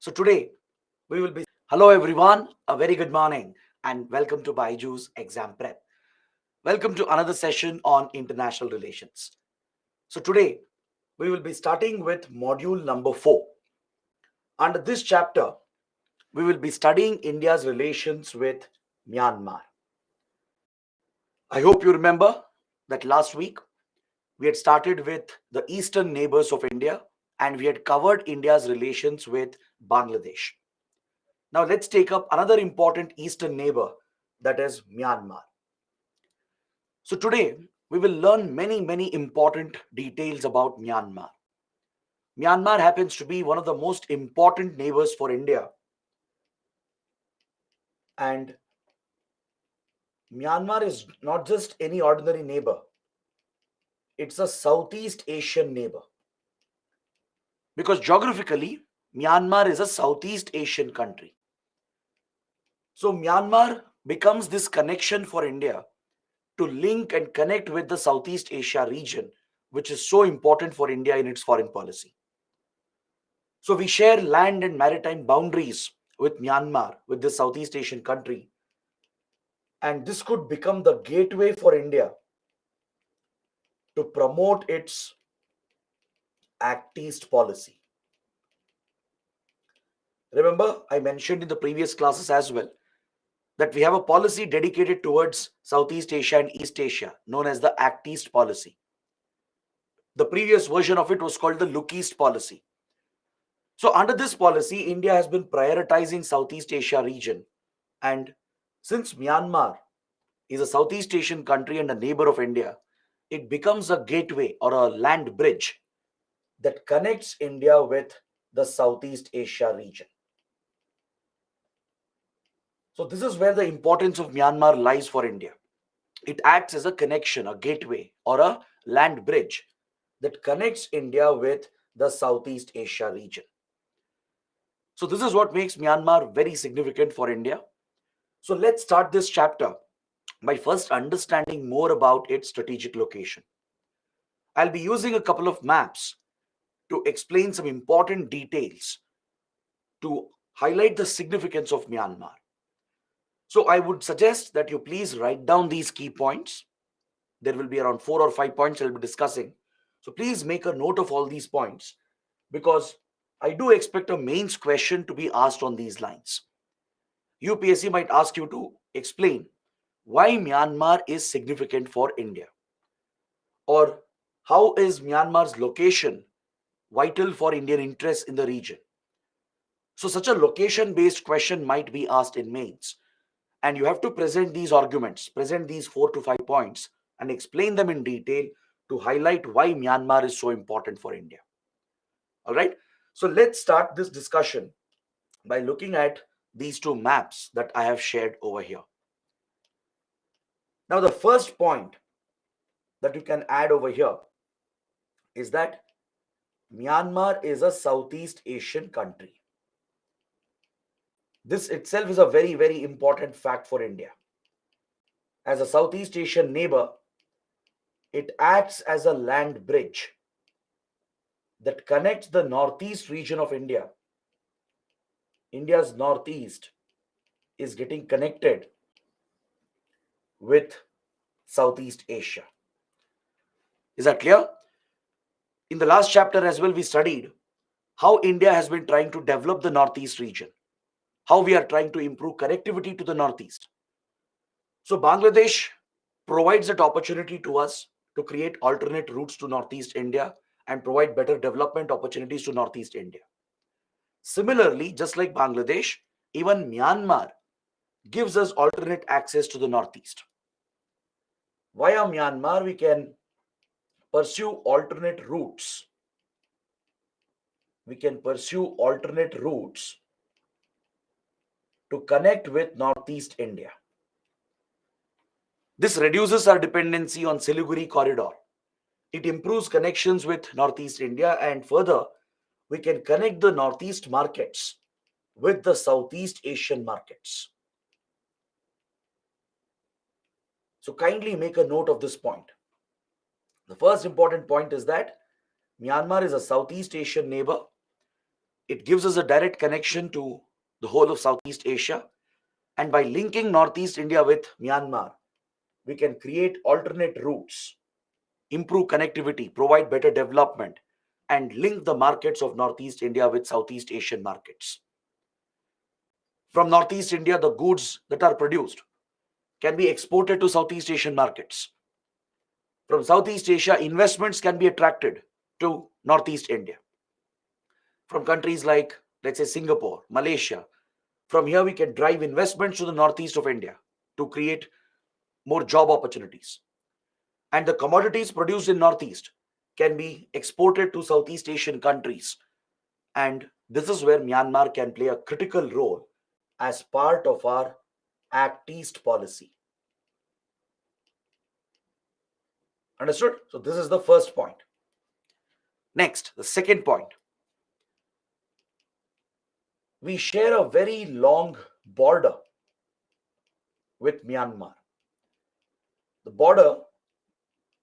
So today we will be hello everyone, a very good morning and welcome to Baiju's exam prep. Welcome to another session on international relations. So today we will be starting with module number 4. Under this chapter we will be studying India's relations with Myanmar. I hope you remember that last week we had started with the eastern neighbors of India and we had covered India's relations with Bangladesh. Now let's take up another important eastern neighbor, that is Myanmar. So today we will learn many important details about Myanmar. Myanmar happens to be one of the most important neighbors for India, and Myanmar is not just any ordinary neighbor. It's a Southeast Asian neighbor because geographically Myanmar is a Southeast Asian country. So Myanmar becomes this connection for India to link and connect with the Southeast Asia region, which is so important for India in its foreign policy. So we share land and maritime boundaries with Myanmar, with this Southeast Asian country, and this could become the gateway for India to promote its Act East policy. Remember, I mentioned in the previous classes as well that we have a policy dedicated towards Southeast Asia and East Asia, known as the Act East policy. The previous version of it was called the Look East policy. So under this policy, India has been prioritizing Southeast Asia region. And since Myanmar is a Southeast Asian country and a neighbor of India, it becomes a gateway or a land bridge that connects India with the Southeast Asia region. So this is where the importance of Myanmar lies for India. It acts as a connection, a gateway, or a land bridge that connects India with the Southeast Asia region. So this is what makes Myanmar very significant for India. So let's start this chapter by first understanding more about its strategic location. I'll be using a couple of maps to explain some important details to highlight the significance of Myanmar. So I would suggest that you please write down these key points. There will be around 4 or 5 points I'll be discussing. So please make a note of all these points because I do expect a mains question to be asked on these lines. UPSC might ask you to explain why Myanmar is significant for India, or how is Myanmar's location vital for Indian interests in the region. So such a location based question might be asked in mains, and you have to present these arguments, present these 4 to 5 points and explain them in detail to highlight why Myanmar is so important for India. All right, so let's start this discussion by looking at these two maps that I have shared over here. Now the first point that you can add over here is that Myanmar is a Southeast Asian country. This itself is a very important fact for India. As a Southeast Asian neighbor, it acts as a land bridge that connects the northeast region of India. India's northeast is getting connected with Southeast Asia. Is that clear? In the last chapter as well, we studied how India has been trying to develop the northeast region, how we are trying to improve connectivity to the northeast. So Bangladesh provides that opportunity to us to create alternate routes to northeast India and provide better development opportunities to northeast India. Similarly, just like Bangladesh, even Myanmar gives us alternate access to the northeast. Via Myanmar, we can pursue alternate routes. We can pursue alternate routes to connect with northeast India. This reduces our dependency on Siliguri corridor. It improves connections with northeast India, and further, we can connect the northeast markets with the Southeast Asian markets. So kindly make a note of this point. The first important point is that Myanmar is a Southeast Asian neighbor It gives us a direct connection to the whole of Southeast Asia. And by linking Northeast India with Myanmar, we can create alternate routes, improve connectivity, provide better development, and link the markets of Northeast India with Southeast Asian markets. From Northeast India, the goods that are produced can be exported to Southeast Asian markets. From Southeast Asia, investments can be attracted to Northeast India. From countries like, let's say, Singapore, Malaysia. From here, we can drive investments to the northeast of India to create more job opportunities. And the commodities produced in northeast can be exported to Southeast Asian countries. And this is where Myanmar can play a critical role as part of our Act East policy. Understood? So this is the first point. Next, the second point. We share a very long border with Myanmar. The border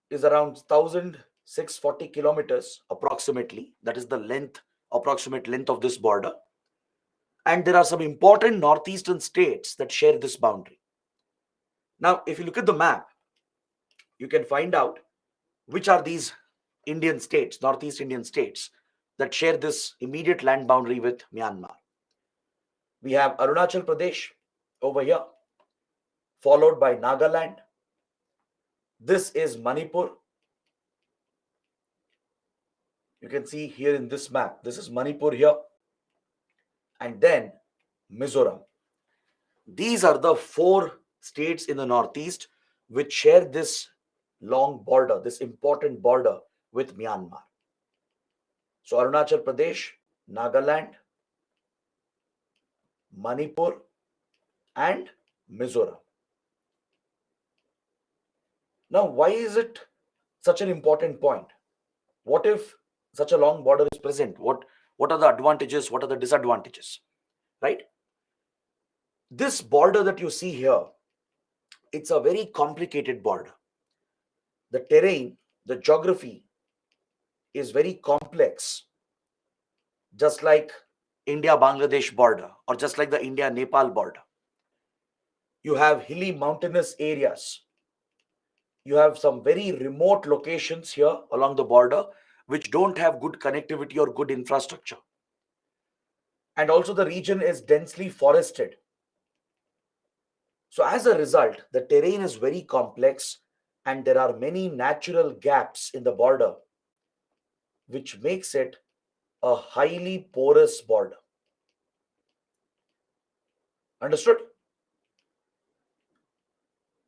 is around 1,640 kilometers approximately. That is the approximate length of this border. And there are some important northeastern states that share this boundary. Now, if you look at the map, you can find out which are these Indian states, Northeast Indian states, that share this immediate land boundary with Myanmar. We have Arunachal Pradesh over here, followed by Nagaland. This is Manipur. You can see here in this map, this is Manipur here. And then Mizoram. These are the 4 states in the northeast which share this long border, this important border with Myanmar. So Arunachal Pradesh, Nagaland, Manipur, and Mizoram. Now, why is it such an important point? What if such a long border is present? What are the advantages? What are the disadvantages? Right? This border that you see here, it's a very complicated border. The terrain, the geography is very complex, just like India-Bangladesh border or just like the India-Nepal border. You have hilly mountainous areas. You have some very remote locations here along the border which don't have good connectivity or good infrastructure. And also the region is densely forested. So as a result, the terrain is very complex and there are many natural gaps in the border, which makes it a highly porous border. Understood?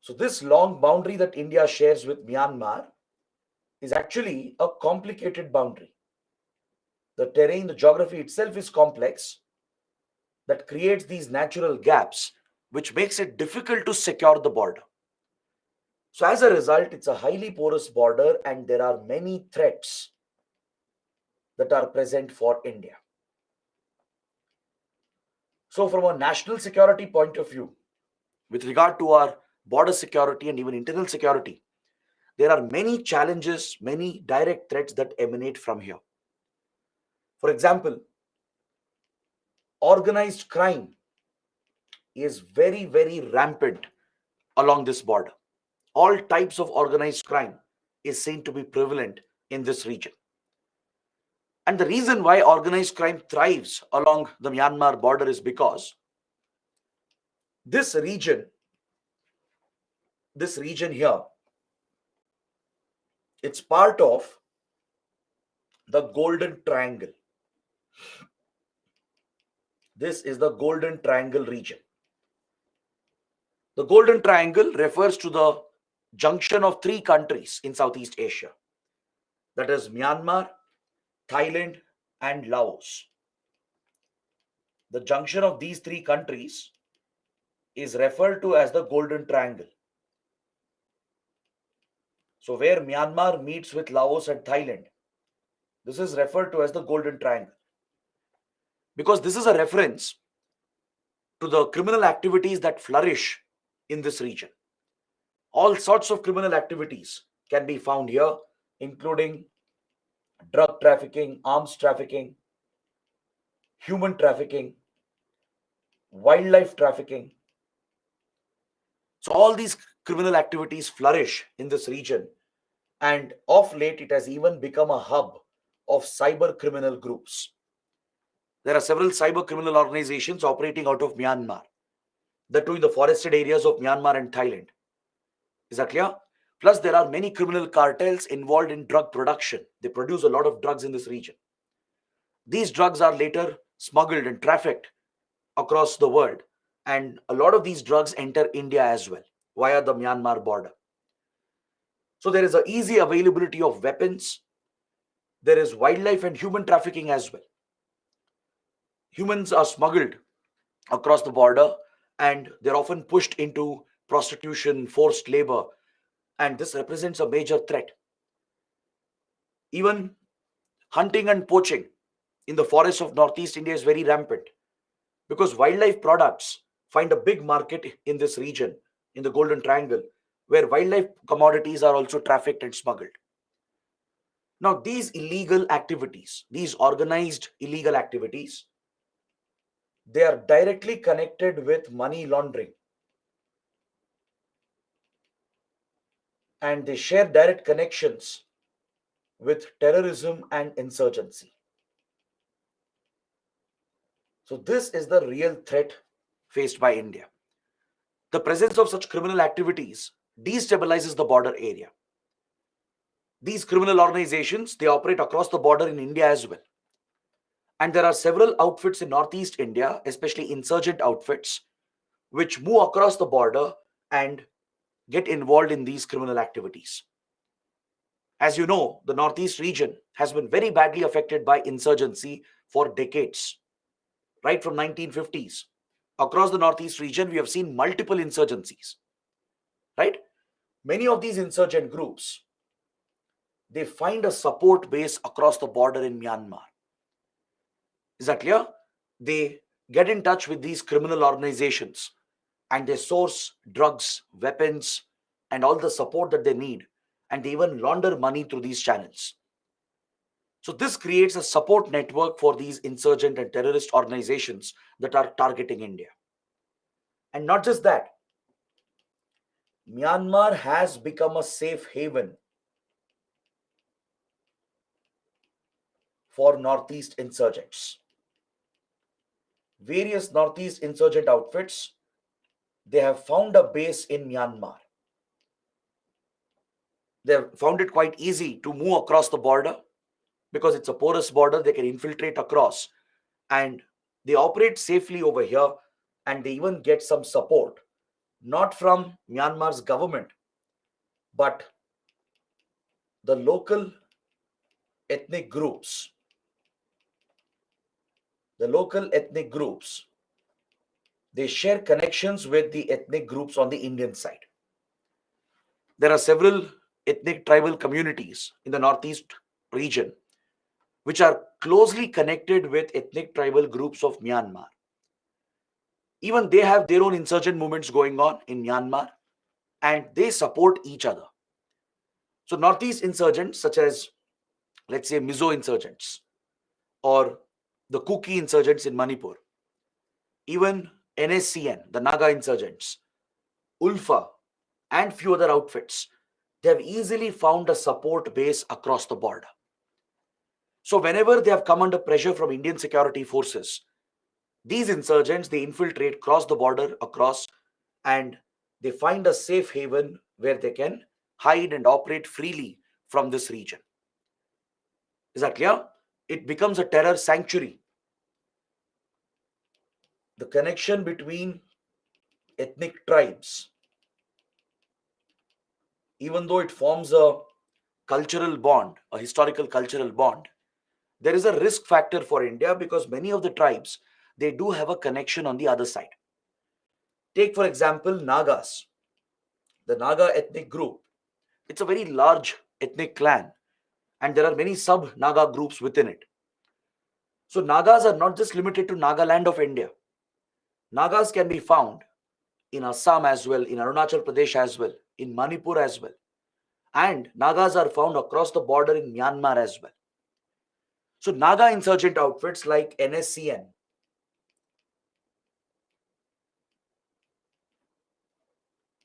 So this long boundary that India shares with Myanmar is actually a complicated boundary. The terrain, the geography itself is complex that creates these natural gaps, which makes it difficult to secure the border. So as a result, it's a highly porous border and there are many threats that are present for India. So from a national security point of view, with regard to our border security and even internal security, there are many challenges, many direct threats that emanate from here. For example, organized crime is very, very rampant along this border. All types of organized crime is seen to be prevalent in this region. And the reason why organized crime thrives along the Myanmar border is because this region here, it's part of the Golden Triangle. This is the Golden Triangle region. The Golden Triangle refers to the junction of 3 countries in Southeast Asia. That is Myanmar, Thailand, and Laos. The junction of these 3 countries is referred to as the Golden Triangle. So where Myanmar meets with Laos and Thailand, this is referred to as the Golden Triangle. Because this is a reference to the criminal activities that flourish in this region. All sorts of criminal activities can be found here, including drug trafficking, arms trafficking, human trafficking, wildlife trafficking. So all these criminal activities flourish in this region, and of late it has even become a hub of cyber criminal groups. There are several cyber criminal organizations operating out of Myanmar, the two in the forested areas of Myanmar and Thailand. Is that clear? Plus, there are many criminal cartels involved in drug production. They produce a lot of drugs in this region. These drugs are later smuggled and trafficked across the world, and a lot of these drugs enter India as well via the Myanmar border. So there is an easy availability of weapons. There is wildlife and human trafficking as well. Humans are smuggled across the border, and they're often pushed into prostitution, forced labor, and this represents a major threat. Even hunting and poaching in the forests of Northeast India is very rampant because wildlife products find a big market in this region, in the Golden Triangle, where wildlife commodities are also trafficked and smuggled. Now, these illegal activities, these organized illegal activities, they are directly connected with money laundering, and they share direct connections with terrorism and insurgency. So, this is the real threat faced by India. The presence of such criminal activities destabilizes the border area. These criminal organizations, they operate across the border in India as well. And there are several outfits in Northeast India, especially insurgent outfits, which move across the border and get involved in these criminal activities. As you know, the Northeast region has been very badly affected by insurgency for decades, right from 1950s. Across the Northeast region, we have seen multiple insurgencies, right? Many of these insurgent groups, they find a support base across the border in Myanmar. Is that clear? They get in touch with these criminal organizations and they source drugs, weapons, and all the support that they need, and they even launder money through these channels. So this creates a support network for these insurgent and terrorist organizations that are targeting India. And not just that, Myanmar has become a safe haven for Northeast insurgents. Various Northeast insurgent outfits, they have found a base in Myanmar. They have found it quite easy to move across the border because it's a porous border. They can infiltrate across and they operate safely over here, and they even get some support, not from Myanmar's government, but the local ethnic groups. The local ethnic groups, they share connections with the ethnic groups on the Indian side. There are several ethnic tribal communities in the Northeast region which are closely connected with ethnic tribal groups of Myanmar. Even they have their own insurgent movements going on in Myanmar, and they support each other. So Northeast insurgents such as, let's say, Mizo insurgents or the Kuki insurgents in Manipur, even NSCN, the Naga insurgents, Ulfa, and few other outfits, they have easily found a support base across the border. So whenever they have come under pressure from Indian security forces, these insurgents, they infiltrate, cross the border across, and they find a safe haven where they can hide and operate freely from this region. Is that clear? It becomes a terror sanctuary. The connection between ethnic tribes, even though it forms a cultural bond, a historical cultural bond, there is a risk factor for India because many of the tribes, they do have a connection on the other side. Take, for example, Nagas, the Naga ethnic group. It's a very large ethnic clan, and there are many sub Naga groups within it. So, Nagas are not just limited to Nagaland of India. Nagas can be found in Assam as well, in Arunachal Pradesh as well, in Manipur as well. And Nagas are found across the border in Myanmar as well. So Naga insurgent outfits like NSCN,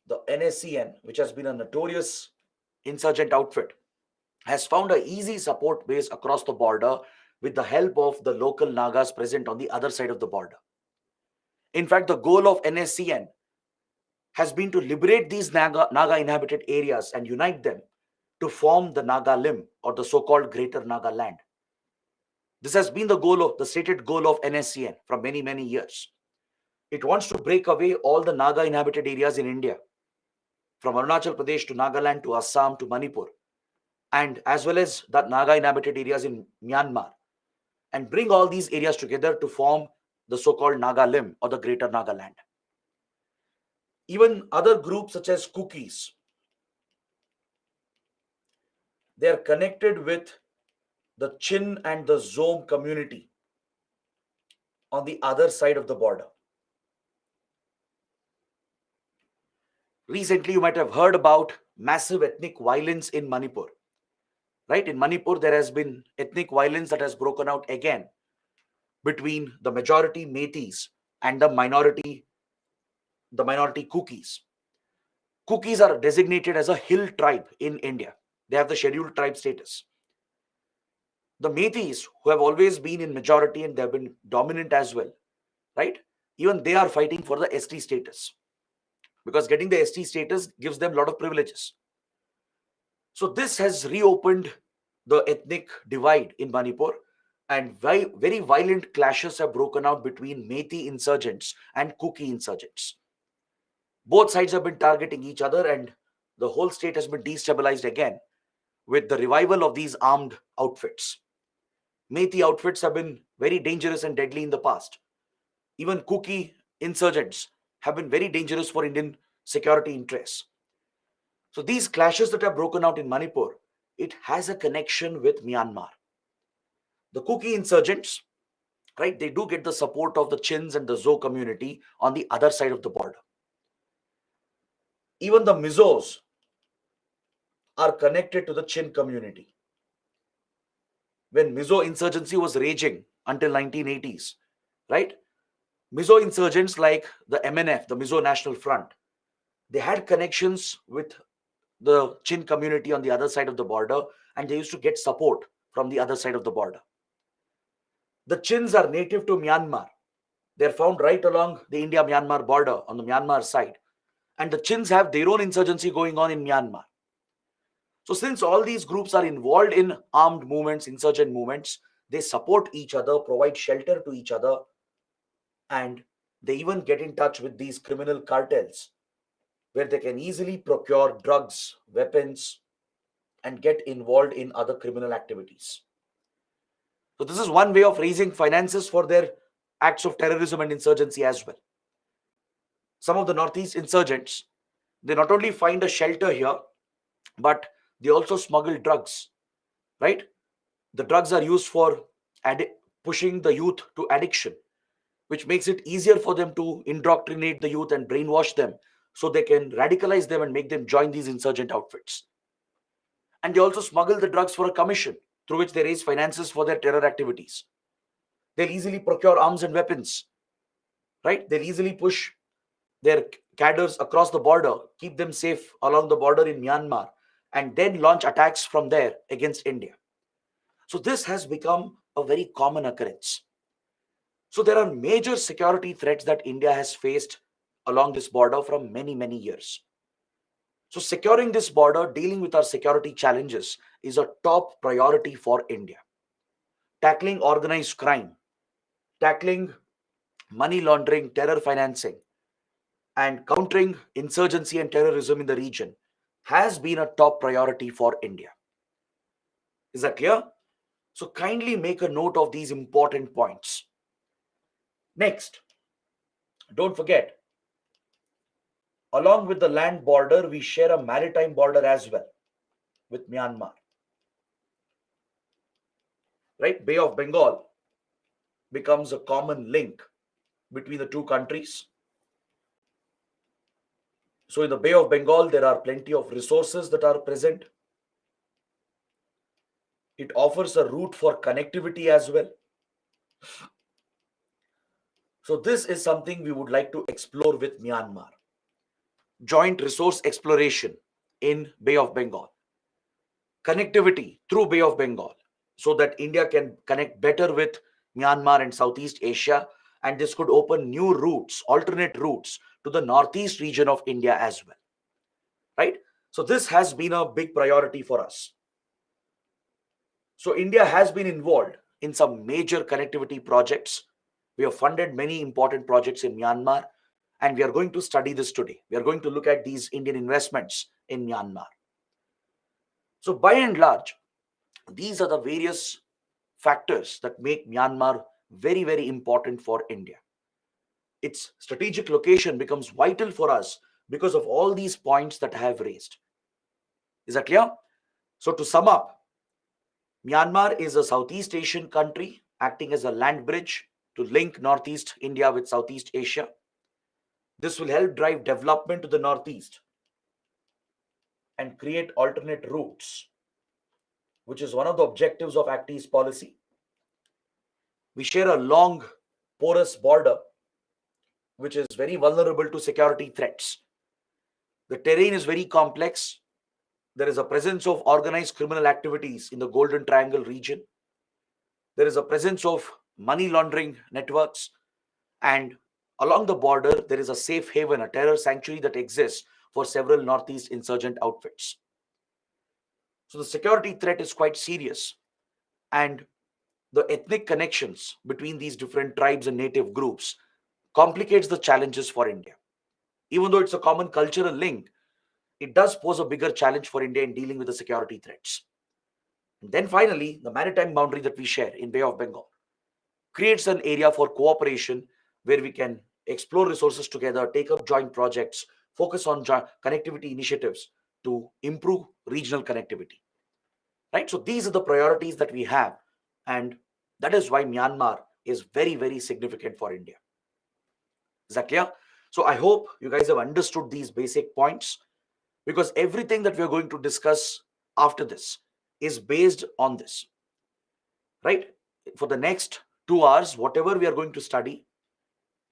the NSCN, which has been a notorious insurgent outfit, has found a easy support base across the border with the help of the local Nagas present on the other side of the border. In fact, the goal of NSCN has been to liberate these Naga inhabited areas and unite them to form the Naga limb, or the so-called Greater Naga land. This has been the stated goal of NSCN for many years. It wants to break away all the Naga inhabited areas in India, from Arunachal Pradesh to Nagaland to Assam to Manipur, and as well as the Naga inhabited areas in Myanmar, and bring all these areas together to form the so-called Naga limb, or the Greater Naga land. Even other groups such as Kukis, they are connected with the Chin and the Zom community on the other side of the border. Recently, you might have heard about massive ethnic violence in Manipur. Right? In Manipur, there has been ethnic violence that has broken out again between the majority Metis and the minority Kukis. Kukis are designated as a hill tribe in India. They have the scheduled tribe status. The Metis, who have always been in majority and they have been dominant as well, right? Even they are fighting for the ST status, because getting the ST status gives them a lot of privileges. So this has reopened the ethnic divide in Manipur, and very violent clashes have broken out between Methi insurgents and Kuki insurgents. Both sides have been targeting each other, and the whole state has been destabilized again with the revival of these armed outfits. Methi outfits have been very dangerous and deadly in the past. Even Kuki insurgents have been very dangerous for Indian security interests. So these clashes that have broken out in Manipur, it has a connection with Myanmar. The Kuki insurgents, right, they do get the support of the Chins and the Zo community on the other side of the border. Even the Mizos are connected to the Chin community. When Mizo insurgency was raging until 1980s, right, Mizo insurgents like the MNF, the Mizo National Front, they had connections with the Chin community on the other side of the border, and they used to get support from the other side of the border. The Chins are native to Myanmar. They're found right along the India-Myanmar border on the Myanmar side. And the Chins have their own insurgency going on in Myanmar. So since all these groups are involved in armed movements, insurgent movements, they support each other, provide shelter to each other, and they even get in touch with these criminal cartels where they can easily procure drugs, weapons, and get involved in other criminal activities. So this is one way of raising finances for their acts of terrorism and insurgency as well. Some of the Northeast insurgents, they not only find a shelter here, but they also smuggle drugs, right? The drugs are used for pushing the youth to addiction, which makes it easier for them to indoctrinate the youth and brainwash them so they can radicalize them and make them join these insurgent outfits. And they also smuggle the drugs for a commission through which they raise finances for their terror activities. They'll easily procure arms and weapons, right? They'll easily push their cadres across the border, keep them safe along the border in Myanmar, and then launch attacks from there against India. So this has become a very common occurrence. So there are major security threats that India has faced along this border from many years. So securing this border, dealing with our security challenges is a top priority for India. Tackling organized crime, tackling money laundering, terror financing, and countering insurgency and terrorism in the region has been a top priority for India. Is that clear? So kindly make a note of these important points. Next, don't forget, along with the land border, we share a maritime border as well with Myanmar. Right? Bay of Bengal becomes a common link between the two countries. So in the Bay of Bengal, there are plenty of resources that are present. It offers a route for connectivity as well. So this is something we would like to explore with Myanmar. Joint resource exploration in Bay of Bengal, connectivity through Bay of Bengal, so that India can connect better with Myanmar and Southeast Asia, and this could open new routes, alternate routes to the northeast region of India as well, right? So this has been a big priority for us. So India has been involved in some major connectivity projects. We have funded many important projects in Myanmar, and we are going to study this today. We are going to look at these Indian investments in Myanmar. So by and large, these are the various factors that make Myanmar very, very important for India. Its strategic location becomes vital for us because of all these points that I have raised. Is that clear? So to sum up, Myanmar is a Southeast Asian country acting as a land bridge to link Northeast India with Southeast Asia. This will help drive development to the Northeast and create alternate routes, which is one of the objectives of Act East policy. We share a long, porous border, which is very vulnerable to security threats. The terrain is very complex. There is a presence of organized criminal activities in the Golden Triangle region. There is a presence of money laundering networks. And along the border, there is a safe haven, a terror sanctuary that exists for several Northeast insurgent outfits. So the security threat is quite serious. And the ethnic connections between these different tribes and native groups complicates the challenges for India. Even though it's a common cultural link, it does pose a bigger challenge for India in dealing with the security threats. And then finally, the maritime boundary that we share in Bay of Bengal creates an area for cooperation where we can explore resources together, take up joint projects, focus on connectivity initiatives to improve regional connectivity. Right? So these are the priorities that we have, and that is why Myanmar is very, very significant for India. Is that clear? So I hope you guys have understood these basic points, because everything that we are going to discuss after this is based on this. Right? For the next 2 hours, whatever we are going to study,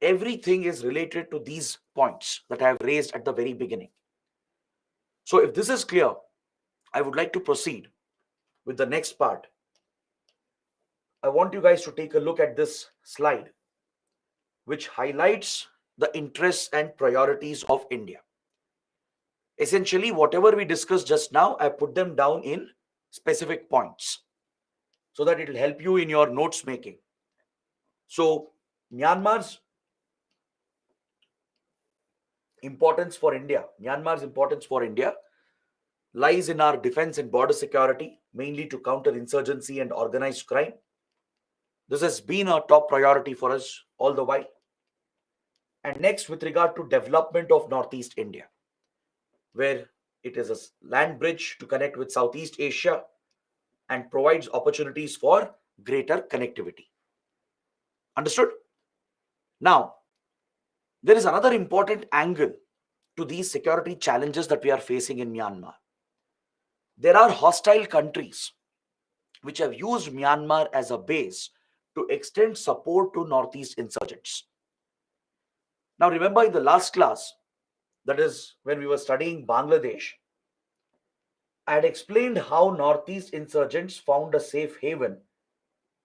everything is related to these points that I have raised at the very beginning. So if this is clear, I would like to proceed with the next part. I want you guys to take a look at this slide, which highlights the interests and priorities of India. Essentially, whatever we discussed just now, I put them down in specific points so that it will help you in your notes making. So Myanmar's importance for India lies in our defense and border security, mainly to counter insurgency and organized crime. This has been a top priority for us all the while. And next, with regard to development of Northeast India, where it is a land bridge to connect with Southeast Asia and provides opportunities for greater connectivity. Understood? Now, there is another important angle to these security challenges that we are facing in Myanmar. There are hostile countries which have used Myanmar as a base to extend support to Northeast insurgents. Now, remember in the last class, that is when we were studying Bangladesh, I had explained how Northeast insurgents found a safe haven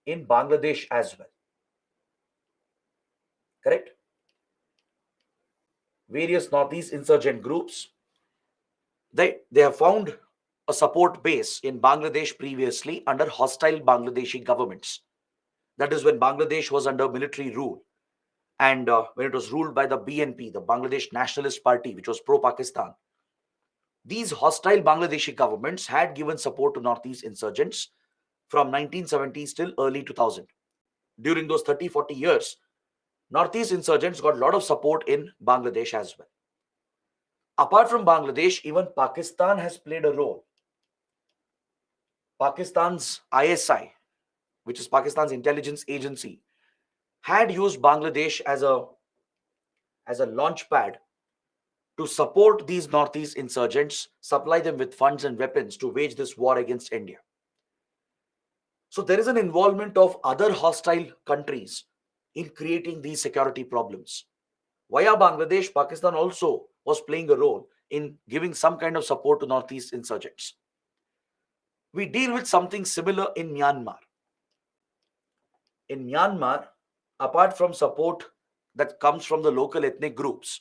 in Bangladesh as well. Correct? Various Northeast insurgent groups, they have found a support base in Bangladesh previously under hostile Bangladeshi governments. That is when Bangladesh was under military rule, and when it was ruled by the BNP, the Bangladesh Nationalist Party, which was pro-Pakistan. These hostile Bangladeshi governments had given support to Northeast insurgents from 1970s till early 2000. During those 30-40 years, Northeast insurgents got a lot of support in Bangladesh as well. Apart from Bangladesh, even Pakistan has played a role. Pakistan's ISI, which is Pakistan's intelligence agency, had used Bangladesh as a launch pad to support these Northeast insurgents, supply them with funds and weapons to wage this war against India. So there is an involvement of other hostile countries in creating these security problems. Via Bangladesh, Pakistan also was playing a role in giving some kind of support to Northeast insurgents. We deal with something similar in Myanmar. In Myanmar, apart from support that comes from the local ethnic groups,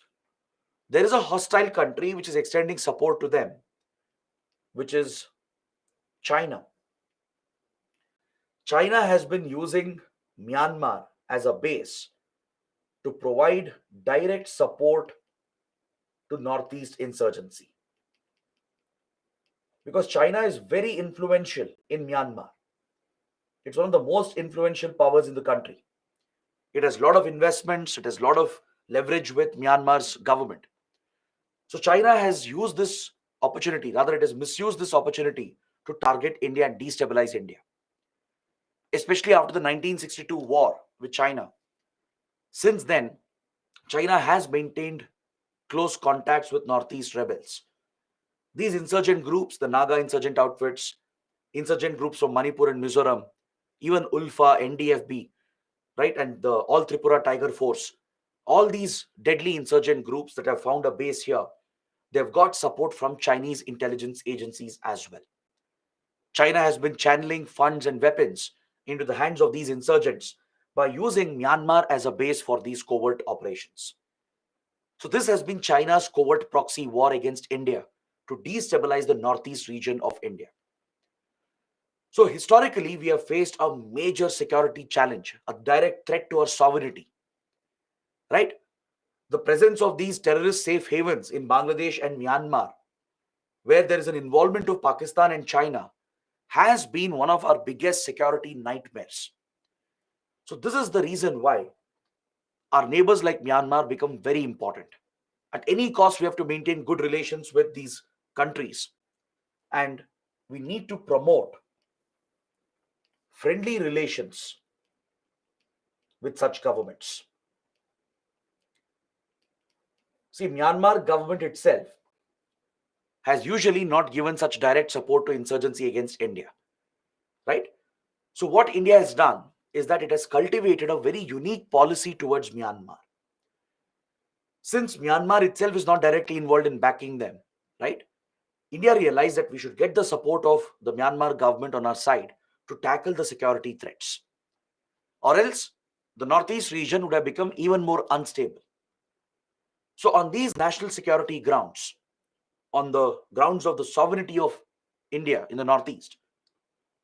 there is a hostile country which is extending support to them, which is China. China has been using Myanmar as a base to provide direct support to Northeast insurgency. Because China is very influential in Myanmar. It's one of the most influential powers in the country. It has a lot of investments, it has a lot of leverage with Myanmar's government. So China has used this opportunity, rather, it has misused this opportunity to target India and destabilize India, especially after the 1962 war with China. Since then, China has maintained close contacts with Northeast rebels. These insurgent groups, the Naga insurgent outfits, insurgent groups from Manipur and Mizoram, even ULFA, NDFB, right, and the All Tripura Tiger Force, all these deadly insurgent groups that have found a base here, they've got support from Chinese intelligence agencies as well. China has been channeling funds and weapons into the hands of these insurgents by using Myanmar as a base for these covert operations. So, this has been China's covert proxy war against India to destabilize the northeast region of India. So, historically, we have faced a major security challenge, a direct threat to our sovereignty, right? The presence of these terrorist safe havens in Bangladesh and Myanmar, where there is an involvement of Pakistan and China, has been one of our biggest security nightmares. So, this is the reason why our neighbors like Myanmar become very important. At any cost, we have to maintain good relations with these countries, and we need to promote friendly relations with such governments. See, Myanmar government itself has usually not given such direct support to insurgency against India, right? So what India has done is that it has cultivated a very unique policy towards Myanmar. Since Myanmar itself is not directly involved in backing them, right? India realized that we should get the support of the Myanmar government on our side to tackle the security threats. Or else, the northeast region would have become even more unstable. So, on these national security grounds, on the grounds of the sovereignty of India in the northeast,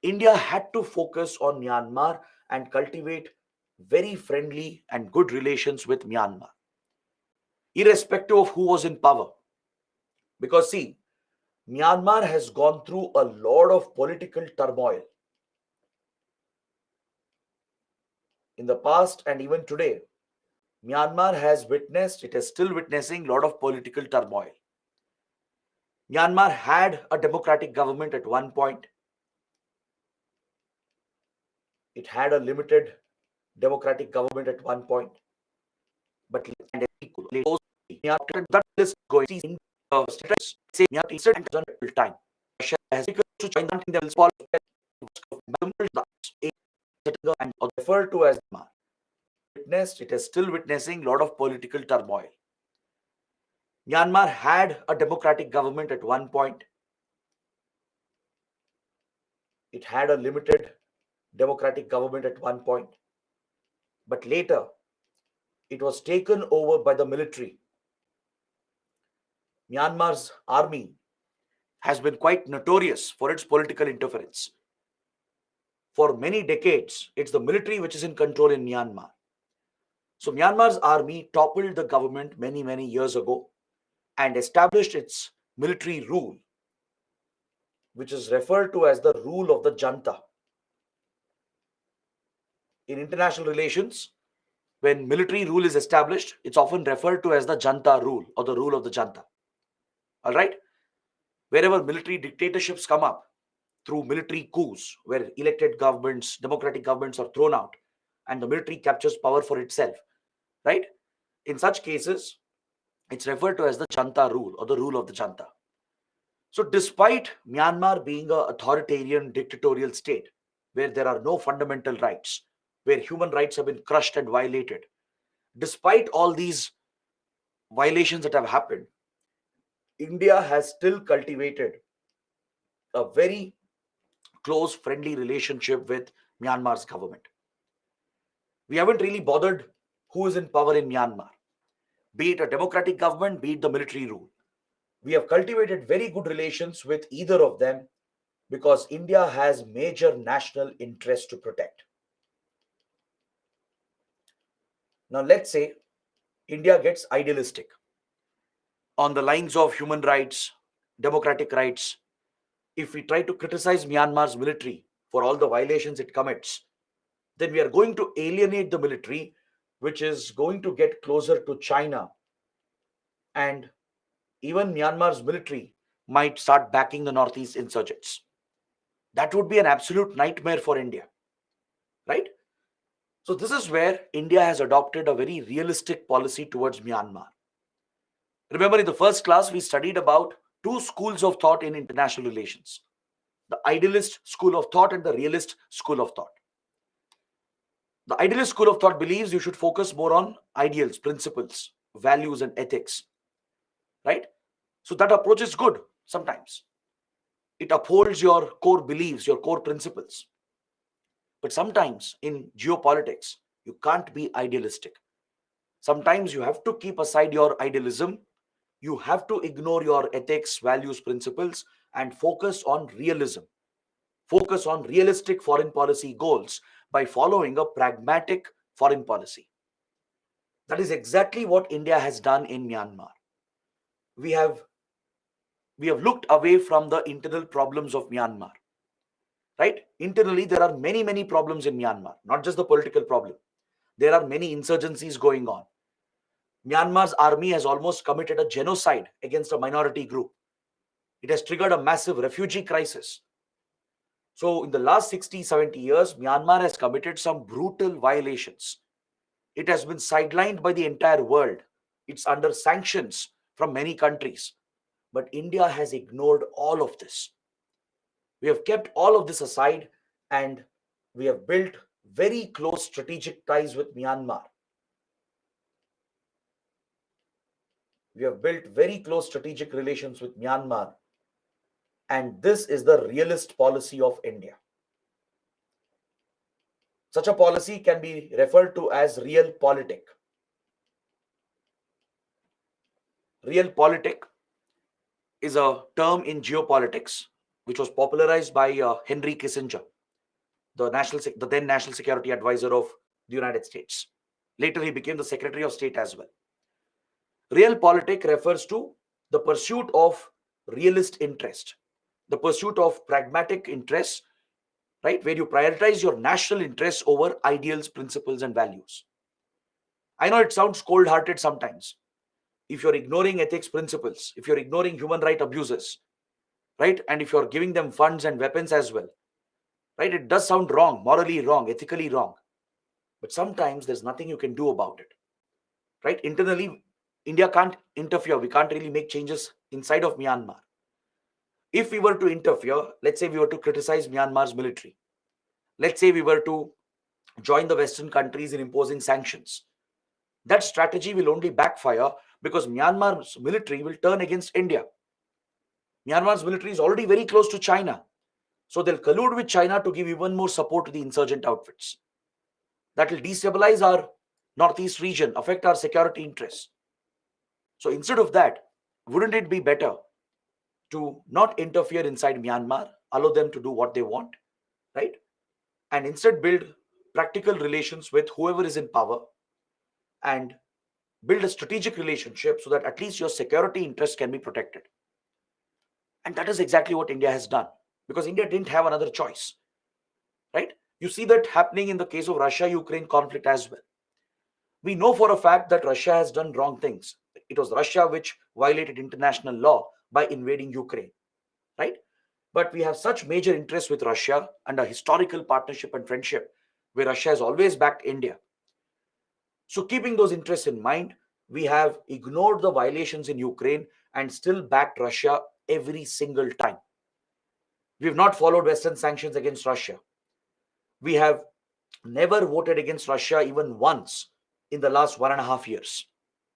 India had to focus on Myanmar and cultivate very friendly and good relations with Myanmar, irrespective of who was in power. Because, see, Myanmar has gone through a lot of political turmoil in the past and even today. Myanmar has witnessed, it is still witnessing a lot of political turmoil. Myanmar had a democratic government at one point. It had a limited democratic government at one point, but and after that is going in the status say Myanmar and done time. Russia has because to China in the policy and referred to as Myanmar. Witnessed, it is still witnessing a lot of political turmoil. Myanmar had a democratic government at one point. It had a limited democratic government at one point, but later it was taken over by the military. Myanmar's army has been quite notorious for its political interference. For many decades, it's the military which is in control in Myanmar. So Myanmar's army toppled the government many, many years ago and established its military rule, which is referred to as the rule of the junta. In international relations, when military rule is established, it's often referred to as the junta rule or the rule of the junta. All right? Wherever military dictatorships come up through military coups, where elected governments, democratic governments are thrown out and the military captures power for itself, right? In such cases, it's referred to as the junta rule or the rule of the junta. So, despite Myanmar being an authoritarian dictatorial state, where there are no fundamental rights, where human rights have been crushed and violated. Despite all these violations that have happened, India has still cultivated a very close, friendly relationship with Myanmar's government. We haven't really bothered who is in power in Myanmar, be it a democratic government, be it the military rule. We have cultivated very good relations with either of them because India has major national interests to protect. Now, let's say India gets idealistic on the lines of human rights, democratic rights. If we try to criticize Myanmar's military for all the violations it commits, then we are going to alienate the military, which is going to get closer to China. And even Myanmar's military might start backing the Northeast insurgents. That would be an absolute nightmare for India, right? So, this is where India has adopted a very realistic policy towards Myanmar. Remember, in the first class, we studied about two schools of thought in international relations: the idealist school of thought and the realist school of thought. The idealist school of thought believes you should focus more on ideals, principles, values, and ethics, right? So, that approach is good sometimes. It upholds your core beliefs, your core principles. But sometimes in geopolitics, you can't be idealistic. Sometimes you have to keep aside your idealism. You have to ignore your ethics, values, principles, and focus on realism. Focus on realistic foreign policy goals by following a pragmatic foreign policy. That is exactly what India has done in Myanmar. We have we have looked away from the internal problems of Myanmar. Right? Internally, there are many problems in Myanmar, not just the political problem. There are many insurgencies going on. Myanmar's army has almost committed a genocide against a minority group. It has triggered a massive refugee crisis. So, in the last 60, 70 years, Myanmar has committed some brutal violations. It has been sidelined by the entire world. It's under sanctions from many countries. But India has ignored all of this. We have kept all of this aside and we have built very close strategic ties with Myanmar. We have built very close strategic relations with Myanmar. And this is the realist policy of India. Such a policy can be referred to as realpolitik. Realpolitik is a term in geopolitics which was popularized by Henry Kissinger, the then National Security Advisor of the United States. Later, he became the Secretary of State as well. Realpolitik refers to the pursuit of realist interest, the pursuit of pragmatic interests, right, where you prioritize your national interests over ideals, principles, and values. I know it sounds cold-hearted sometimes. If you're ignoring ethics principles, if you're ignoring human right abuses, right, and if you're giving them funds and weapons as well, right, it does sound wrong, morally wrong, ethically wrong. But sometimes there's nothing you can do about it, right? Internally, India can't interfere. We can't really make changes inside of Myanmar. If we were to interfere, let's say we were to criticize Myanmar's military, let's say we were to join the Western countries in imposing sanctions, that strategy will only backfire because Myanmar's military will turn against India. Myanmar's military is already very close to China. So they'll collude with China to give even more support to the insurgent outfits. That will destabilize our northeast region, affect our security interests. So instead of that, wouldn't it be better to not interfere inside Myanmar, allow them to do what they want, right? And instead build practical relations with whoever is in power and build a strategic relationship so that at least your security interests can be protected. And that is exactly what India has done because India didn't have another choice, right? You see that happening in the case of Russia-Ukraine conflict as well. We know for a fact that Russia has done wrong things. It was Russia which violated international law by invading Ukraine, right? But we have such major interests with Russia and a historical partnership and friendship where Russia has always backed India. So keeping those interests in mind, we have ignored the violations in Ukraine and still backed Russia every single time. We have not followed Western sanctions against Russia. We have never voted against Russia even once in the last 1.5 years.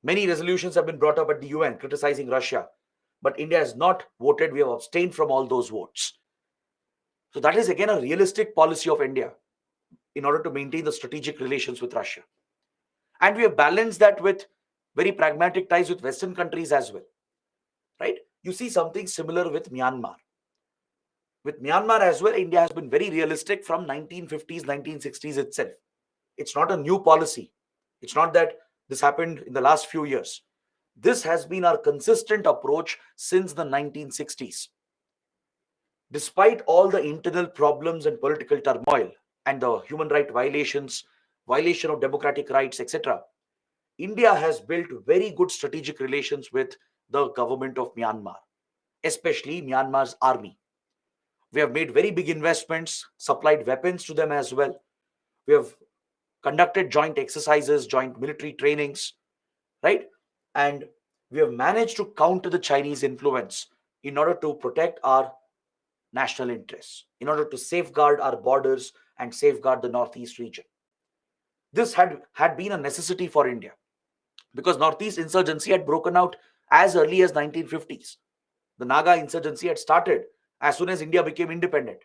Many resolutions have been brought up at the UN criticizing Russia, but India has not voted. We have abstained from all those votes. So that is again a realistic policy of India in order to maintain the strategic relations with Russia. And we have balanced that with very pragmatic ties with Western countries as well. Right? You see something similar with Myanmar. With Myanmar as well, India has been very realistic from 1950s, 1960s itself. It's not a new policy. It's not that this happened in the last few years. This has been our consistent approach since the 1960s. Despite all the internal problems and political turmoil and the human right violations, violation of democratic rights, etc., India has built very good strategic relations with the government of Myanmar, especially Myanmar's army. We have made very big investments, supplied weapons to them as well. We have conducted joint exercises, joint military trainings, right? And we have managed to counter the Chinese influence in order to protect our national interests, in order to safeguard our borders and safeguard the Northeast region. This had been a necessity for India because Northeast insurgency had broken out as early as 1950s. The Naga insurgency had started as soon as India became independent,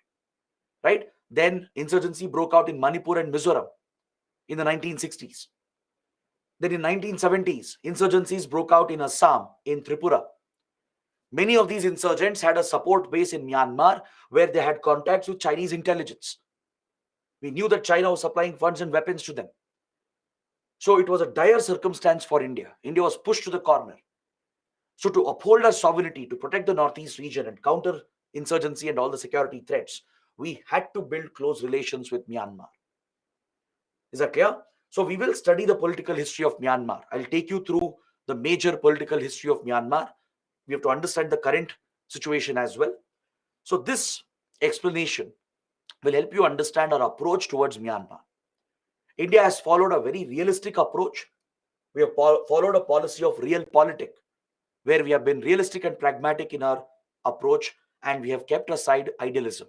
right? Then insurgency broke out in Manipur and Mizoram in the 1960s. Then in 1970s, insurgencies broke out in Assam, in Tripura. Many of these insurgents had a support base in Myanmar where they had contacts with Chinese intelligence. We knew that China was supplying funds and weapons to them. So it was a dire circumstance for India. India was pushed to the corner. So to uphold our sovereignty, to protect the Northeast region and counter insurgency and all the security threats, we had to build close relations with Myanmar. Is that clear? So we will study the political history of Myanmar. I'll take you through the major political history of Myanmar. We have to understand the current situation as well. So this explanation will help you understand our approach towards Myanmar. India has followed a very realistic approach. We have followed a policy of realpolitik, where we have been realistic and pragmatic in our approach, and we have kept aside idealism.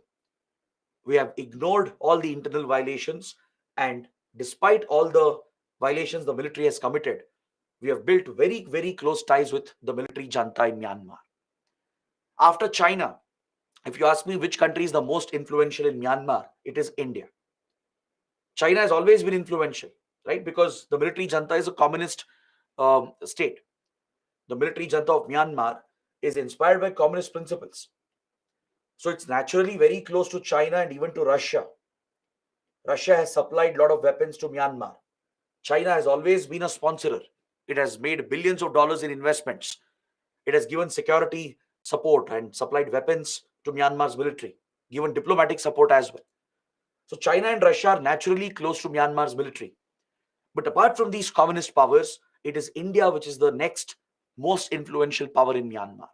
We have ignored all the internal violations, and despite all the violations the military has committed, we have built very, very close ties with the military junta in Myanmar. After China, if you ask me which country is the most influential in Myanmar, it is India. China has always been influential, right? Because the military junta is a communist state. The military junta of Myanmar is inspired by communist principles. So it's naturally very close to China and even to Russia. Russia has supplied a lot of weapons to Myanmar. China has always been a sponsorer. It has made billions of dollars in investments. It has given security support and supplied weapons to Myanmar's military, given diplomatic support as well. So China and Russia are naturally close to Myanmar's military. But apart from these communist powers, it is India which is the next most influential power in Myanmar.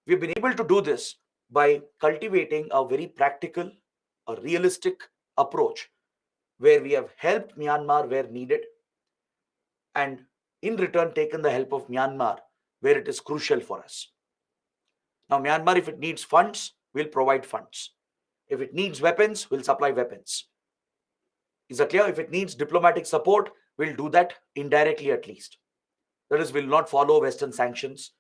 We've been able to do this by cultivating a very practical, a realistic approach where we have helped Myanmar where needed and in return taken the help of Myanmar where it is crucial for us. Now, Myanmar, if it needs funds, will provide funds. If it needs weapons, we'll supply weapons. Is that clear? If it needs diplomatic support, we'll do that indirectly at least. That is, will not follow Western sanctions,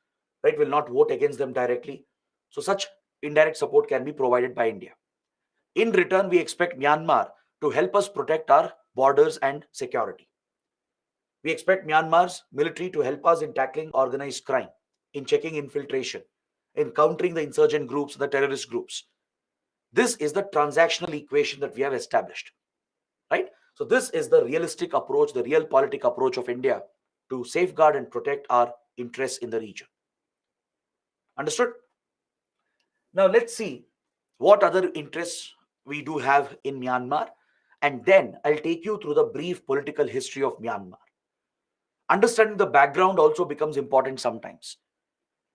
right? Will not vote against them directly. So such indirect support can be provided by India. In return, we expect Myanmar to help us protect our borders and security. We expect Myanmar's military to help us in tackling organized crime, in checking infiltration, in countering the insurgent groups, the terrorist groups. This is the transactional equation that we have established, right? So this is the realistic approach, the realpolitik approach of India to safeguard and protect our interests in the region. Understood? Now let's see what other interests we do have in Myanmar, and then I'll take you through the brief political history of Myanmar. Understanding the background also becomes important sometimes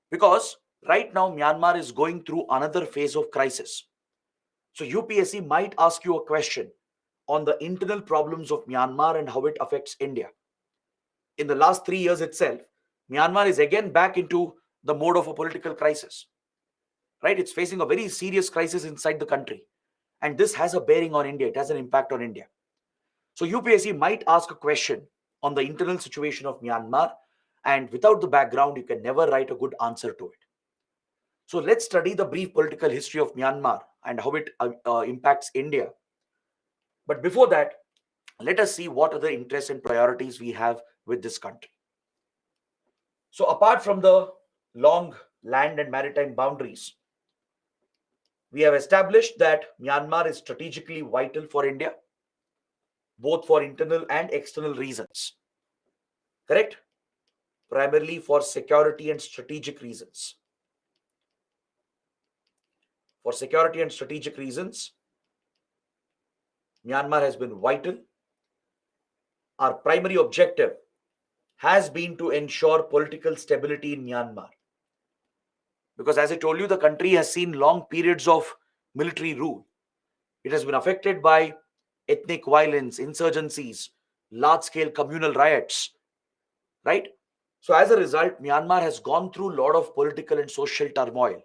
because right now Myanmar is going through another phase of crisis. So UPSC might ask you a question on the internal problems of Myanmar and how it affects India. In the last 3 years itself, Myanmar is again back into the mode of a political crisis, right? It's facing a very serious crisis inside the country. And this has a bearing on India. It has an impact on India. So UPSC might ask a question on the internal situation of Myanmar, and without the background, you can never write a good answer to it. So let's study the brief political history of Myanmar and how it impacts India. But before that, let us see what other interests and priorities we have with this country. So apart from the long land and maritime boundaries, we have established that Myanmar is strategically vital for India, both for internal and external reasons. Correct? Primarily for security and strategic reasons. For security and strategic reasons, Myanmar has been vital. Our primary objective has been to ensure political stability in Myanmar. Because as I told you, the country has seen long periods of military rule. It has been affected by ethnic violence, insurgencies, large-scale communal riots, right? So as a result, Myanmar has gone through a lot of political and social turmoil.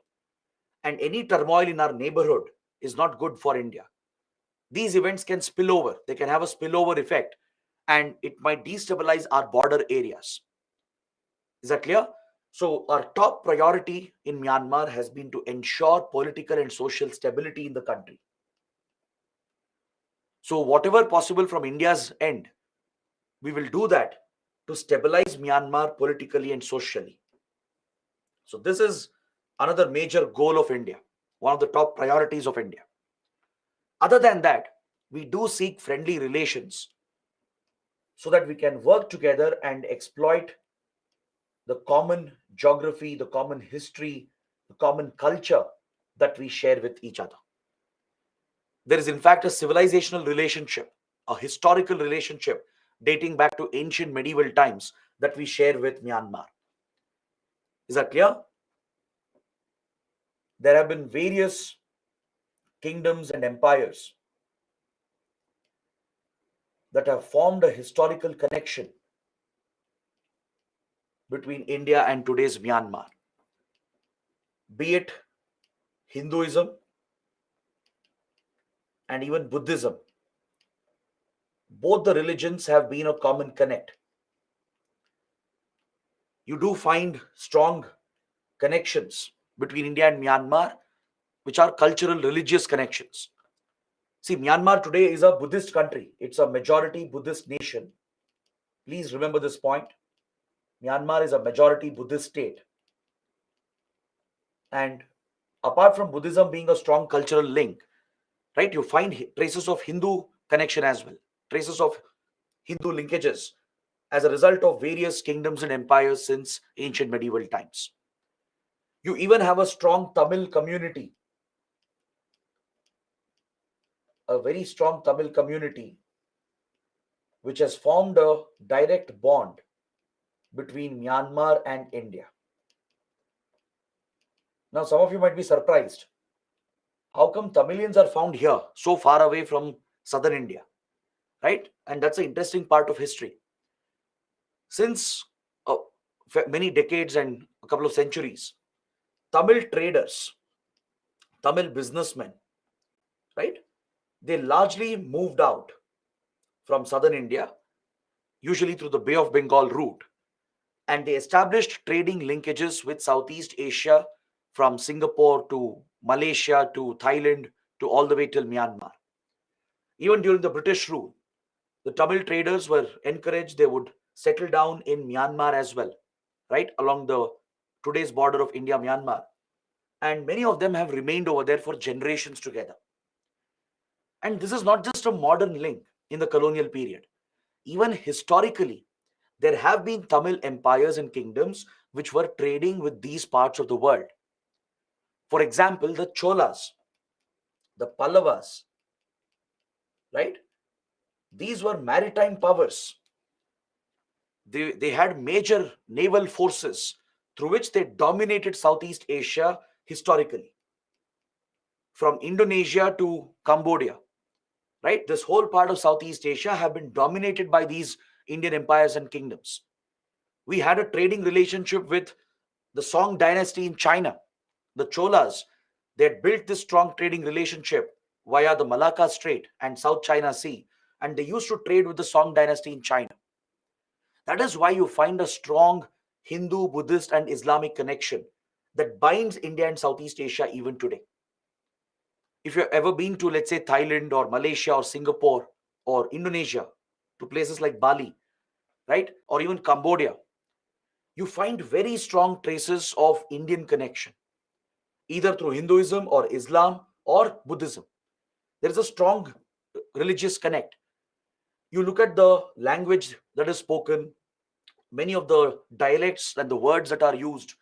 And any turmoil in our neighborhood is not good for India. These events can spill over. They can have a spillover effect, and it might destabilize our border areas. Is that clear? So our top priority in Myanmar has been to ensure political and social stability in the country. So whatever possible from India's end, we will do that to stabilize Myanmar politically and socially. So this is another major goal of India, one of the top priorities of India. Other than that, we do seek friendly relations so that we can work together and exploit the common geography, the common history, the common culture that we share with each other. There is, in fact, a civilizational relationship, a historical relationship dating back to ancient medieval times that we share with Myanmar. Is that clear? There have been various kingdoms and empires that have formed a historical connection between India and today's Myanmar, be it Hinduism and even Buddhism. Both the religions have been a common connect. You do find strong connections between India and Myanmar, which are cultural, religious connections. See, Myanmar today is a Buddhist country. It's a majority Buddhist nation. Please remember this point. Myanmar is a majority Buddhist state. And apart from Buddhism being a strong cultural link, right, you find traces of Hindu connection as well, traces of Hindu linkages as a result of various kingdoms and empires since ancient medieval times. You even have a strong Tamil community, a very strong Tamil community, which has formed a direct bond between Myanmar and India. Now, some of you might be surprised. How come Tamilians are found here, so far away from southern India, right? And that's an interesting part of history. Since many decades and a couple of centuries, Tamil traders, Tamil businessmen, right? They largely moved out from southern India, usually through the Bay of Bengal route, and they established trading linkages with Southeast Asia from Singapore to Malaysia to Thailand to all the way till Myanmar. Even during the British rule, the Tamil traders were encouraged, they would settle down in Myanmar as well, right, along the today's border of India, Myanmar. And many of them have remained over there for generations together. And this is not just a modern link in the colonial period. Even historically, there have been Tamil empires and kingdoms which were trading with these parts of the world. For example, the Cholas, the Pallavas, right? These were maritime powers. They had major naval forces through which they dominated Southeast Asia historically. From Indonesia to Cambodia, right? This whole part of Southeast Asia have been dominated by these Indian empires and kingdoms. We had a trading relationship with the Song dynasty in China, the Cholas. They had built this strong trading relationship via the Malacca Strait and South China Sea, and they used to trade with the Song dynasty in China. That is why you find a strong Hindu, Buddhist, and Islamic connection that binds India and Southeast Asia even today. If you've ever been to, let's say, Thailand or Malaysia or Singapore or Indonesia, to places like Bali, right, or even Cambodia, you find very strong traces of Indian connection, either through Hinduism or Islam or Buddhism. There is a strong religious connect. You look at the language that is spoken, many of the dialects and the words that are used,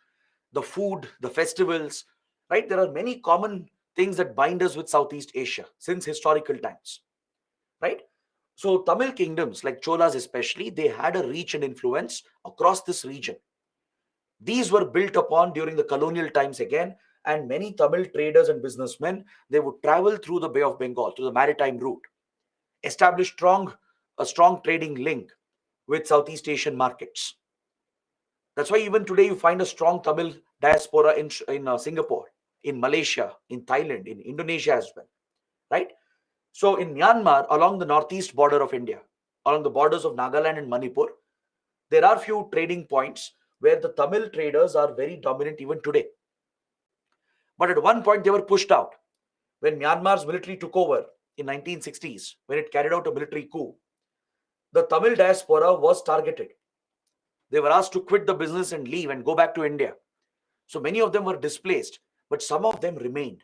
the food, the festivals, right? There are many common things that bind us with Southeast Asia since historical times, right? So, Tamil kingdoms like Cholas, especially, they had a reach and influence across this region. These were built upon during the colonial times again, and many Tamil traders and businessmen, they would travel through the Bay of Bengal, through the maritime route, establish a strong trading link with Southeast Asian markets. That's why even today you find a strong Tamil diaspora in Singapore, in Malaysia, in Thailand, in Indonesia as well, right? So in Myanmar, along the northeast border of India, along the borders of Nagaland and Manipur, there are few trading points where the Tamil traders are very dominant even today. But at one point they were pushed out when Myanmar's military took over in 1960s, when it carried out a military coup. The Tamil diaspora was targeted. They were asked to quit the business and leave and go back to India. So many of them were displaced, but some of them remained.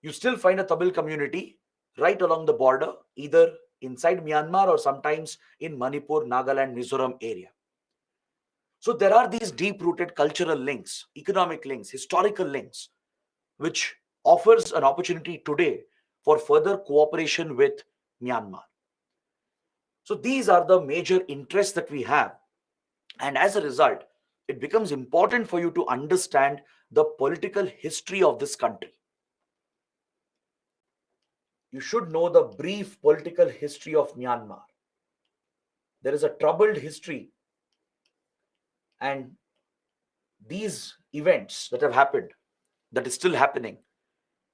You still find a Tamil community right along the border, either inside Myanmar or sometimes in Manipur, Nagaland, Mizoram area. So there are these deep-rooted cultural links, economic links, historical links, which offers an opportunity today for further cooperation with Myanmar. So these are the major interests that we have. And as a result, it becomes important for you to understand the political history of this country. You should know the brief political history of Myanmar. There is a troubled history, and these events that have happened, that is still happening,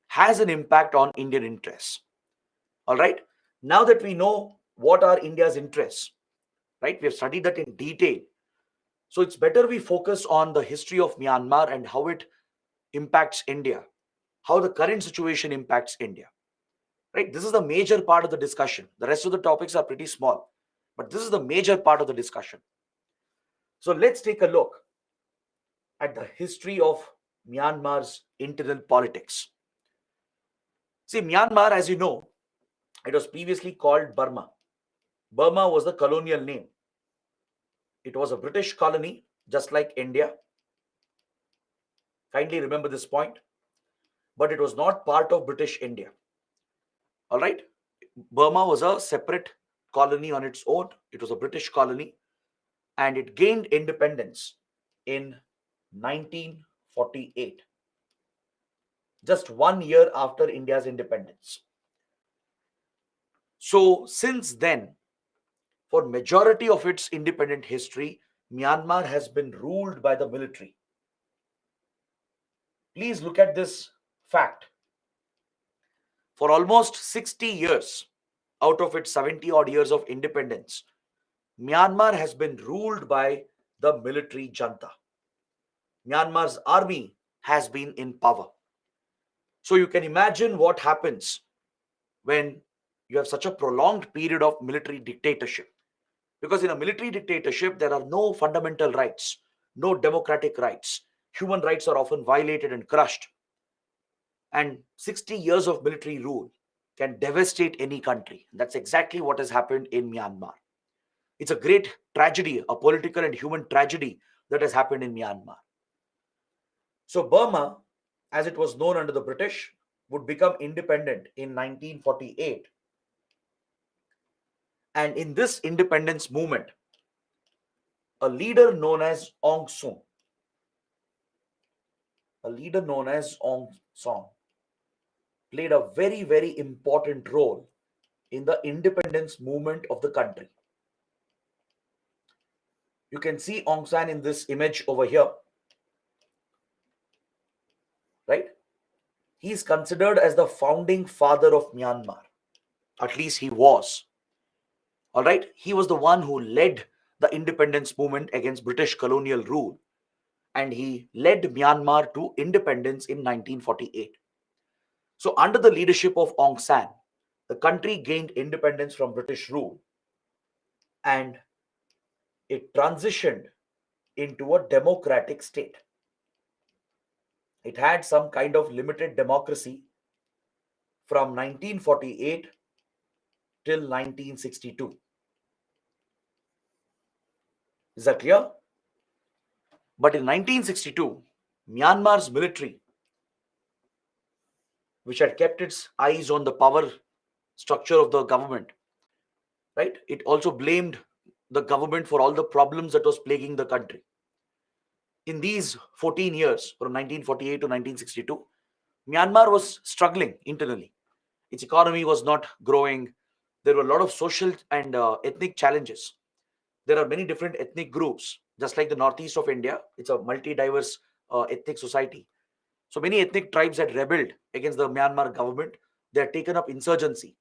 has an impact on Indian interests. All right. Now that we know what are India's interests, right, we have studied that in detail. So it's better we focus on the history of Myanmar and how it impacts India, how the current situation impacts India. Right? This is the major part of the discussion. The rest of the topics are pretty small, but this is the major part of the discussion. So let's take a look at the history of Myanmar's internal politics. See, Myanmar, as you know, it was previously called Burma. Burma was the colonial name. It was a British colony, just like India. Kindly remember this point. But it was not part of British India. All right? Burma was a separate colony on its own. It was a British colony, and it gained independence in 1948, just 1 year after India's independence. So since then, for majority of its independent history, Myanmar has been ruled by the military. Please look at this fact. For almost 60 years, out of its 70 odd years of independence, Myanmar has been ruled by the military junta. Myanmar's army has been in power. So you can imagine what happens when you have such a prolonged period of military dictatorship. Because in a military dictatorship, there are no fundamental rights, no democratic rights. Human rights are often violated and crushed. And 60 years of military rule can devastate any country. That's exactly what has happened in Myanmar. It's a great tragedy, a political and human tragedy that has happened in Myanmar. So Burma, as it was known under the British, would become independent in 1948. And in this independence movement, a leader known as Aung San, played a very, very important role in the independence movement of the country. You can see Aung San in this image over here, right? He is considered as the founding father of Myanmar. At least he was. All right. He was the one who led the independence movement against British colonial rule, and he led Myanmar to independence in 1948. So, under the leadership of Aung San, the country gained independence from British rule, and it transitioned into a democratic state. It had some kind of limited democracy from 1948 till 1962. Is that clear? But in 1962, Myanmar's military, which had kept its eyes on the power structure of the government, right? It also blamed the government for all the problems that was plaguing the country. In these 14 years, from 1948 to 1962, Myanmar was struggling internally. Its economy was not growing. There were a lot of social and ethnic challenges. There are many different ethnic groups, just like the northeast of India. It's a multi-diverse ethnic society. So many ethnic tribes had rebelled against the Myanmar government. They had taken up insurgency.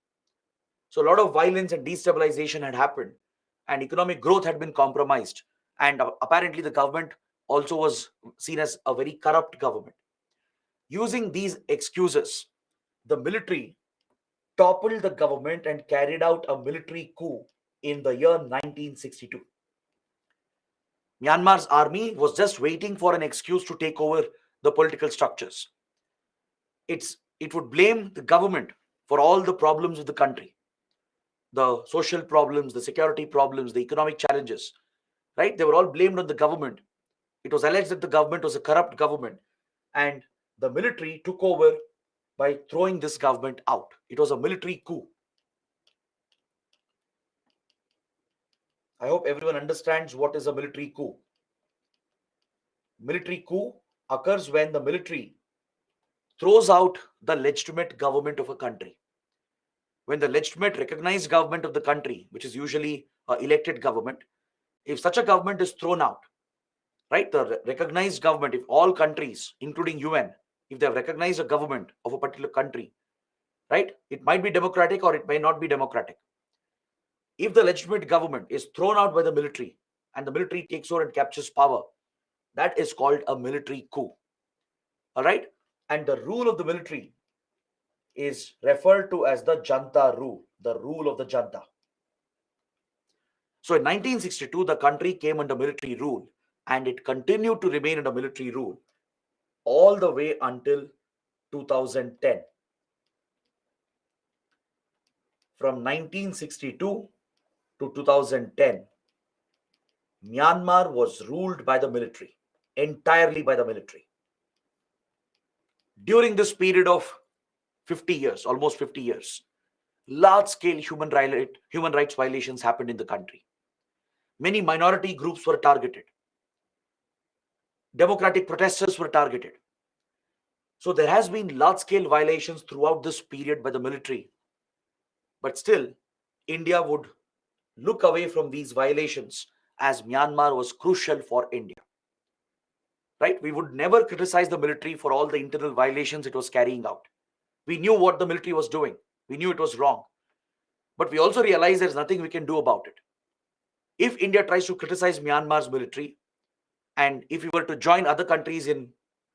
So a lot of violence and destabilization had happened, and economic growth had been compromised. And apparently, the government also was seen as a very corrupt government. Using these excuses, the military toppled the government and carried out a military coup in the year 1962. Myanmar's army was just waiting for an excuse to take over the political structures. It would blame the government for all the problems of the country, the social problems, the security problems, the economic challenges, right? They were all blamed on the government. It was alleged that the government was a corrupt government, and the military took over by throwing this government out. It was a military coup. I hope everyone understands what is a military coup. Military coup occurs when the military throws out the legitimate government of a country. When the legitimate recognized government of the country, which is usually elected government, if such a government is thrown out, right, the recognized government, if all countries, including UN, if they have recognized a government of a particular country, right, it might be democratic or it may not be democratic. If the legitimate government is thrown out by the military and the military takes over and captures power, that is called a military coup. All right. And the rule of the military is referred to as the Janta rule, the rule of the Janta. So in 1962, the country came under military rule, and it continued to remain under military rule all the way until 2010. From 1962 to 2010, Myanmar was ruled by the military, entirely by the military. During this period of 50 years, almost 50 years, large-scale human rights violations happened in the country. Many minority groups were targeted. Democratic protesters were targeted. So there has been large-scale violations throughout this period by the military. But still, India would look away from these violations as Myanmar was crucial for India. Right? We would never criticize the military for all the internal violations it was carrying out. We knew what the military was doing. We knew it was wrong. But we also realized there's nothing we can do about it. If India tries to criticize Myanmar's military, and if we were to join other countries in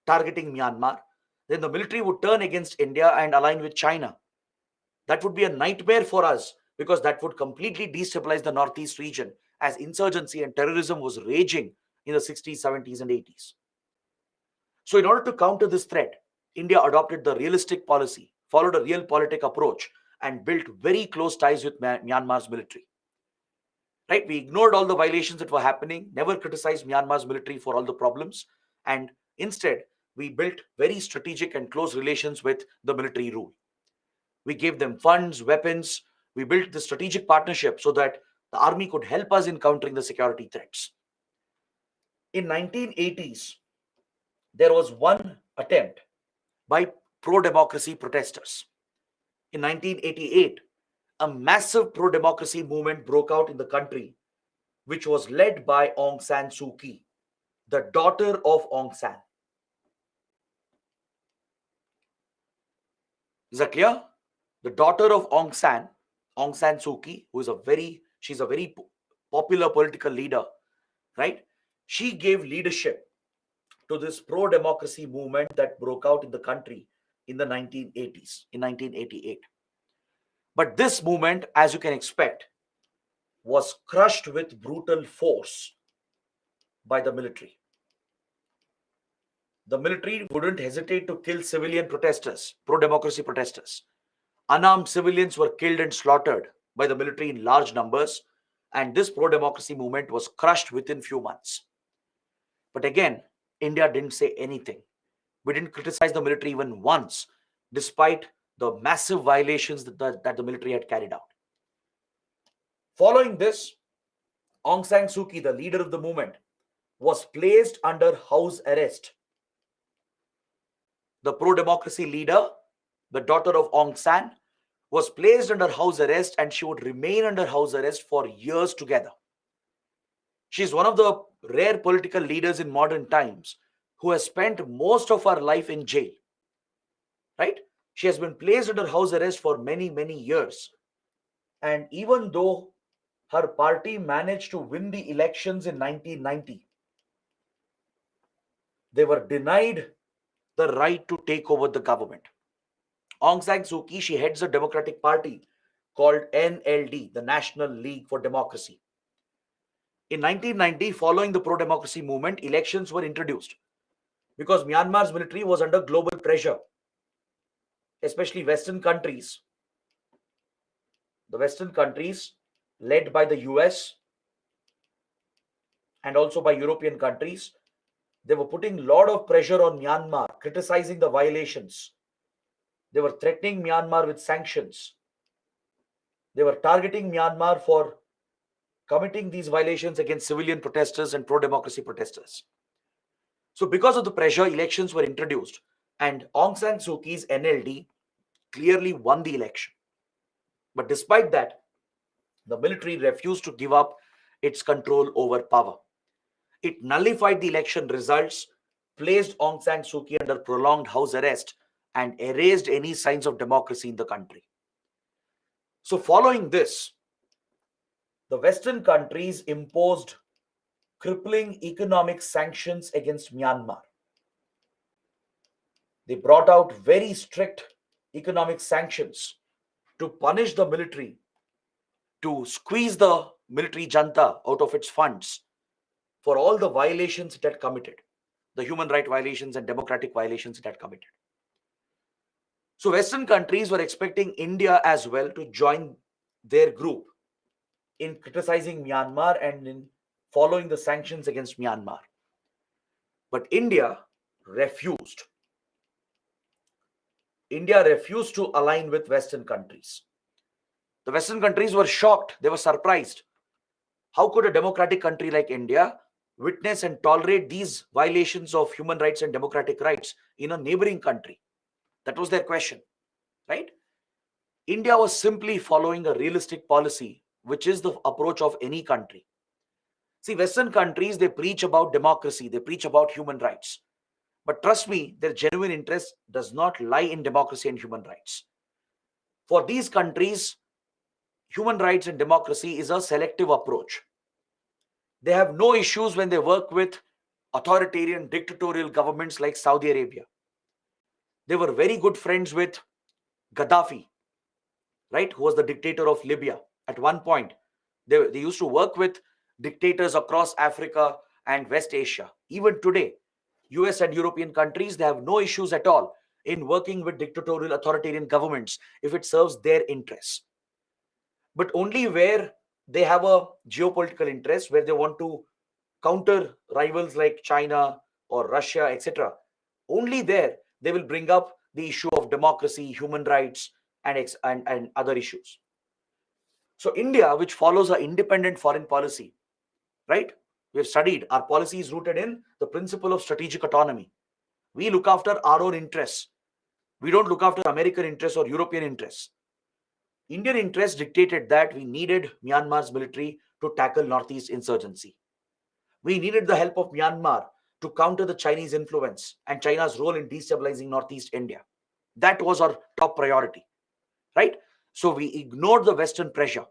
targeting Myanmar, then the military would turn against India and align with China. That would be a nightmare for us, because that would completely destabilize the Northeast region, as insurgency and terrorism was raging in the 60s, 70s, and 80s. So in order to counter this threat, India adopted the realistic policy, followed a realpolitik approach, and built very close ties with Myanmar's military. Right? We ignored all the violations that were happening, never criticized Myanmar's military for all the problems, and instead, we built very strategic and close relations with the military rule. We gave them funds, weapons. We built the strategic partnership so that the army could help us in countering the security threats. In 1980s, there was one attempt by pro-democracy protesters. In 1988, a massive pro-democracy movement broke out in the country, which was led by Aung San Suu Kyi, the daughter of Aung San. Is that clear? The daughter of Aung San Suu Kyi, she's a very popular political leader, right? She gave leadership to this pro-democracy movement that broke out in the country in the 1980s, in 1988. But this movement, as you can expect, was crushed with brutal force by the military. The military wouldn't hesitate to kill civilian protesters, pro-democracy protesters. Unarmed civilians were killed and slaughtered by the military in large numbers, and this pro-democracy movement was crushed within few months. But again, India didn't say anything. We didn't criticize the military even once, despite the massive violations that the military had carried out. Following this, Aung San Suu Kyi, the leader of the movement, was placed under house arrest. The pro-democracy leader, the daughter of Aung San, was placed under house arrest, and she would remain under house arrest for years together. She is one of the rare political leaders in modern times who has spent most of her life in jail. Right? She has been placed under house arrest for many, many years. And even though her party managed to win the elections in 1990, they were denied the right to take over the government. Aung San Suu Kyi, she heads a democratic party called NLD, the National League for Democracy. In 1990, following the pro-democracy movement, elections were introduced because Myanmar's military was under global pressure, especially Western countries. The Western countries, led by the US and also by European countries, they were putting a lot of pressure on Myanmar, criticizing the violations. They were threatening Myanmar with sanctions. They were targeting Myanmar for committing these violations against civilian protesters and pro-democracy protesters. So because of the pressure, elections were introduced, and Aung San Suu Kyi's NLD clearly won the election. But despite that, the military refused to give up its control over power. It nullified the election results, placed Aung San Suu Kyi under prolonged house arrest, and erased any signs of democracy in the country. So following this, the Western countries imposed crippling economic sanctions against Myanmar. They brought out very strict economic sanctions to punish the military, to squeeze the military junta out of its funds for all the violations it had committed, the human rights violations and democratic violations it had committed. So Western countries were expecting India as well to join their group in criticizing Myanmar and in following the sanctions against Myanmar. But India refused. India refused to align with Western countries. The Western countries were shocked. They were surprised. How could a democratic country like India witness and tolerate these violations of human rights and democratic rights in a neighboring country? That was their question, right? India was simply following a realistic policy, which is the approach of any country. See, Western countries, they preach about democracy, they preach about human rights. But trust me, their genuine interest does not lie in democracy and human rights. For these countries, human rights and democracy is a selective approach. They have no issues when they work with authoritarian dictatorial governments like Saudi Arabia. They were very good friends with Gaddafi, right, who was the dictator of Libya. At one point, they used to work with dictators across Africa and West Asia. Even today, US and European countries, they have no issues at all in working with dictatorial authoritarian governments if it serves their interests. But only where they have a geopolitical interest, where they want to counter rivals like China or Russia, etc., only there they will bring up the issue of democracy, human rights, and other issues. So India, which follows an independent foreign policy, right? We have studied our policy is rooted in the principle of strategic autonomy. We look after our own interests. We don't look after American interests or European interests. Indian interests dictated that we needed Myanmar's military to tackle Northeast insurgency. We needed the help of Myanmar to counter the Chinese influence and China's role in destabilizing Northeast India. That was our top priority, right? So we ignored the Western pressure.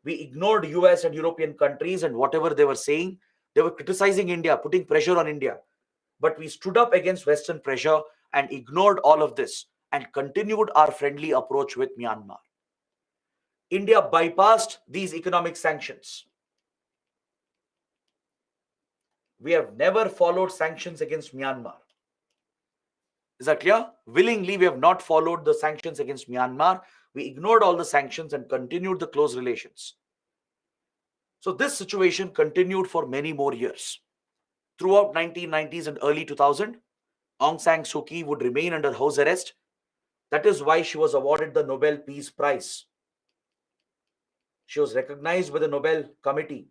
We ignored US and European countries and whatever they were saying. They were criticizing India, putting pressure on India. But we stood up against Western pressure and ignored all of this and continued our friendly approach with Myanmar. India bypassed these economic sanctions. We have never followed sanctions against Myanmar. Is that clear? Willingly, we have not followed the sanctions against Myanmar. We ignored all the sanctions and continued the close relations. So this situation continued for many more years. Throughout 1990s and early 2000, Aung San Suu Kyi would remain under house arrest. That is why she was awarded the Nobel Peace Prize. She was recognized by the Nobel Committee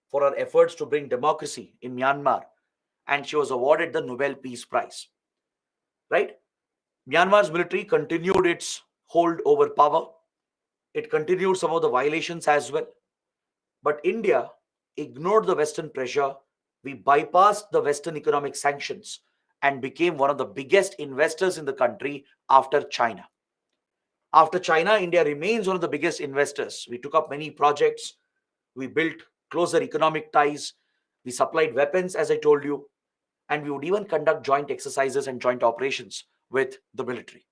for her efforts to bring democracy in Myanmar, and she was awarded the Nobel Peace Prize. Right? Myanmar's military continued its hold over power. It continued some of the violations as well. But India ignored the Western pressure. We bypassed the Western economic sanctions and became one of the biggest investors in the country after China. After China, India remains one of the biggest investors. We took up many projects. We built closer economic ties. We supplied weapons, as I told you, and we would even conduct joint exercises and joint operations with the military.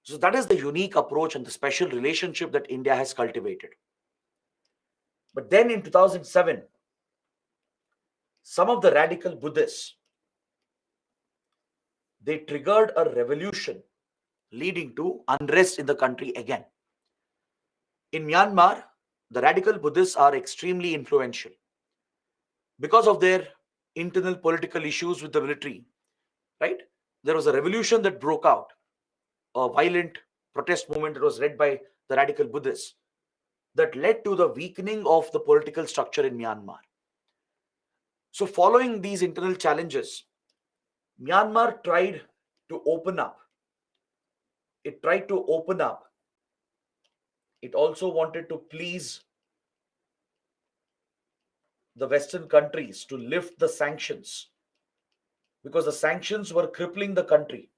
So that is the unique approach and the special relationship that India has cultivated. But then in 2007, some of the radical Buddhists, they triggered a revolution leading to unrest in the country again. In Myanmar, the radical Buddhists are extremely influential because of their internal political issues with the military, right? There was a revolution that broke out, a violent protest movement that was led by the radical Buddhists that led to the weakening of the political structure in Myanmar. So following these internal challenges, Myanmar tried to open up. It tried to open up. It also wanted to please the Western countries to lift the sanctions because the sanctions were crippling the country.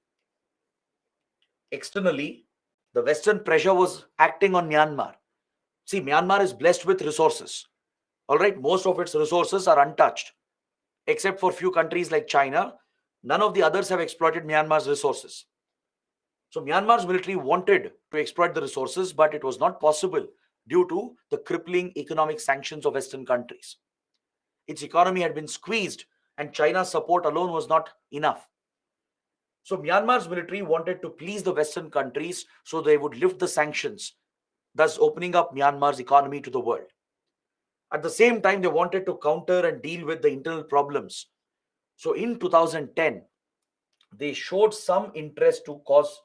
Externally, the Western pressure was acting on Myanmar. See, Myanmar is blessed with resources. All right, most of its resources are untouched, except for few countries like China. None of the others have exploited Myanmar's resources. So Myanmar's military wanted to exploit the resources, but it was not possible due to the crippling economic sanctions of Western countries. Its economy had been squeezed, and China's support alone was not enough. So Myanmar's military wanted to please the Western countries so they would lift the sanctions, thus opening up Myanmar's economy to the world. At the same time, they wanted to counter and deal with the internal problems. So in 2010, they showed some interest to cause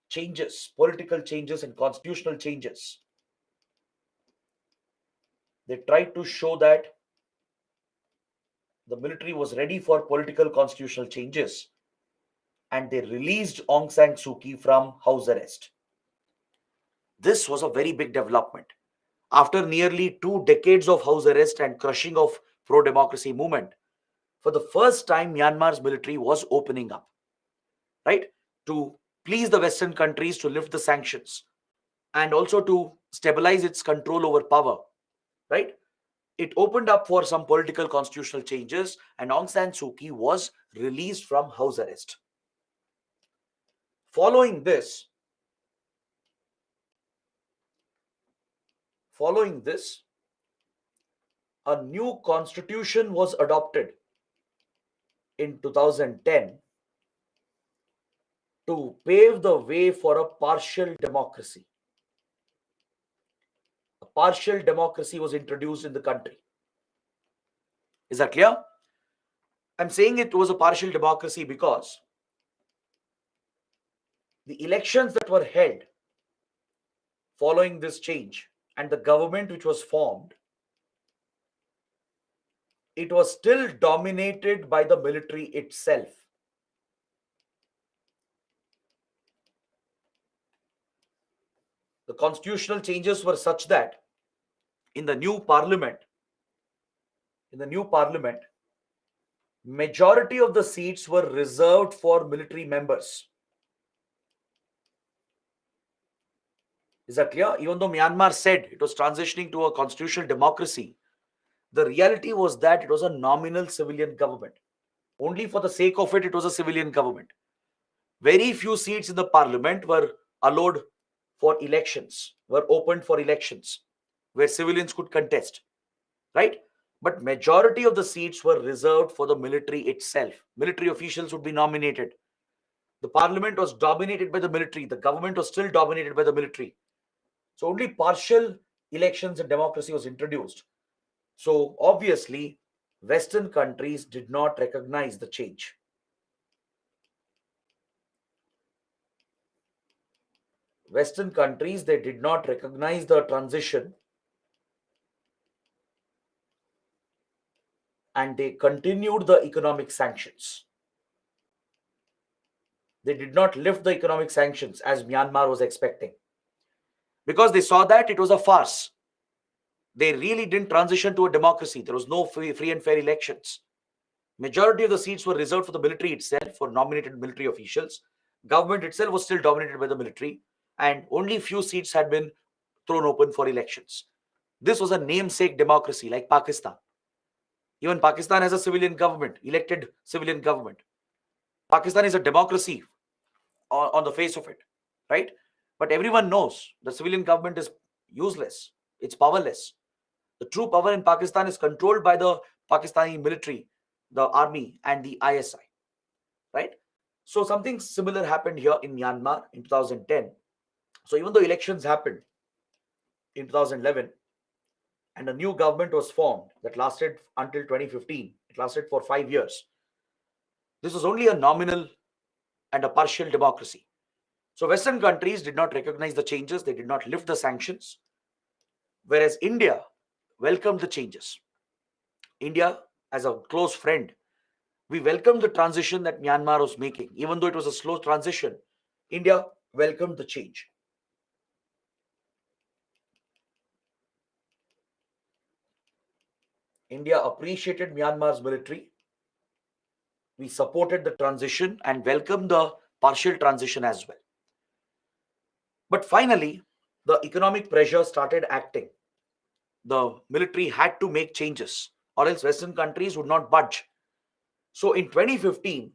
changes, political changes and constitutional changes. They tried to show that the military was ready for political constitutional changes, and they released Aung San Suu Kyi from house arrest. This was a very big development. After nearly 2 decades of house arrest and crushing of pro-democracy movement, for the first time, Myanmar's military was opening up, right? To please the Western countries to lift the sanctions and also to stabilize its control over power, right? It opened up for some political constitutional changes, and Aung San Suu Kyi was released from house arrest. Following this, a new constitution was adopted in 2010 to pave the way for a partial democracy. A partial democracy was introduced in the country. Is that clear? I'm saying it was a partial democracy because the elections that were held following this change and the government which was formed, it was still dominated by the military itself. The constitutional changes were such that in the new parliament, majority of the seats were reserved for military members. Is that clear? Even though Myanmar said it was transitioning to a constitutional democracy, the reality was that it was a nominal civilian government. Only for the sake of it, it was a civilian government. Very few seats in the parliament were allowed for elections, were opened for elections, where civilians could contest, right? But majority of the seats were reserved for the military itself. Military officials would be nominated. The parliament was dominated by the military. The government was still dominated by the military. So only partial elections and democracy was introduced. So obviously, Western countries did not recognize the change. Western countries, they did not recognize the transition, and they continued the economic sanctions. They did not lift the economic sanctions as Myanmar was expecting, because they saw that it was a farce. They really didn't transition to a democracy. There was no free and fair elections. Majority of the seats were reserved for the military itself, for nominated military officials. Government itself was still dominated by the military, and only few seats had been thrown open for elections. This was a namesake democracy like Pakistan. Even Pakistan has a civilian government, elected civilian government. Pakistan is a democracy on the face of it, right? But everyone knows the civilian government is useless. It's powerless. The true power in Pakistan is controlled by the Pakistani military, the army, and the ISI, right? So something similar happened here in Myanmar in 2010. So even though elections happened in 2011 and a new government was formed that lasted until 2015, it lasted for 5 years. This was only a nominal and a partial democracy. So Western countries did not recognize the changes, they did not lift the sanctions, whereas India welcomed the changes. India, as a close friend, we welcomed the transition that Myanmar was making. Even though it was a slow transition, India welcomed the change. India appreciated Myanmar's military. We supported the transition and welcomed the partial transition as well. But finally, the economic pressure started acting. The military had to make changes, or else Western countries would not budge. So in 2015,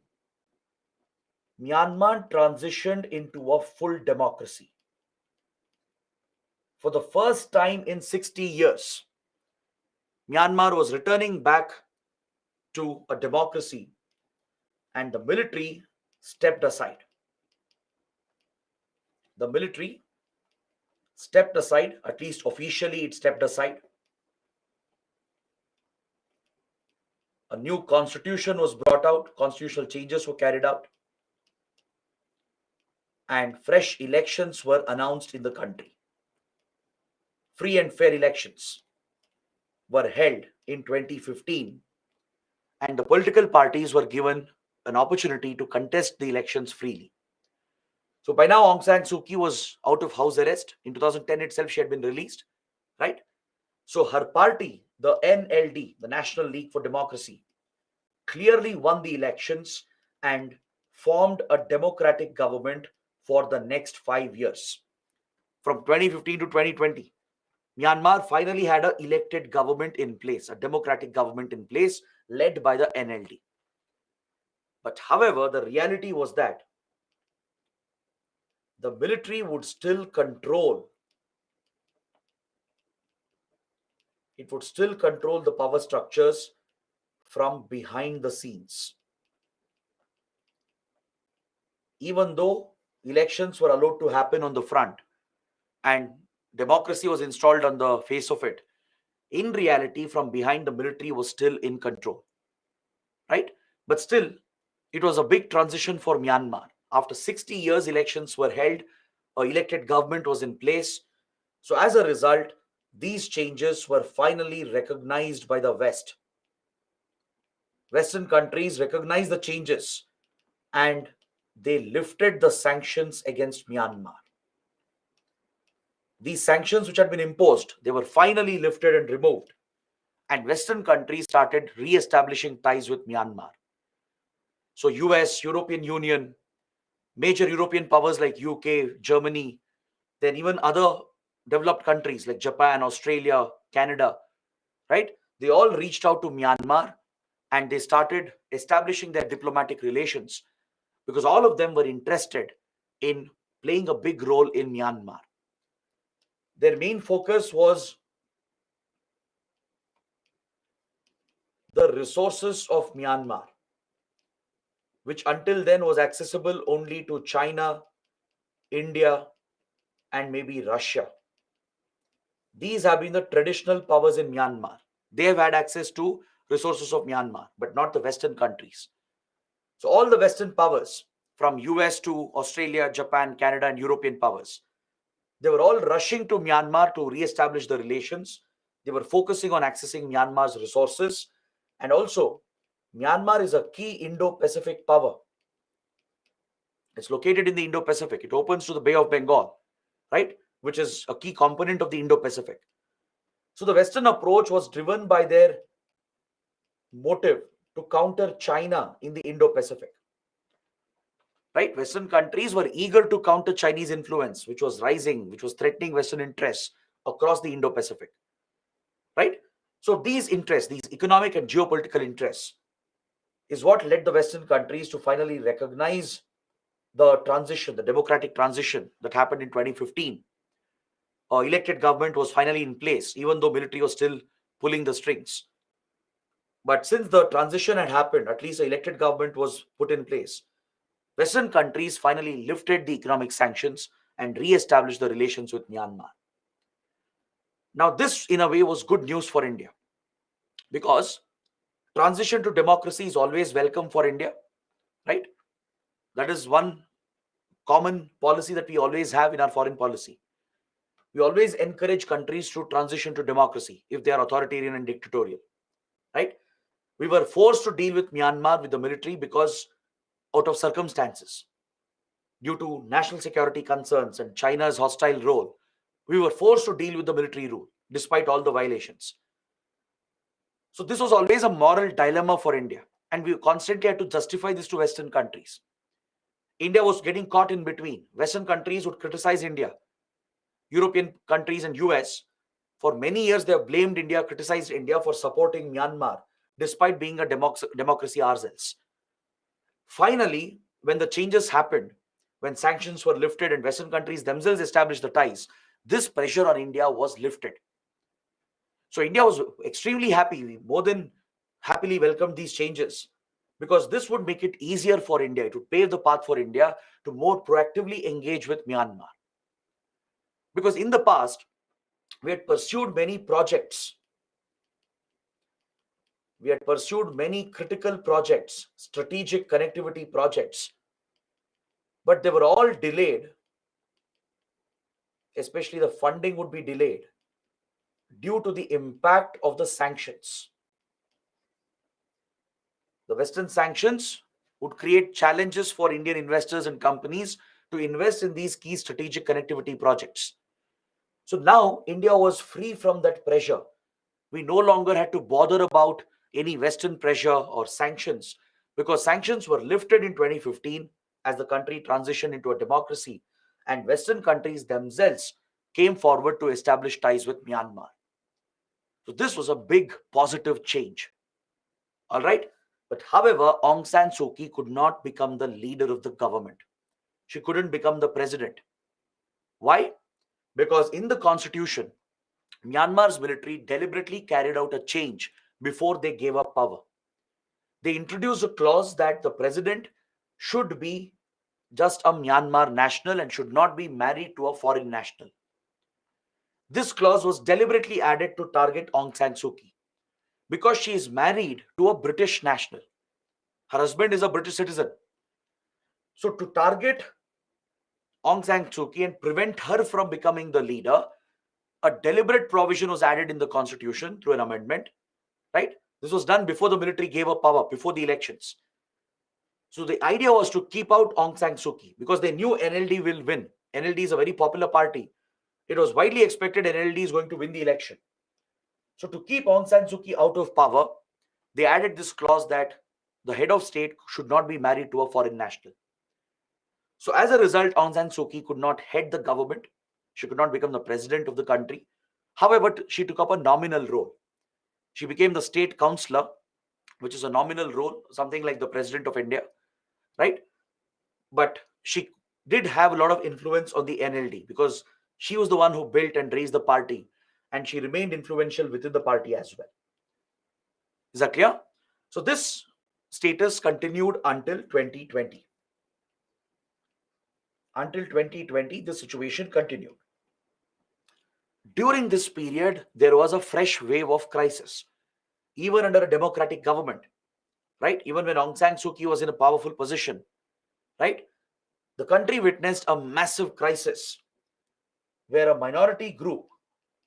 Myanmar transitioned into a full democracy. For the first time in 60 years, Myanmar was returning back to a democracy, and the military stepped aside. The military stepped aside, at least officially it stepped aside. A new constitution was brought out, constitutional changes were carried out, and fresh elections were announced in the country. Free and fair elections were held in 2015, and the political parties were given an opportunity to contest the elections freely. So by now, Aung San Suu Kyi was out of house arrest. In 2010 itself, she had been released, right? So her party, the NLD, the National League for Democracy, clearly won the elections and formed a democratic government for the next 5 years. From 2015 to 2020, Myanmar finally had an elected government in place, a democratic government in place led by the NLD. But however, the reality was that the military would still control the power structures from behind the scenes. Even though elections were allowed to happen on the front and democracy was installed on the face of it, in reality, from behind, the military was still in control, right? But still, it was a big transition for Myanmar. After 60 years, elections were held, an elected government was in place. So as a result, these changes were finally recognized by the West. Western countries recognized the changes and they lifted the sanctions against Myanmar. These sanctions which had been imposed, they were finally lifted and removed. And Western countries started re-establishing ties with Myanmar. So US, European Union, major European powers like UK, Germany, then even other developed countries like Japan, Australia, Canada, right? They all reached out to Myanmar and they started establishing their diplomatic relations because all of them were interested in playing a big role in Myanmar. Their main focus was the resources of Myanmar, which until then was accessible only to China, India, and maybe Russia. These have been the traditional powers in Myanmar. They have had access to resources of Myanmar, but not the Western countries. So all the Western powers, from US to Australia, Japan, Canada, and European powers, they were all rushing to Myanmar to re-establish the relations. They were focusing on accessing Myanmar's resources. And also, Myanmar is a key Indo-Pacific power. It's located in the Indo-Pacific. It opens to the Bay of Bengal, right? Which is a key component of the Indo-Pacific. So the Western approach was driven by their motive to counter China in the Indo-Pacific. Right? Western countries were eager to counter Chinese influence, which was rising, which was threatening Western interests across the Indo-Pacific. Right? So these interests, these economic and geopolitical interests, is what led the Western countries to finally recognize the transition, the democratic transition that happened in 2015. Elected government was finally in place, even though military was still pulling the strings. But since the transition had happened, at least the elected government was put in place. Western countries finally lifted the economic sanctions and re-established the relations with Myanmar. Now, this in a way was good news for India because transition to democracy is always welcome for India, right? That is one common policy that we always have in our foreign policy. We always encourage countries to transition to democracy if they are authoritarian and dictatorial, right? We were forced to deal with Myanmar with the military because out of circumstances, due to national security concerns and China's hostile role, we were forced to deal with the military rule despite all the violations. So this was always a moral dilemma for India, and we constantly had to justify this to Western countries. India was getting caught in between. Western countries would criticize India. European countries and US, for many years, they have blamed India, criticized India for supporting Myanmar, despite being a democracy ourselves. Finally, when the changes happened, when sanctions were lifted and Western countries themselves established the ties, this pressure on India was lifted. So India was extremely happy, we more than happily welcomed these changes because this would make it easier for India, to pave the path for India to more proactively engage with Myanmar. Because in the past, we had pursued many projects. We had pursued many critical projects, strategic connectivity projects, but they were all delayed. Especially the funding would be delayed due to the impact of the sanctions. The Western sanctions would create challenges for Indian investors and companies to invest in these key strategic connectivity projects. So now India was free from that pressure. We no longer had to bother about any Western pressure or sanctions because sanctions were lifted in 2015 as the country transitioned into a democracy, and Western countries themselves came forward to establish ties with Myanmar. So this was a big positive change. All right. But however, Aung San Suu Kyi could not become the leader of the government. She couldn't become the president. Why? Because in the constitution, Myanmar's military deliberately carried out a change before they gave up power. They introduced a clause that the president should be just a Myanmar national and should not be married to a foreign national. This clause was deliberately added to target Aung San Suu Kyi because she is married to a British national. Her husband is a British citizen. So to target Aung San Suu Kyi and prevent her from becoming the leader, a deliberate provision was added in the constitution through an amendment, right? This was done before the military gave up power, before the elections. So the idea was to keep out Aung San Suu Kyi because they knew NLD will win. NLD is a very popular party. It was widely expected NLD is going to win the election. So to keep Aung San Suu Kyi out of power, they added this clause that The head of state should not be married to a foreign national. So as a result, Aung San Suu Kyi could not head the government. She could not become the president of the country. However, she took up a nominal role. She became the state councillor, which is a nominal role, something like the president of India, right? But she did have a lot of influence on the NLD because she was the one who built and raised the party, and she remained influential within the party as well. Is that clear? So this status continued until 2020. Until 2020, the situation continued. During this period, there was a fresh wave of crisis, even under a democratic government, right? Even when Aung San Suu Kyi was in a powerful position, right? The country witnessed a massive crisis where a minority group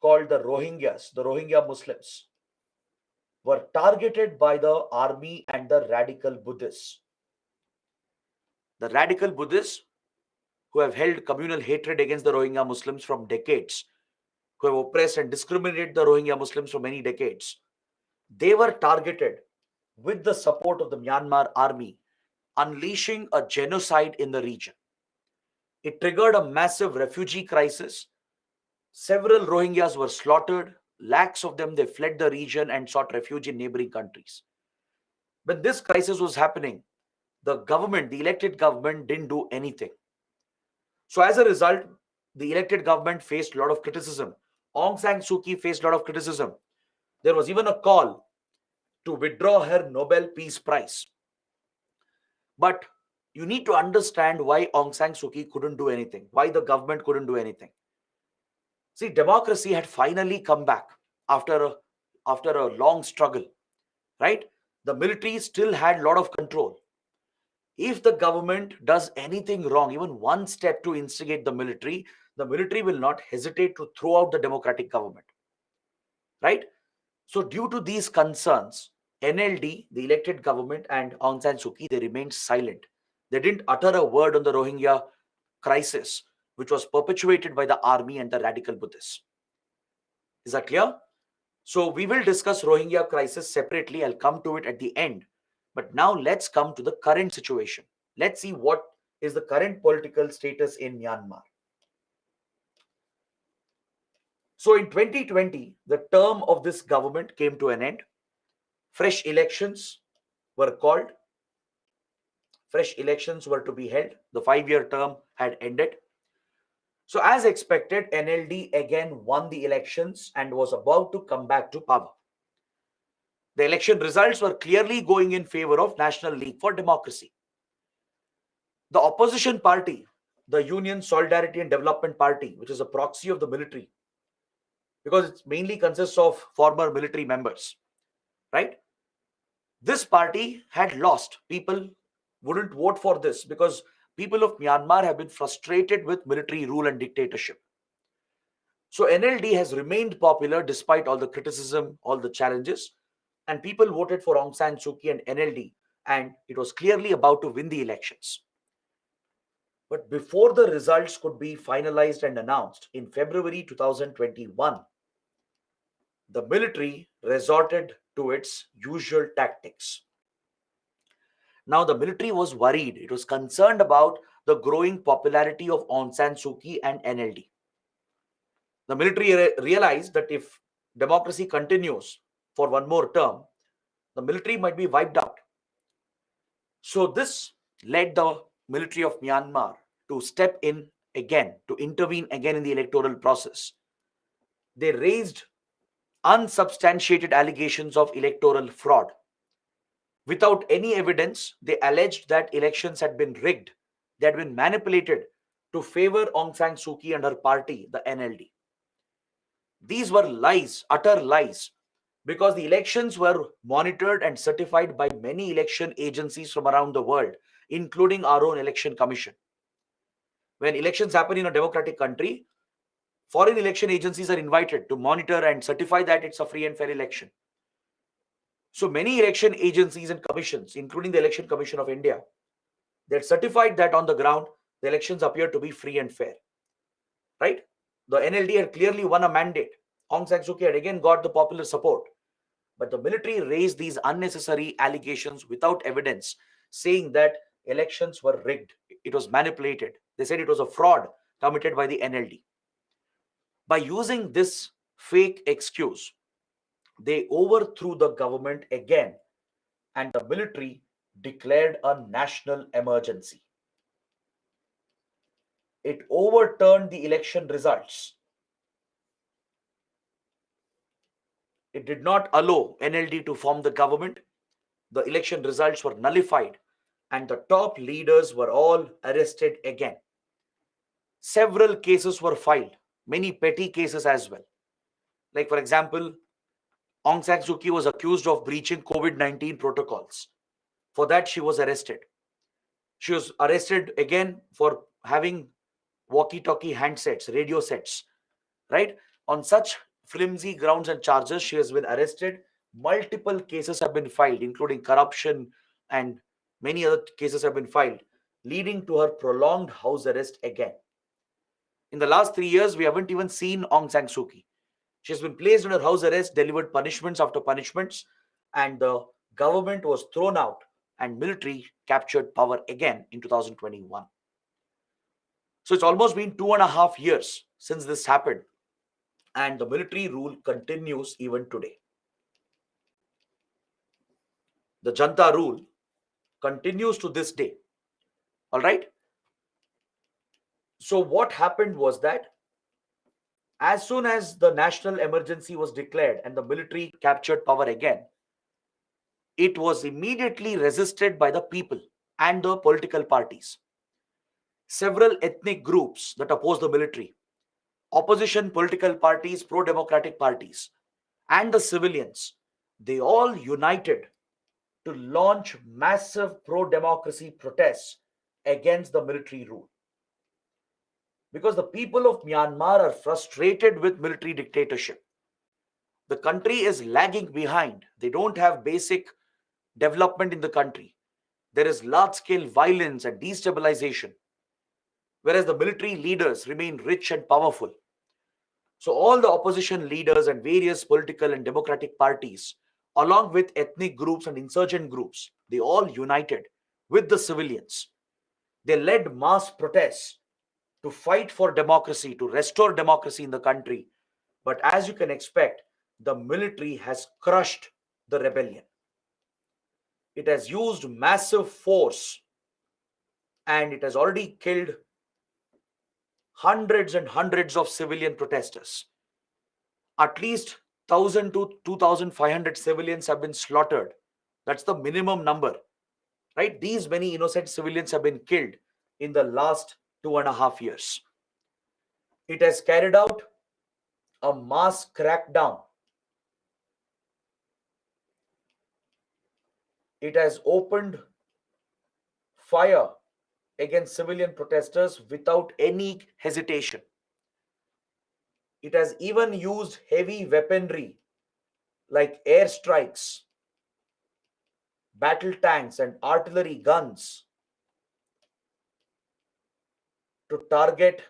called the Rohingya Muslims, were targeted by the army and the radical Buddhists. The radical Buddhists, who have held communal hatred against the Rohingya Muslims from decades, who have oppressed and discriminated the Rohingya Muslims for many decades, they were targeted with the support of the Myanmar army, unleashing a genocide in the region. It triggered a massive refugee crisis. Several Rohingyas were slaughtered. Lakhs of them, they fled the region and sought refuge in neighboring countries. When this crisis was happening, the government, the elected government, didn't do anything. So as a result, the elected government faced a lot of criticism. Aung San Suu Kyi faced a lot of criticism. There was even a call to withdraw her Nobel Peace Prize. But you need to understand why Aung San Suu Kyi couldn't do anything, why the government couldn't do anything. See, democracy had finally come back after a long struggle, right? The military still had a lot of control. If the government does anything wrong, even one step to instigate the military will not hesitate to throw out the democratic government, right? So due to these concerns, NLD, the elected government, and Aung San Suu Kyi, they remained silent. They didn't utter a word on the Rohingya crisis, which was perpetuated by the army and the radical Buddhists. Is that clear? So we will discuss Rohingya crisis separately. I'll come to it at the end. But now let's come to the current situation. Let's see what is the current political status in Myanmar. So in 2020, the term of this government came to an end. Fresh elections were called. Fresh elections were to be held. The 5-year term had ended. So as expected, NLD again won the elections and was about to come back to power. The election results were clearly going in favor of National League for Democracy. The opposition party, the Union Solidarity and Development Party, which is a proxy of the military, because it mainly consists of former military members, right? This party had lost. People wouldn't vote for this because people of Myanmar have been frustrated with military rule and dictatorship. So NLD has remained popular despite all the criticism, all the challenges, and people voted for Aung San Suu Kyi and NLD, and it was clearly about to win the elections. But before the results could be finalized and announced in February 2021, the military resorted to its usual tactics. Now, the military was worried. It was concerned about the growing popularity of Aung San Suu Kyi and NLD. The military realized that if democracy continues for one more term, the military might be wiped out. So this led the military of Myanmar to step in again, to intervene again in the electoral process. They raised unsubstantiated allegations of electoral fraud. Without any evidence, they alleged that elections had been rigged, they had been manipulated to favor Aung San Suu Kyi and her party, the NLD. These were lies, utter lies, because the elections were monitored and certified by many election agencies from around the world, including our own election commission. When elections happen in a democratic country, foreign election agencies are invited to monitor and certify that it's a free and fair election. So many election agencies and commissions, including the Election Commission of India, they had certified that on the ground, the elections appear to be free and fair. Right? The NLD had clearly won a mandate. Aung San Suu Kyi had again got the popular support. But the military raised these unnecessary allegations without evidence, saying that elections were rigged, it was manipulated. They said it was a fraud committed by the NLD. By using this fake excuse, they overthrew the government again, and the military declared a national emergency. It overturned the election results. It did not allow NLD to form the government. The election results were nullified, and the top leaders were all arrested again. Several cases were filed, many petty cases as well. Like, for example, Aung San Suu Kyi was accused of breaching COVID-19 protocols. For that, she was arrested. She was arrested again for having walkie-talkie handsets, radio sets, right? On such flimsy grounds and charges, she has been arrested. Multiple cases have been filed, including corruption, and many other cases have been filed, leading to her prolonged house arrest again. In the last 3 years, we haven't even seen Aung San Suu Kyi. She has been placed under house arrest, delivered punishments after punishments, and the government was thrown out and military captured power again in 2021. So it's almost been 2.5 years since this happened, and the military rule continues even today. The Janta rule continues to this day. All right. So what happened was that as soon as the national emergency was declared and the military captured power again, it was immediately resisted by the people and the political parties. Several ethnic groups that oppose the military, opposition political parties, pro-democratic parties, and the civilians, they all united to launch massive pro-democracy protests against the military rule. Because the people of Myanmar are frustrated with military dictatorship. The country is lagging behind. They don't have basic development in the country. There is large-scale violence and destabilization, whereas the military leaders remain rich and powerful. So all the opposition leaders and various political and democratic parties, along with ethnic groups and insurgent groups, they all united with the civilians. They led mass protests to fight for democracy, to restore democracy in the country. But as you can expect, the military has crushed the rebellion. It has used massive force, and it has already killed hundreds and hundreds of civilian protesters. At least 1,000 to 2,500 civilians have been slaughtered. That's the minimum number, right? These many innocent civilians have been killed in the last 2.5 years. It has carried out a mass crackdown. It has opened fire against civilian protesters without any hesitation. It has even used heavy weaponry like airstrikes, battle tanks, and artillery guns to target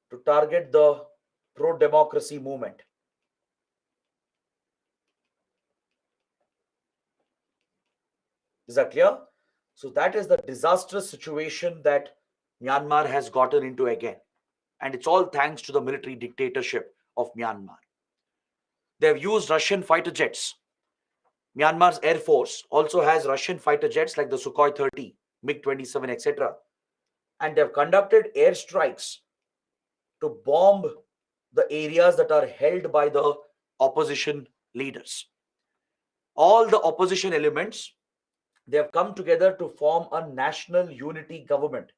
the pro-democracy movement. Is that clear? So that is the disastrous situation that Myanmar has gotten into again. And it's all thanks to the military dictatorship of Myanmar. They have used Russian fighter jets. Myanmar's Air Force also has Russian fighter jets like the Sukhoi 30, MiG-27, etc. And they have conducted airstrikes to bomb the areas that are held by the opposition leaders. All the opposition elements, they have come together to form a national unity government.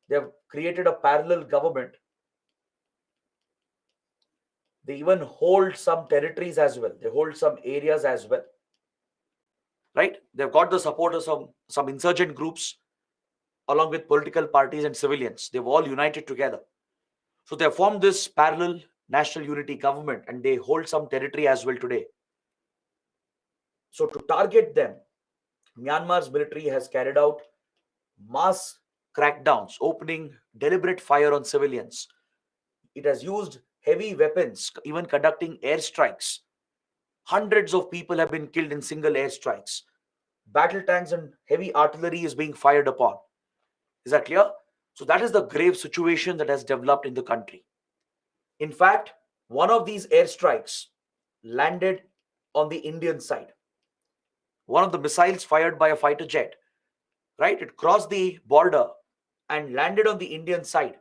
They have created a parallel government. They even hold some territories as well. They hold some areas as well. Right? They've got the support of some insurgent groups along with political parties and civilians. They've all united together. So they have formed this parallel national unity government, and they hold some territory as well today. So to target them, Myanmar's military has carried out mass crackdowns, opening deliberate fire on civilians. It has used heavy weapons, even conducting airstrikes. Hundreds of people have been killed in single airstrikes. Battle tanks and heavy artillery is being fired upon. Is that clear? So that is the grave situation that has developed in the country. In fact, one of these airstrikes landed on the Indian side. One of the missiles fired by a fighter jet, right? It crossed the border and landed on the Indian side.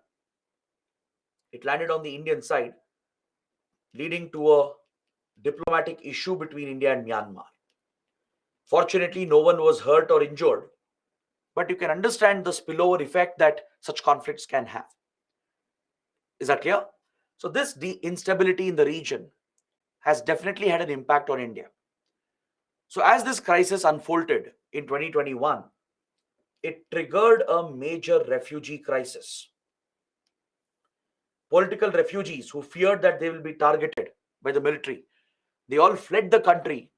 It landed on the Indian side, leading to a diplomatic issue between India and Myanmar. Fortunately, no one was hurt or injured, but you can understand the spillover effect that such conflicts can have. Is that clear? So, this instability in the region has definitely had an impact on India. So, as this crisis unfolded in 2021, it triggered a major refugee crisis. Political refugees who feared that they will be targeted by the military, they all fled the country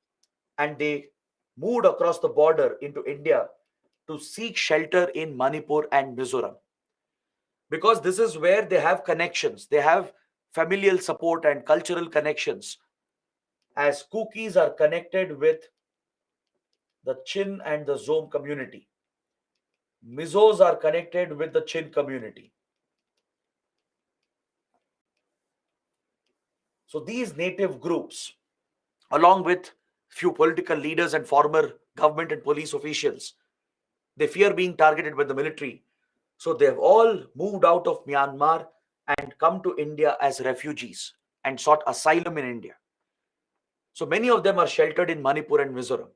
and they moved across the border into India to seek shelter in Manipur and Mizoram. Because this is where they have connections, they have familial support and cultural connections, as Kukis are connected with the Chin and the Zom community. Mizos are connected with the Chin community. So these native groups, along with few political leaders and former government and police officials, they fear being targeted by the military. So they have all moved out of Myanmar and come to India as refugees and sought asylum in India. So many of them are sheltered in Manipur and Mizoram.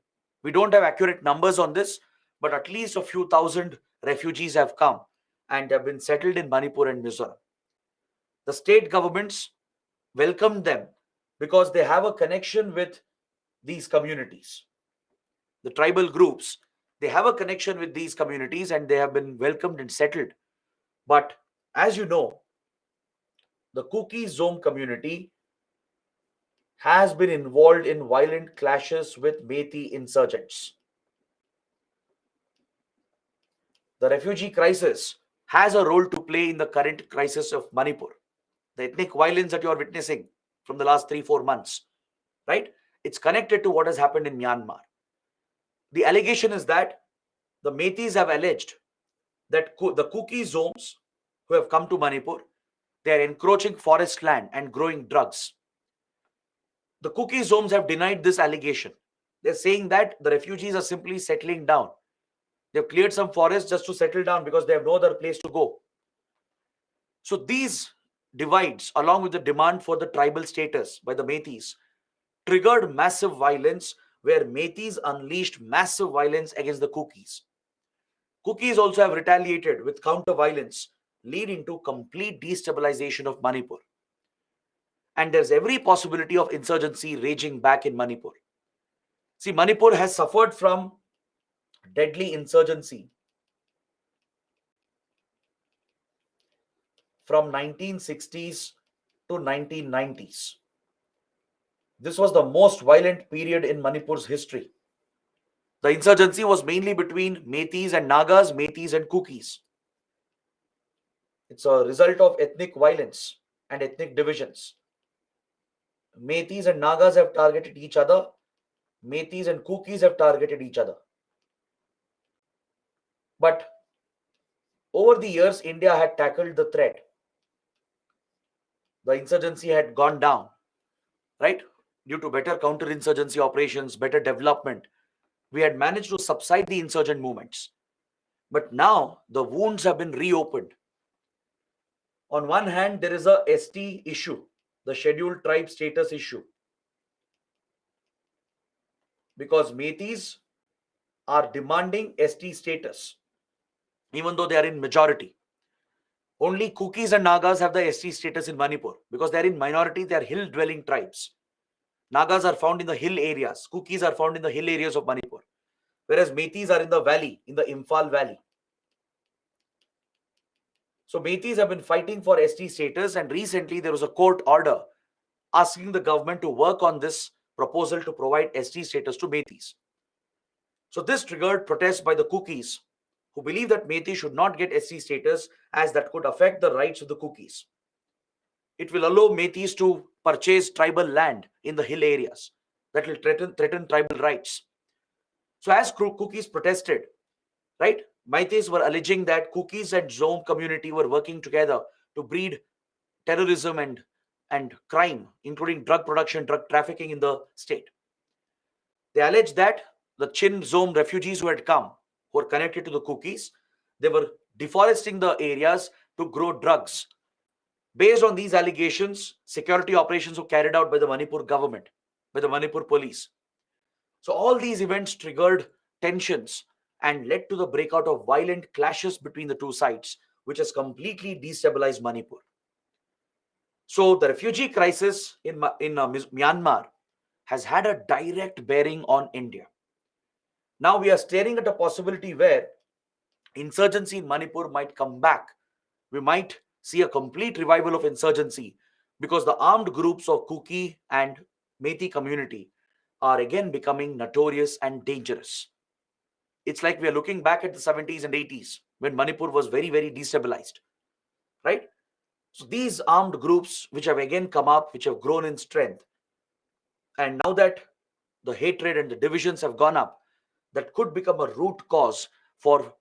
We don't have accurate numbers on this, but at least a few thousand refugees have come and have been settled in Manipur and Mizoram. The state governments welcomed them because they have a connection with these communities. The tribal groups, they have a connection with these communities and they have been welcomed and settled. But as you know, the Kuki Zone community has been involved in violent clashes with Meitei insurgents. The refugee crisis has a role to play in the current crisis of Manipur. The ethnic violence that you are witnessing from the last 3-4 months, right? It's connected to what has happened in Myanmar. The allegation is that the Meiteis have alleged that the Kuki zones who have come to Manipur, they are encroaching forest land and growing drugs. The Kuki zones have denied this allegation. They're saying that the refugees are simply settling down. They've cleared some forests just to settle down because they have no other place to go. So these divides, along with the demand for the tribal status by the Meiteis, triggered massive violence where Meiteis unleashed massive violence against the Kukis. Kukis also have retaliated with counter violence, leading to complete destabilization of Manipur. And there's every possibility of insurgency raging back in Manipur. See, Manipur has suffered from deadly insurgency from 1960s to 1990s. This was the most violent period in Manipur's history. The insurgency was mainly between Meiteis and Nagas, Meiteis and Kukis. It's a result of ethnic violence and ethnic divisions. Meiteis and Nagas have targeted each other. Meiteis and Kukis have targeted each other. But over the years, India had tackled the threat. The insurgency had gone down, right? Due to better counterinsurgency operations, better development, we had managed to subside the insurgent movements. But now the wounds have been reopened. On one hand, there is a ST issue, the scheduled tribe status issue, because Meiteis are demanding ST status, even though they are in majority. Only Kukis and Nagas have the ST status in Manipur because they are in minority, they are hill-dwelling tribes. Nagas are found in the hill areas. Kukis are found in the hill areas of Manipur, whereas Meiteis are in the valley, in the Imphal Valley. So Meiteis have been fighting for ST status, and recently there was a court order asking the government to work on this proposal to provide ST status to Meiteis. So this triggered protests by the Kukis, who believe that Meiteis should not get ST status as that could affect the rights of the Kukis. It will allow Metis to purchase tribal land in the hill areas that will threaten tribal rights. So as Cookies protested, right, Metis were alleging that Cookies and Zone community were working together to breed terrorism and crime, including drug production, drug trafficking in the state. They alleged that the Chin Zone refugees who had come, who were connected to the Cookies, they were deforesting the areas to grow drugs. Based on these allegations, security operations were carried out by the Manipur government, by the Manipur police. So all these events triggered tensions and led to the breakout of violent clashes between the two sides, which has completely destabilized Manipur. So the refugee crisis in Myanmar has had a direct bearing on India. Now we are staring at a possibility where insurgency in Manipur might come back. We might see a complete revival of insurgency because the armed groups of Kuki and Methi community are again becoming notorious and dangerous. It's like we are looking back at the 70s and 80s when Manipur was very, very destabilized, right? So these armed groups, which have again come up, which have grown in strength, and now that the hatred and the divisions have gone up, that could become a root cause for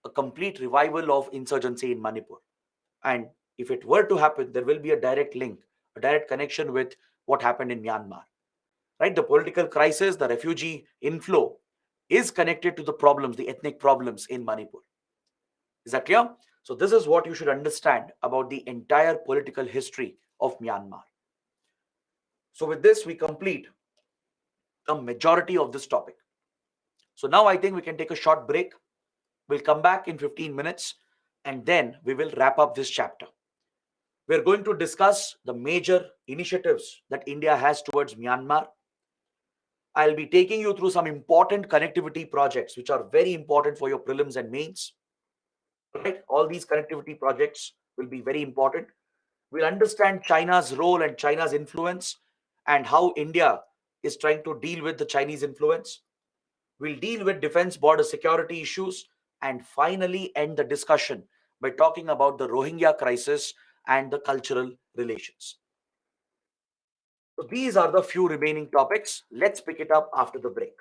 a complete revival of insurgency in Manipur. And if it were to happen, there will be a direct link, a direct connection with what happened in Myanmar. Right? The political crisis, the refugee inflow is connected to the problems, the ethnic problems in Manipur. Is that clear? So this is what you should understand about the entire political history of Myanmar. So with this, we complete a majority of this topic. So now I think we can take a short break. We'll come back in 15 minutes and then we will wrap up this chapter. We're going to discuss the major initiatives that India has towards Myanmar. I'll be taking you through some important connectivity projects which are very important for your prelims and mains. Right? All these connectivity projects will be very important. We'll understand China's role and China's influence and how India is trying to deal with the Chinese influence. We'll deal with defense border security issues and finally end the discussion by talking about the Rohingya crisis and the cultural relations. So these are the few remaining topics. Let's pick it up after the break.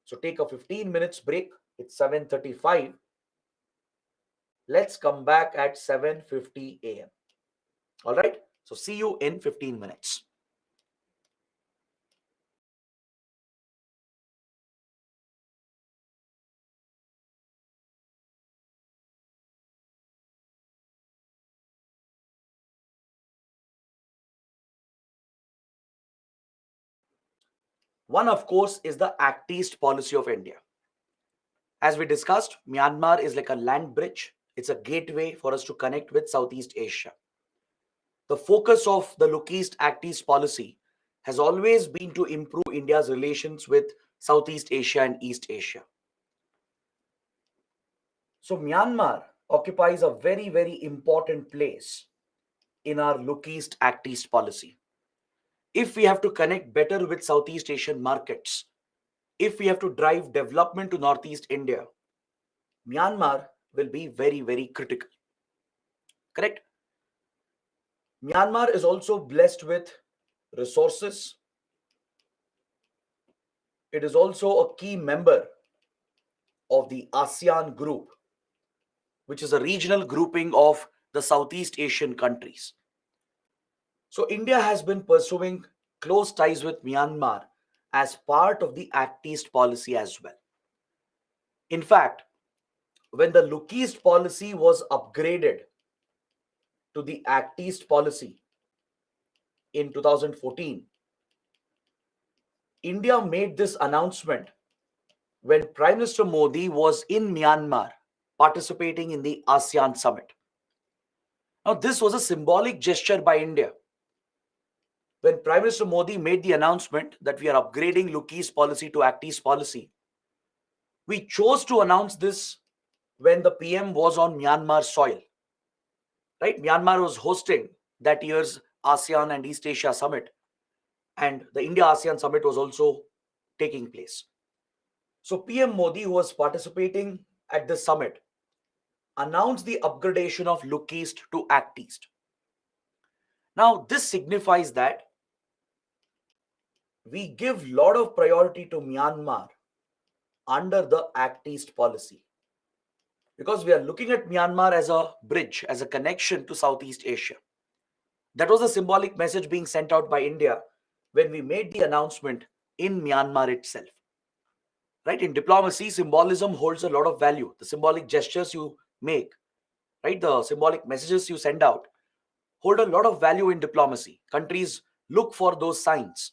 So take a 15 minutes break. It's 7:35. Let's come back at 7:50 a.m. All right. So see you in 15 minutes. One, of course, is the Act East policy of India. As we discussed, Myanmar is like a land bridge. It's a gateway for us to connect with Southeast Asia. The focus of the Look East Act East policy has always been to improve India's relations with Southeast Asia and East Asia. So Myanmar occupies a very, very important place in our Look East Act East policy. If we have to connect better with Southeast Asian markets, if we have to drive development to Northeast India, Myanmar will be very, very critical. Correct? Myanmar is also blessed with resources. It is also a key member of the ASEAN group, which is a regional grouping of the Southeast Asian countries. So India has been pursuing close ties with Myanmar as part of the Act East policy as well. In fact, when the Look East policy was upgraded to the Act East policy in 2014, India made this announcement when Prime Minister Modi was in Myanmar participating in the ASEAN summit. Now, this was a symbolic gesture by India. When Prime Minister Modi made the announcement that we are upgrading Look East policy to Act East policy, we chose to announce this when the PM was on Myanmar soil. Right? Myanmar was hosting that year's ASEAN and East Asia summit, and the India ASEAN summit was also taking place. So PM Modi, who was participating at the summit, announced the upgradation of Look East to Act East. Now, this signifies that we give lot of priority to Myanmar under the Act East policy, because we are looking at Myanmar as a bridge, as a connection to Southeast Asia. That was a symbolic message being sent out by India when we made the announcement in Myanmar itself. Right? In diplomacy, symbolism holds a lot of value. The symbolic gestures you make, right? The symbolic messages you send out hold a lot of value in diplomacy. Countries look for those signs.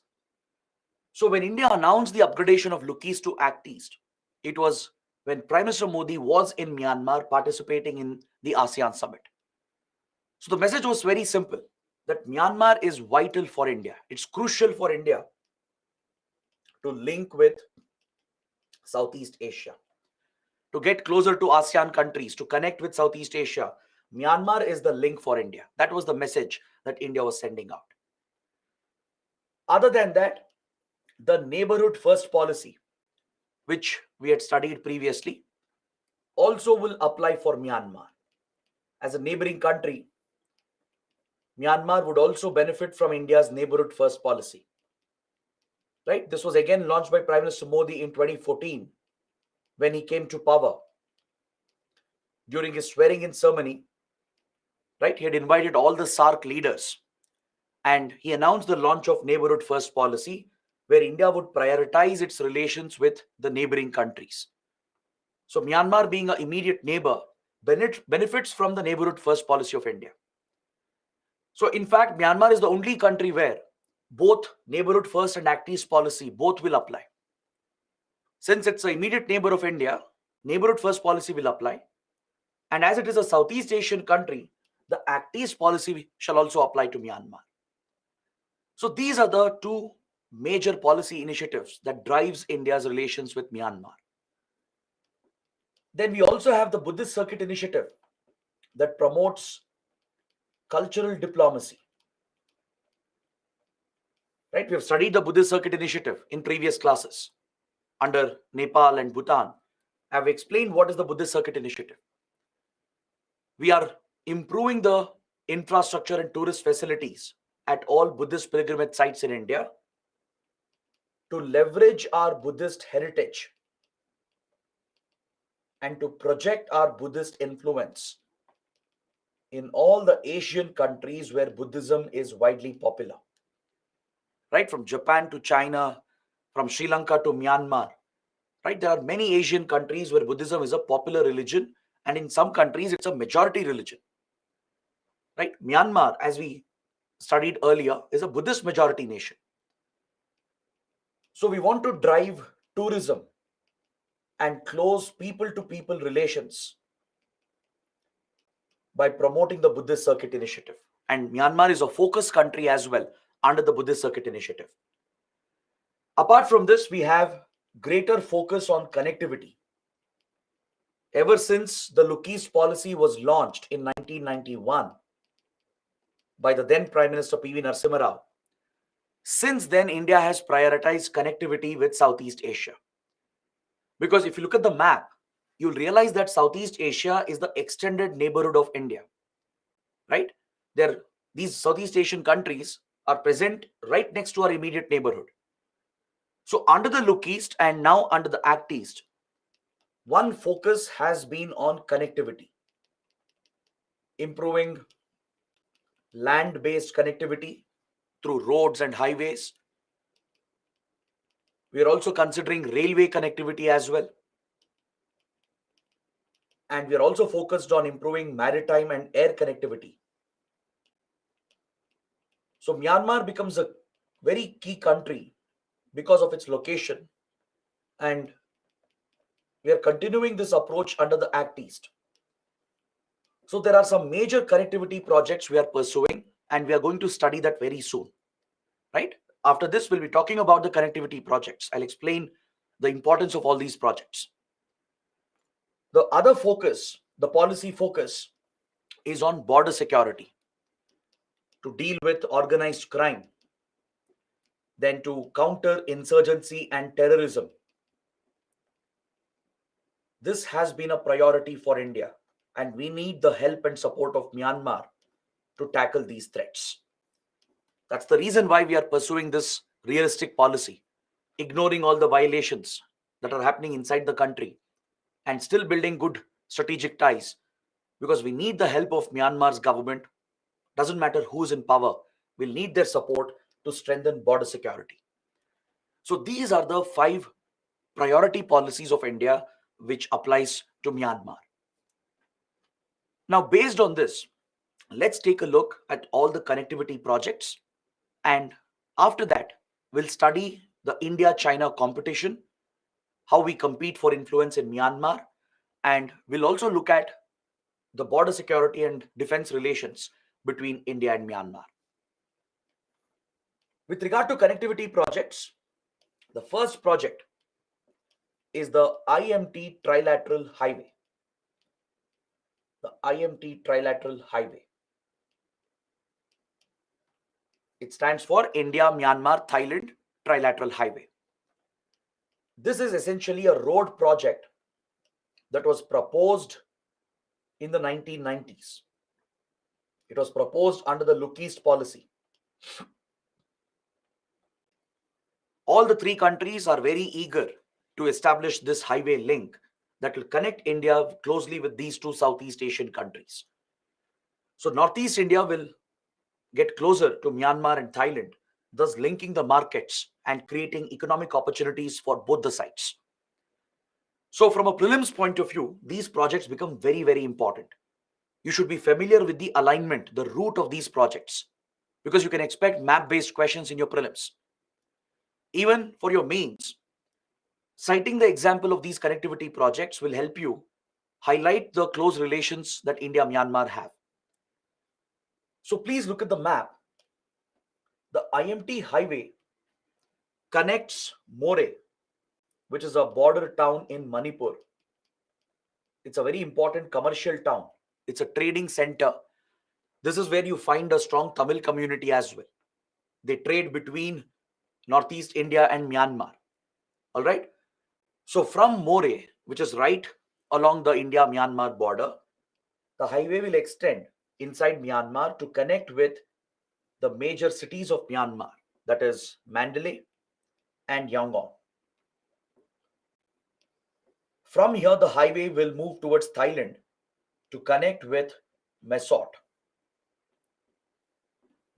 So when India announced the upgradation of Look East to Act East, it was when Prime Minister Modi was in Myanmar participating in the ASEAN summit. So the message was very simple, that Myanmar is vital for India. It's crucial for India to link with Southeast Asia, to get closer to ASEAN countries, to connect with Southeast Asia. Myanmar is the link for India. That was the message that India was sending out. Other than that, the neighborhood first policy, which we had studied previously, also will apply for Myanmar. As a neighboring country, Myanmar would also benefit from India's neighborhood first policy. Right? This was again launched by Prime Minister Modi in 2014 when he came to power. During his swearing-in ceremony, right, he had invited all the SAARC leaders and he announced the launch of neighborhood first policy, where India would prioritize its relations with the neighboring countries. So Myanmar, being an immediate neighbor, benefits from the neighborhood first policy of India. So in fact, Myanmar is the only country where both neighborhood first and Act East policy both will apply. Since it's an immediate neighbor of India, neighborhood first policy will apply. And as it is a Southeast Asian country, the Act East policy shall also apply to Myanmar. So these are the two major policy initiatives that drives India's relations with Myanmar. Then we also have the Buddhist Circuit Initiative that promotes cultural diplomacy. Right? We have studied the Buddhist Circuit Initiative in previous classes under Nepal and Bhutan. I have explained what is the Buddhist Circuit Initiative. We are improving the infrastructure and tourist facilities at all Buddhist pilgrimage sites in India to leverage our Buddhist heritage and to project our Buddhist influence in all the Asian countries where Buddhism is widely popular. Right, from Japan to China, from Sri Lanka to Myanmar. Right, there are many Asian countries where Buddhism is a popular religion, and in some countries it's a majority religion. Right, Myanmar, as we studied earlier, is a Buddhist majority nation. So we want to drive tourism and close people-to-people relations by promoting the Buddhist Circuit Initiative. And Myanmar is a focus country as well under the Buddhist Circuit Initiative. Apart from this, we have greater focus on connectivity. Ever since the Look East policy was launched in 1991 by the then Prime Minister P.V. Narasimha Rao, since then India has prioritized connectivity with Southeast Asia. Because if you look at the map, you'll realize that Southeast Asia is the extended neighborhood of India. Right? These Southeast Asian countries are present right next to our immediate neighborhood. So under the Look East and now under the Act East, one focus has been on connectivity, improving land-based connectivity through roads and highways. We are also considering railway connectivity as well. And we are also focused on improving maritime and air connectivity. So Myanmar becomes a very key country because of its location. And we are continuing this approach under the Act East. So there are some major connectivity projects we are pursuing, and we are going to study that very soon. Right? After this, we'll be talking about the connectivity projects. I'll explain the importance of all these projects. The other focus, the policy focus, is on border security, to deal with organized crime, then to counter insurgency and terrorism. This has been a priority for India, and we need the help and support of Myanmar to tackle these threats. That's the reason why we are pursuing this realistic policy, ignoring all the violations that are happening inside the country and still building good strategic ties, because we need the help of Myanmar's government. Doesn't matter who's in power, we'll need their support to strengthen border security. So these are the five priority policies of India which applies to Myanmar. Now, based on this, let's take a look at all the connectivity projects, and after that, we'll study the India China competition, how we compete for influence in Myanmar, and we'll also look at the border security and defense relations between India and Myanmar. With regard to connectivity projects, the first project is the IMT Trilateral Highway. The IMT Trilateral Highway. It stands for India, Myanmar, Thailand Trilateral Highway. This is essentially a road project that was proposed in the 1990s. It was proposed under the Look East policy. All the three countries are very eager to establish this highway link that will connect India closely with these two Southeast Asian countries. So Northeast India will get closer to Myanmar and Thailand, thus linking the markets and creating economic opportunities for both the sides. So from a prelims point of view, these projects become very, very important. You should be familiar with the alignment, the route of these projects, because you can expect map-based questions in your prelims. Even for your mains, citing the example of these connectivity projects will help you highlight the close relations that India-Myanmar have. So please look at the map. The IMT highway connects Moreh, which is a border town in Manipur. It's a very important commercial town. It's a trading center. This is where you find a strong Tamil community as well. They trade between Northeast India and Myanmar. All right. So from Moreh, which is right along the India-Myanmar border, the highway will extend inside Myanmar to connect with the major cities of Myanmar, that is Mandalay and Yangon. From here, the highway will move towards Thailand to connect with Mae Sot.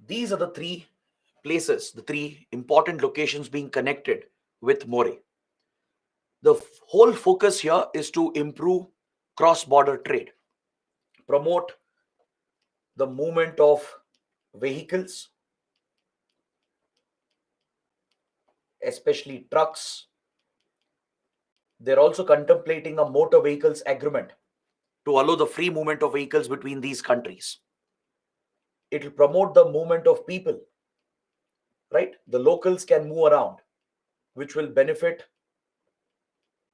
These are the three places, the three important locations being connected with Moreh. The whole focus here is to improve cross-border trade, promote the movement of vehicles, especially trucks. They're also contemplating a motor vehicles agreement to allow the free movement of vehicles between these countries. It will promote the movement of people, right? The locals can move around, which will benefit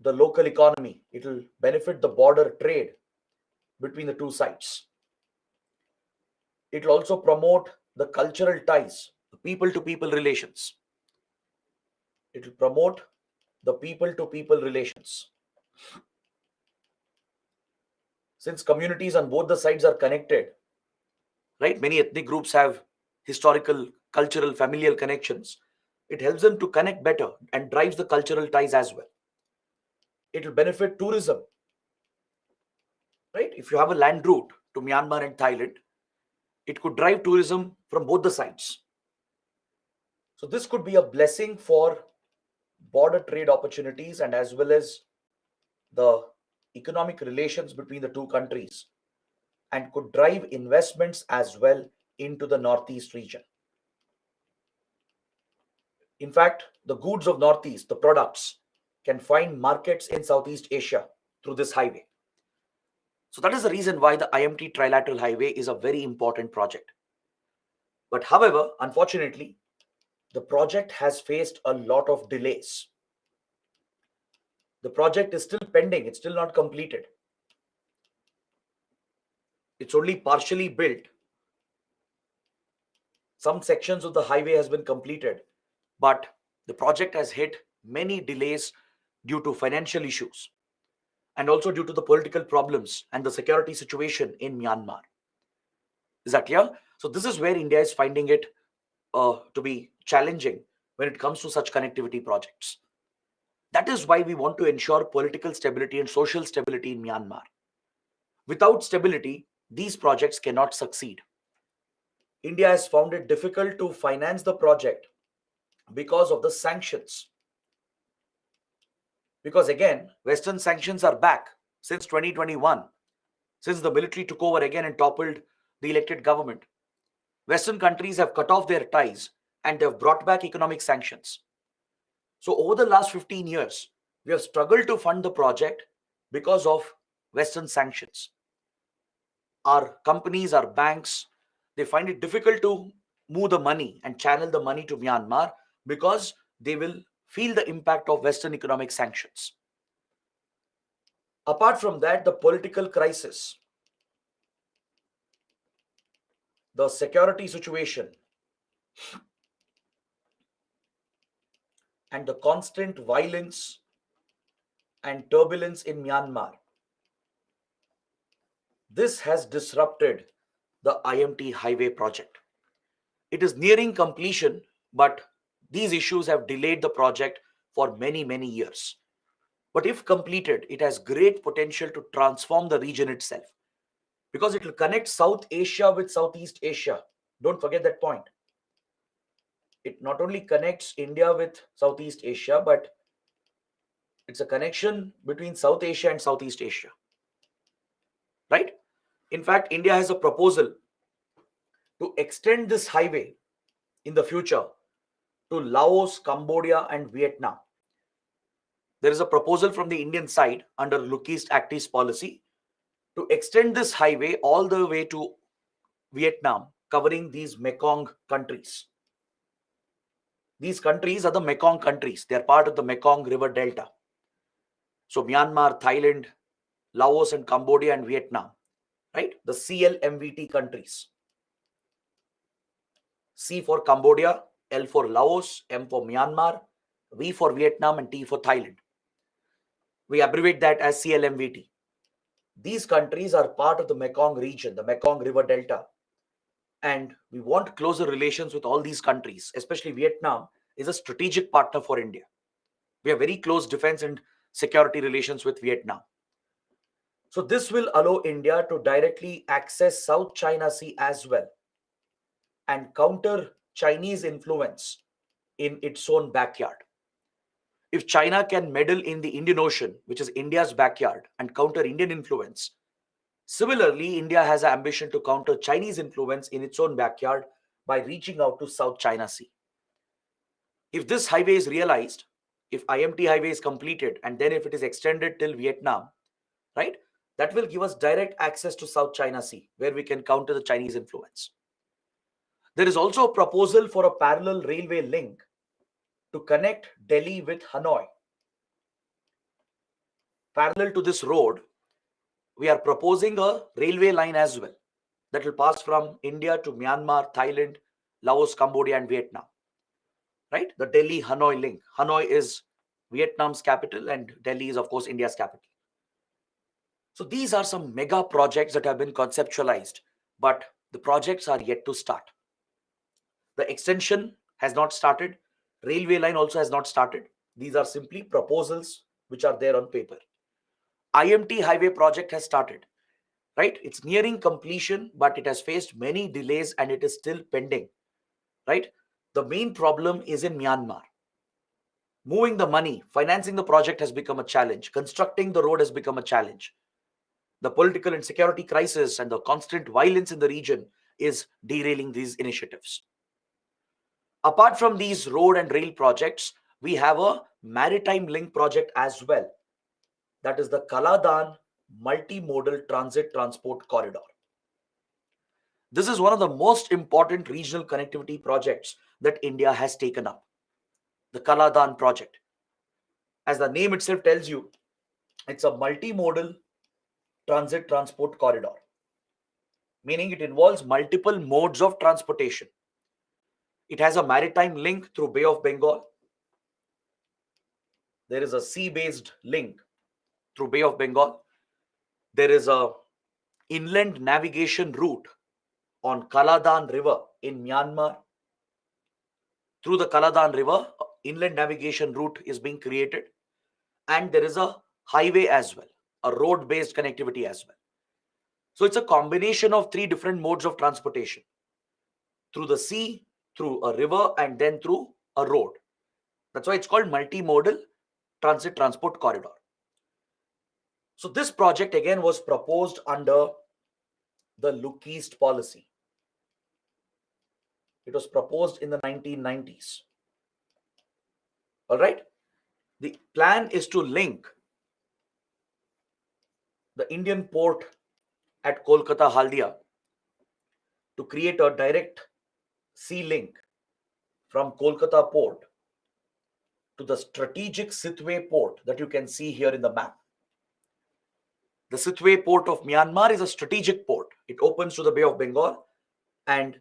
the local economy. It will benefit the border trade between the two sides. It will also promote the cultural ties, the people to people relations. It will promote the people to people relations. Since communities on both the sides are connected, right? Many ethnic groups have historical, cultural, familial connections. It helps them to connect better and drives the cultural ties as well. It will benefit tourism, right? If you have a land route to Myanmar and Thailand, it could drive tourism from both the sides. So this could be a blessing for border trade opportunities and as well as the economic relations between the two countries, and could drive investments as well into the Northeast region. In fact, the goods of Northeast, the products, can find markets in Southeast Asia through this highway. So that is the reason why the IMT Trilateral Highway is a very important project. But however, unfortunately, the project has faced a lot of delays. The project is still pending. It's still not completed. It's only partially built. Some sections of the highway has been completed, but the project has hit many delays due to financial issues and also due to the political problems and the security situation in Myanmar. Is that clear? So this is where India is finding it to be challenging when it comes to such connectivity projects. That is why we want to ensure political stability and social stability in Myanmar. Without stability, these projects cannot succeed. India has found it difficult to finance the project because of the sanctions. Because again, Western sanctions are back since 2021, since the military took over again and toppled the elected government. Western countries have cut off their ties and have brought back economic sanctions. So, over the last 15 years, we have struggled to fund the project because of Western sanctions. Our companies, our banks, they find it difficult to move the money and channel the money to Myanmar because they will feel the impact of Western economic sanctions. Apart from that, the political crisis, the security situation, and the constant violence and turbulence in Myanmar, this has disrupted the IMT highway project. It is nearing completion, but these issues have delayed the project for many, many years. But if completed, it has great potential to transform the region itself because it will connect South Asia with Southeast Asia. Don't forget that point. It not only connects India with Southeast Asia, but it's a connection between South Asia and Southeast Asia, right? In fact, India has a proposal to extend this highway in the future to Laos, Cambodia, and Vietnam. There is a proposal from the Indian side under Look East Act East policy to extend this highway all the way to Vietnam, covering these Mekong countries. These countries are the Mekong countries. They are part of the Mekong River Delta. So Myanmar, Thailand, Laos, and Cambodia and Vietnam, right? The CLMVT countries. C for Cambodia, L for Laos, M for Myanmar, V for Vietnam, and T for Thailand. We abbreviate that as CLMVT. These countries are part of the Mekong region, the Mekong River Delta. And we want closer relations with all these countries, especially Vietnam is a strategic partner for India. We have very close defense and security relations with Vietnam. So this will allow India to directly access South China Sea as well and counter Chinese influence in its own backyard. If China can meddle in the Indian Ocean, which is India's backyard, and counter Indian influence, similarly, India has an ambition to counter Chinese influence in its own backyard by reaching out to South China Sea. If this highway is realized, if IMT highway is completed, and then if it is extended till Vietnam, right, that will give us direct access to South China Sea, where we can counter the Chinese influence. There is also a proposal for a parallel railway link to connect Delhi with Hanoi. Parallel to this road, we are proposing a railway line as well that will pass from India to Myanmar, Thailand, Laos, Cambodia, and Vietnam. Right? The Delhi-Hanoi link. Hanoi is Vietnam's capital and Delhi is, of course, India's capital. So these are some mega projects that have been conceptualized, but the projects are yet to start. The extension has not started. Railway line also has not started. These are simply proposals which are there on paper. IMT highway project has started, right? It's nearing completion, but it has faced many delays and it is still pending, right? The main problem is in Myanmar. Moving the money, financing the project has become a challenge. Constructing the road has become a challenge. The political and security crisis and the constant violence in the region is derailing these initiatives. Apart from these road and rail projects, we have a maritime link project as well. That is the Kaladan Multimodal Transit Transport Corridor. This is one of the most important regional connectivity projects that India has taken up. The Kaladan project. As the name itself tells you, it's a multimodal transit transport corridor, meaning it involves multiple modes of transportation. It has a maritime link through Bay of Bengal. There is a sea-based link through Bay of Bengal. There is a inland navigation route on Kaladan River in Myanmar. through the Kaladan River, inland navigation route is being created, and there is a highway as well, a road-based connectivity as well. So it's a combination of three different modes of transportation: through the sea, through a river, and then through a road. That's why it's called multimodal transit transport corridor. So this project again was proposed under the Look East policy. It was proposed in the 1990s. All right. The plan is to link the Indian port at Kolkata Haldia to create a direct sea link from Kolkata port to the strategic Sitwe port that you can see here in the map. The Sitwe port of Myanmar is a strategic port. It opens to the Bay of Bengal, and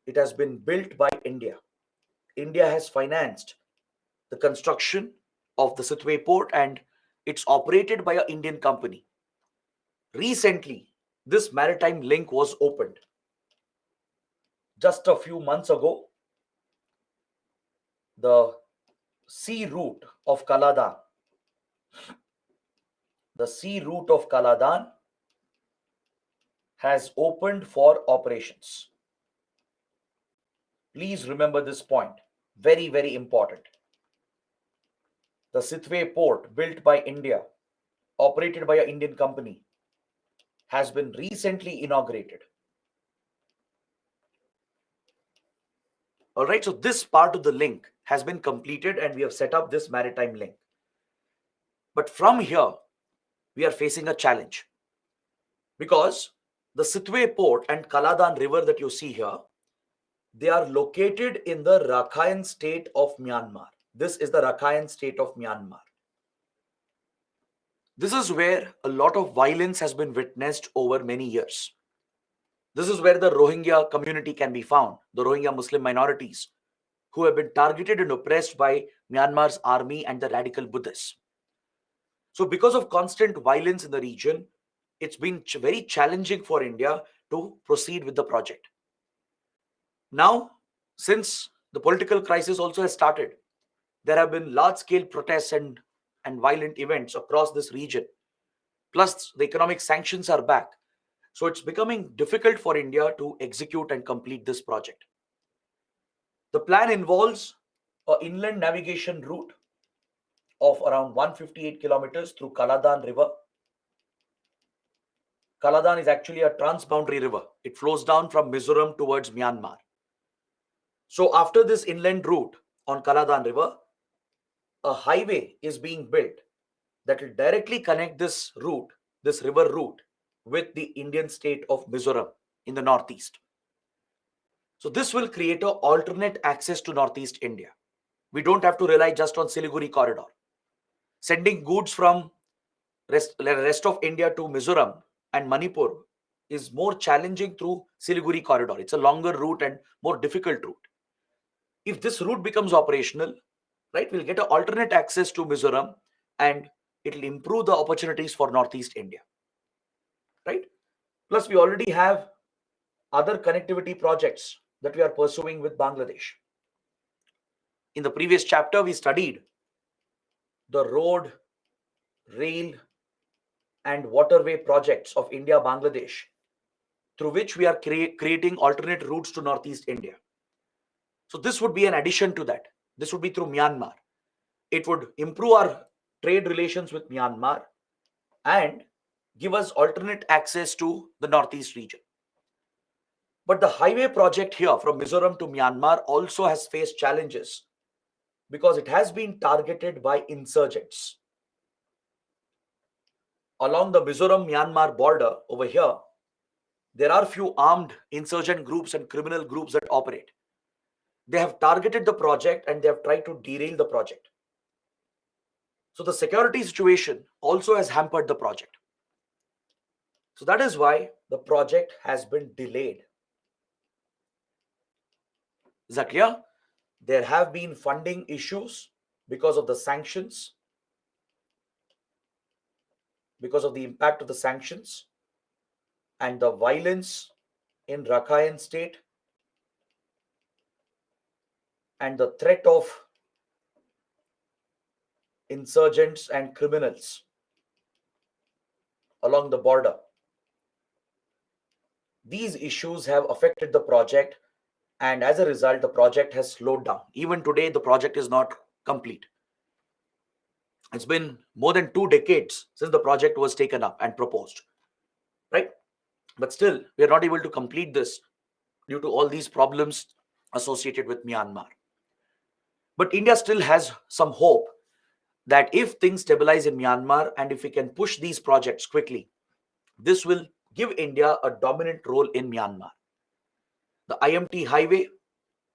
it has been built by India. India has financed the construction of the Sitwe port, and it's operated by an Indian company. Recently, this maritime link was opened. Just a few months ago, the sea route of Kaladan, has opened for operations. Please remember this point. Very, very important. The Sitwe port, built by India, operated by an Indian company, has been recently inaugurated. All right, so this part of the link has been completed, and we have set up this maritime link. But from here, we are facing a challenge, because the Sitwe port and Kaladan river that you see here, they are located in the Rakhine state of Myanmar. This is the Rakhine state of Myanmar. This is where a lot of violence has been witnessed over many years. This is where the Rohingya community can be found, the Rohingya Muslim minorities, who have been targeted and oppressed by Myanmar's army and the radical Buddhists. So because of constant violence in the region, it's been very challenging for India to proceed with the project. Now, since the political crisis also has started, there have been large-scale protests and violent events across this region. Plus, the economic sanctions are back. So it's becoming difficult for India to execute and complete this project. The plan involves an inland navigation route of around 158 kilometers through Kaladan River. Kaladan is actually a transboundary river. It flows down from Mizoram towards Myanmar. So after this inland route on Kaladan River, a highway is being built that will directly connect this route, this river route, with the Indian state of Mizoram in the northeast. So this will create an alternate access to northeast India. We don't have to rely just on Siliguri corridor. Sending goods from rest of India to Mizoram and Manipur is more challenging through Siliguri corridor. It's a longer route and more difficult route. If this route becomes operational, right, we'll get an alternate access to Mizoram, and it will improve the opportunities for northeast India, right? Plus, we already have other connectivity projects that we are pursuing with Bangladesh. In the previous chapter, we studied the road, rail, and waterway projects of India, Bangladesh, through which we are creating alternate routes to northeast India. So this would be an addition to that. This would be through Myanmar. It would improve our trade relations with Myanmar and give us alternate access to the northeast region. But the highway project here from Mizoram to Myanmar also has faced challenges because it has been targeted by insurgents. Along the Mizoram-Myanmar border over here, there are few armed insurgent groups and criminal groups that operate. They have targeted the project and they have tried to derail the project. So the security situation also has hampered the project. So that is why the project has been delayed. Is that clear? There have been funding issues because of the sanctions, because of the impact of the sanctions and the violence in Rakhine state. and the threat of insurgents and criminals along the border. These issues have affected the project, and as a result, the project has slowed down. Even today, the project is not complete. It's been more than 2 decades since the project was taken up and proposed, right? But still, we are not able to complete this due to all these problems associated with Myanmar. But India still has some hope that if things stabilize in Myanmar and if we can push these projects quickly, this will give India a dominant role in Myanmar. The IMT highway,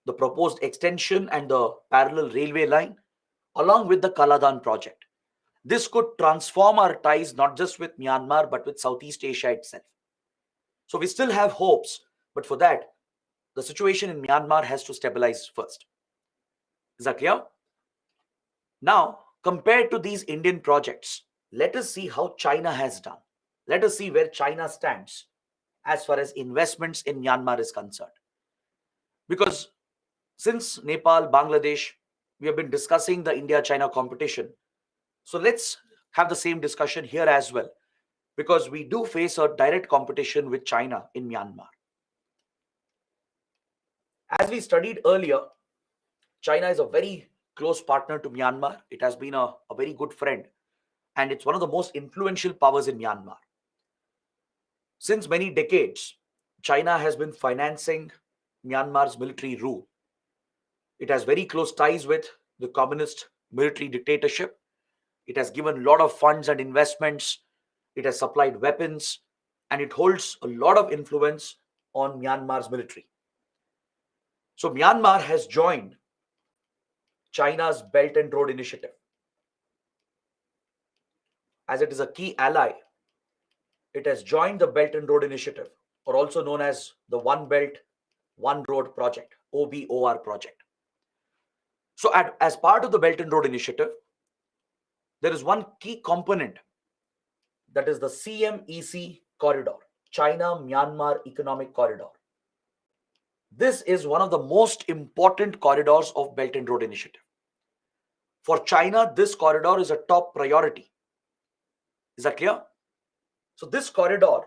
the proposed extension, and the parallel railway line, along with the Kaladan project. This could transform our ties not just with Myanmar but with Southeast Asia itself. So we still have hopes, but for that, the situation in Myanmar has to stabilize first. Is that clear? Now, compared to these Indian projects, let us see how China has done. Let us see where China stands as far as investments in Myanmar is concerned. Because since Nepal, Bangladesh, we have been discussing the India-China competition. So let's have the same discussion here as well, because we do face a direct competition with China in Myanmar. As we studied earlier, China is a very close partner to Myanmar. It has been a very good friend, and it's one of the most influential powers in Myanmar. Since many decades, China has been financing Myanmar's military rule. It has very close ties with the communist military dictatorship. It has given a lot of funds and investments. It has supplied weapons, and it holds a lot of influence on Myanmar's military. So Myanmar has joined China's Belt and Road Initiative, as it is a key ally. It has joined the Belt and Road Initiative, or also known as the One Belt, One Road project, OBOR project. So as part of the Belt and Road Initiative, there is one key component, that is the CMEC corridor, China-Myanmar Economic Corridor. This is one of the most important corridors of Belt and Road Initiative. For China, this corridor is a top priority. Is that clear? So this corridor,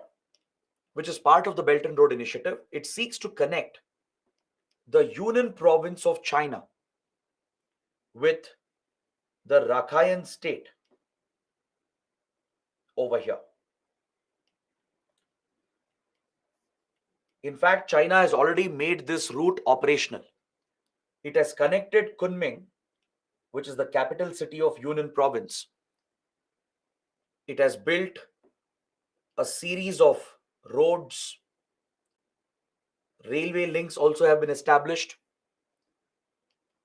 which is part of the Belt and Road Initiative, it seeks to connect the Yunnan province of China with the Rakhine state over here. In fact, China has already made this route operational. It has connected Kunming, which is the capital city of Yunnan province. It has built a series of roads. Railway links also have been established.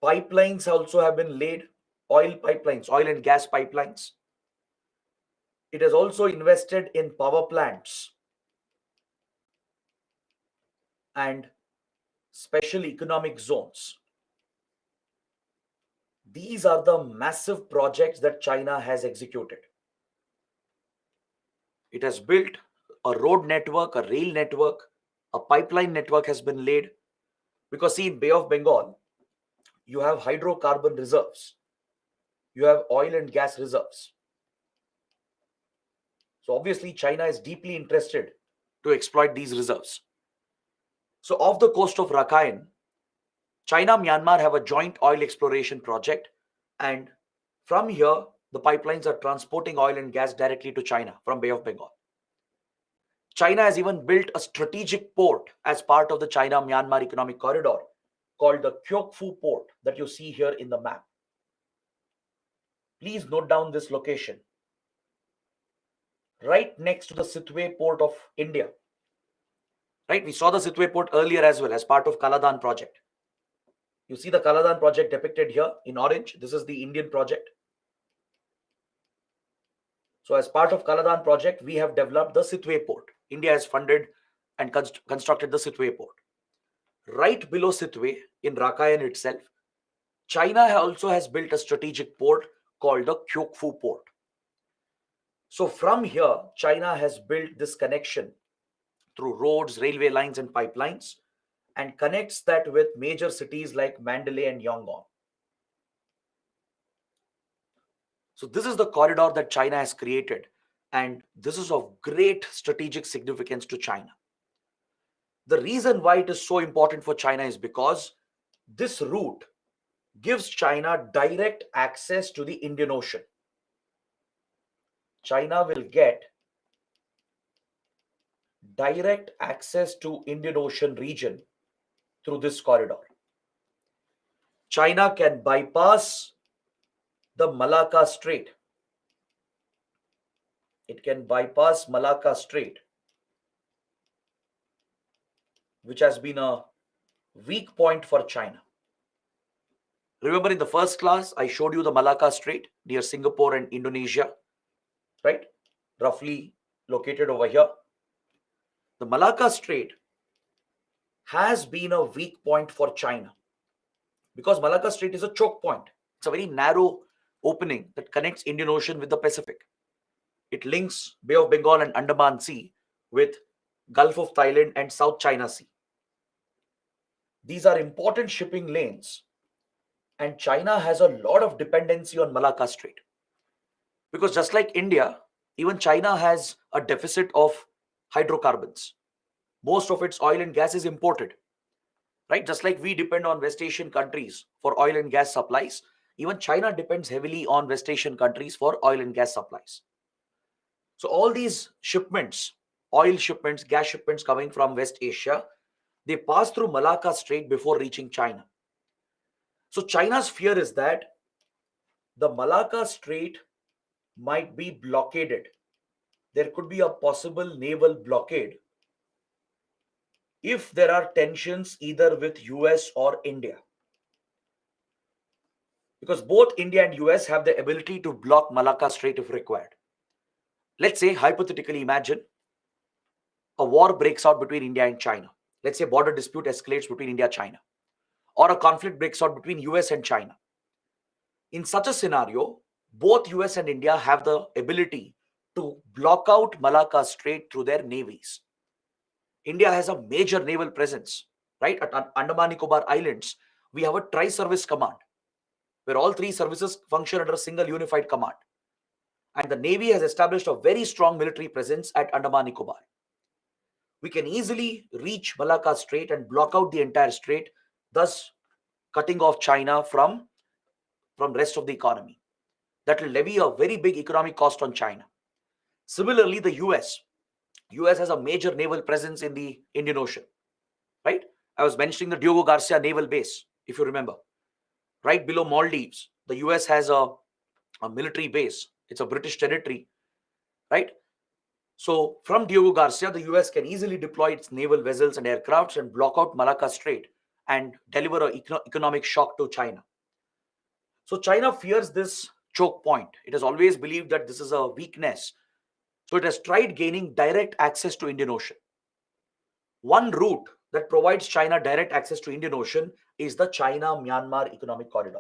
Pipelines also have been laid, oil pipelines, oil and gas pipelines. It has also invested in power plants and special economic zones. These are the massive projects that China has executed. It has built a road network, a rail network, a pipeline network has been laid. Because see, in Bay of Bengal, you have hydrocarbon reserves, you have oil and gas reserves. So obviously, China is deeply interested to exploit these reserves. So off the coast of Rakhine, China and Myanmar have a joint oil exploration project, and from here, the pipelines are transporting oil and gas directly to China from Bay of Bengal. China has even built a strategic port as part of the China-Myanmar Economic Corridor called the Kyouk Phu port that you see here in the map. Please note down this location. Right next to the Sitwe port of India. Right, we saw the Sitwe port earlier as well as part of Kaladan project. You see the Kaladan project depicted here in orange. This is the Indian project. So as part of Kaladan project, we have developed the Sitwe port. India has funded and constructed the Sitwe port. Right below Sitwe, in Rakhine itself, China also has built a strategic port called the Kyouk Phu port. So from here, China has built this connection through roads, railway lines, and pipelines. and connects that with major cities like Mandalay and Yangon. So this is the corridor that China has created, and this is of great strategic significance to China. The reason why it is so important for China is because this route gives China direct access to the Indian Ocean. China will get direct access to Indian Ocean region through this corridor. China can bypass the Malacca Strait. It can bypass Malacca Strait, which has been a weak point for China. Remember in the first class, I showed you the Malacca Strait near Singapore and Indonesia, right? Roughly located over here. The Malacca Strait has been a weak point for China because Malacca Strait is a choke point. It's a very narrow opening that connects Indian Ocean with the Pacific. It links Bay of Bengal and Andaman Sea with Gulf of Thailand and South China Sea. These are important shipping lanes, and China has a lot of dependency on Malacca Strait. Because just like India, even China has a deficit of hydrocarbons. Most of its oil and gas is imported, right? Just like we depend on West Asian countries for oil and gas supplies, even China depends heavily on West Asian countries for oil and gas supplies. So all these shipments, oil shipments, gas shipments coming from West Asia, they pass through Malacca Strait before reaching China. So China's fear is that the Malacca Strait might be blockaded. There could be a possible naval blockade if there are tensions either with US or India. Because both India and US have the ability to block Malacca Strait if required. Let's say, hypothetically, imagine a war breaks out between India and China. Let's say border dispute escalates between India and China, or a conflict breaks out between US and China. In such a scenario, both US and India have the ability to block out Malacca Strait through their navies. India has a major naval presence, right? At Andaman Nicobar Islands, we have a tri-service command where all three services function under a single unified command. And the Navy has established a very strong military presence at Andaman Nicobar. We can easily reach Malacca Strait and block out the entire strait, thus cutting off China from rest of the economy. That will levy a very big economic cost on China. Similarly, the US has a major naval presence in the Indian Ocean, right? I was mentioning the Diego Garcia Naval Base, if you remember. Right below Maldives, the US has a military base. It's a British territory, right? So from Diego Garcia, the US can easily deploy its naval vessels and aircrafts and block out Malacca Strait and deliver an economic shock to China. So China fears this choke point. It has always believed that this is a weakness. So it has tried gaining direct access to Indian Ocean. One route that provides China direct access to Indian Ocean is the China-Myanmar Economic Corridor.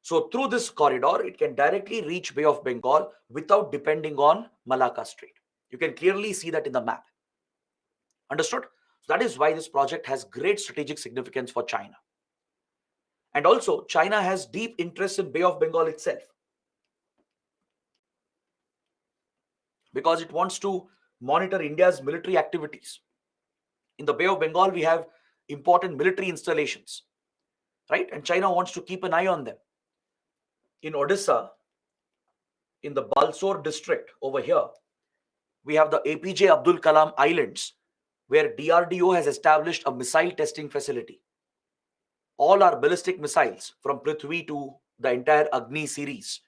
So through this corridor, it can directly reach Bay of Bengal without depending on Malacca Strait. You can clearly see that in the map. Understood? So that is why this project has great strategic significance for China. And also, China has deep interest in Bay of Bengal itself, because it wants to monitor India's military activities. In the Bay of Bengal, we have important military installations, right? And China wants to keep an eye on them. In Odisha, in the Balsore district over here, we have the APJ Abdul Kalam Islands, where DRDO has established a missile testing facility. All our ballistic missiles from Prithvi to the entire Agni series,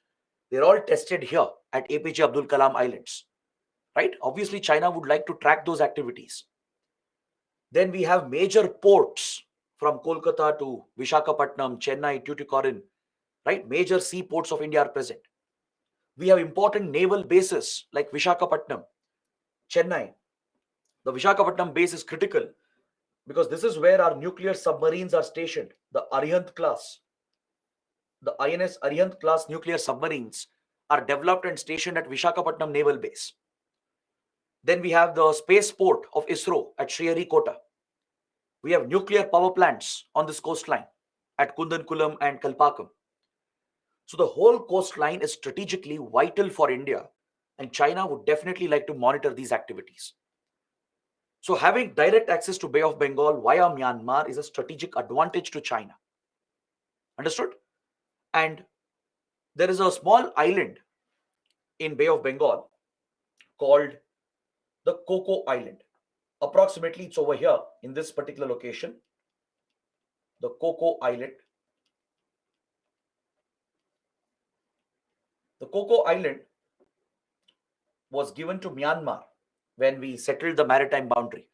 they're all tested here at APJ Abdul Kalam Islands, right? Obviously, China would like to track those activities. Then we have major ports from Kolkata to Vishakhapatnam, Chennai, Tuticorin, right? Major seaports of India are present. We have important naval bases like Vishakhapatnam, Chennai. The Vishakhapatnam base is critical because this is where our nuclear submarines are stationed. The Arihant class, the INS Arihant class nuclear submarines are developed and stationed at Vishakhapatnam Naval Base. Then we have the spaceport of ISRO at Sriharikota. We have nuclear power plants on this coastline at Kundankulam and Kalpakam. So the whole coastline is strategically vital for India, and China would definitely like to monitor these activities. So having direct access to Bay of Bengal via Myanmar is a strategic advantage to China. Understood? And there is a small island in Bay of Bengal called the Coco Island. Approximately it's over here in this particular location, the Coco Island. The Coco Island was given to Myanmar when we settled the maritime boundary.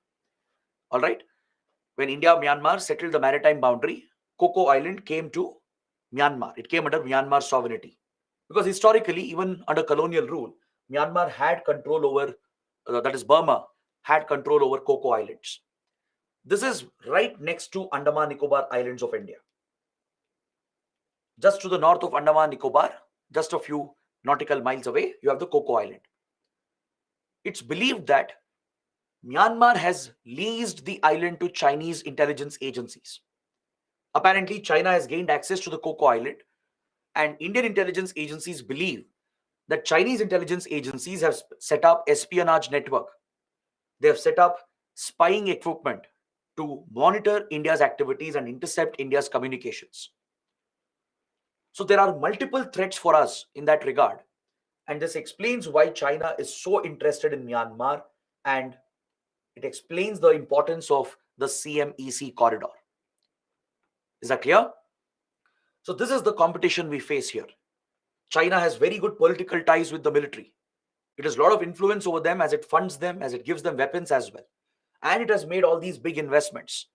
All right. When India Myanmar settled the maritime boundary, Coco Island came to Myanmar. It came under Myanmar sovereignty. Because historically, even under colonial rule, Myanmar had control over, that is Burma, had control over Coco Islands. This is right next to Andaman Nicobar Islands of India. Just to the north of Andaman Nicobar, just a few nautical miles away, you have the Coco Island. It's believed that Myanmar has leased the island to Chinese intelligence agencies. Apparently, China has gained access to the Coco Island, and Indian intelligence agencies believe that Chinese intelligence agencies have set up espionage network. They have set up spying equipment to monitor India's activities and intercept India's communications. So there are multiple threats for us in that regard. And this explains why China is so interested in Myanmar, and it explains the importance of the CMEC corridor. Is that clear? So this is the competition we face here. China has very good political ties with the military. It has a lot of influence over them as it funds them, as it gives them weapons as well. And it has made all these big investments.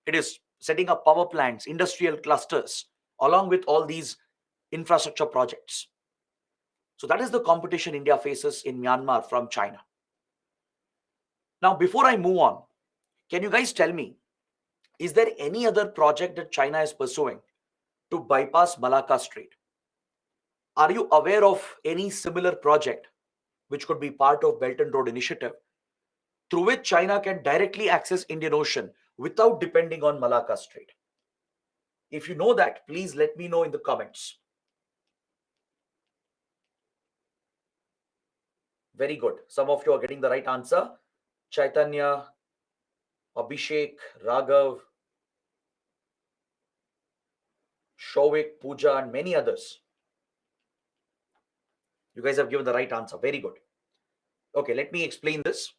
It is setting up power plants, industrial clusters, along with all these infrastructure projects. So that is the competition India faces in Myanmar from China. Now, before I move on, can you guys tell me, is there any other project that China is pursuing to bypass Malacca Strait? Are you aware of any similar project which could be part of Belt and Road Initiative through which China can directly access Indian Ocean without depending on Malacca Strait? If you know that, please let me know in the comments. Very good. Some of you are getting the right answer. Chaitanya, Abhishek, Raghav, Shovik, Pooja, and many others. You guys have given the right answer. Very good. Okay, let me explain this.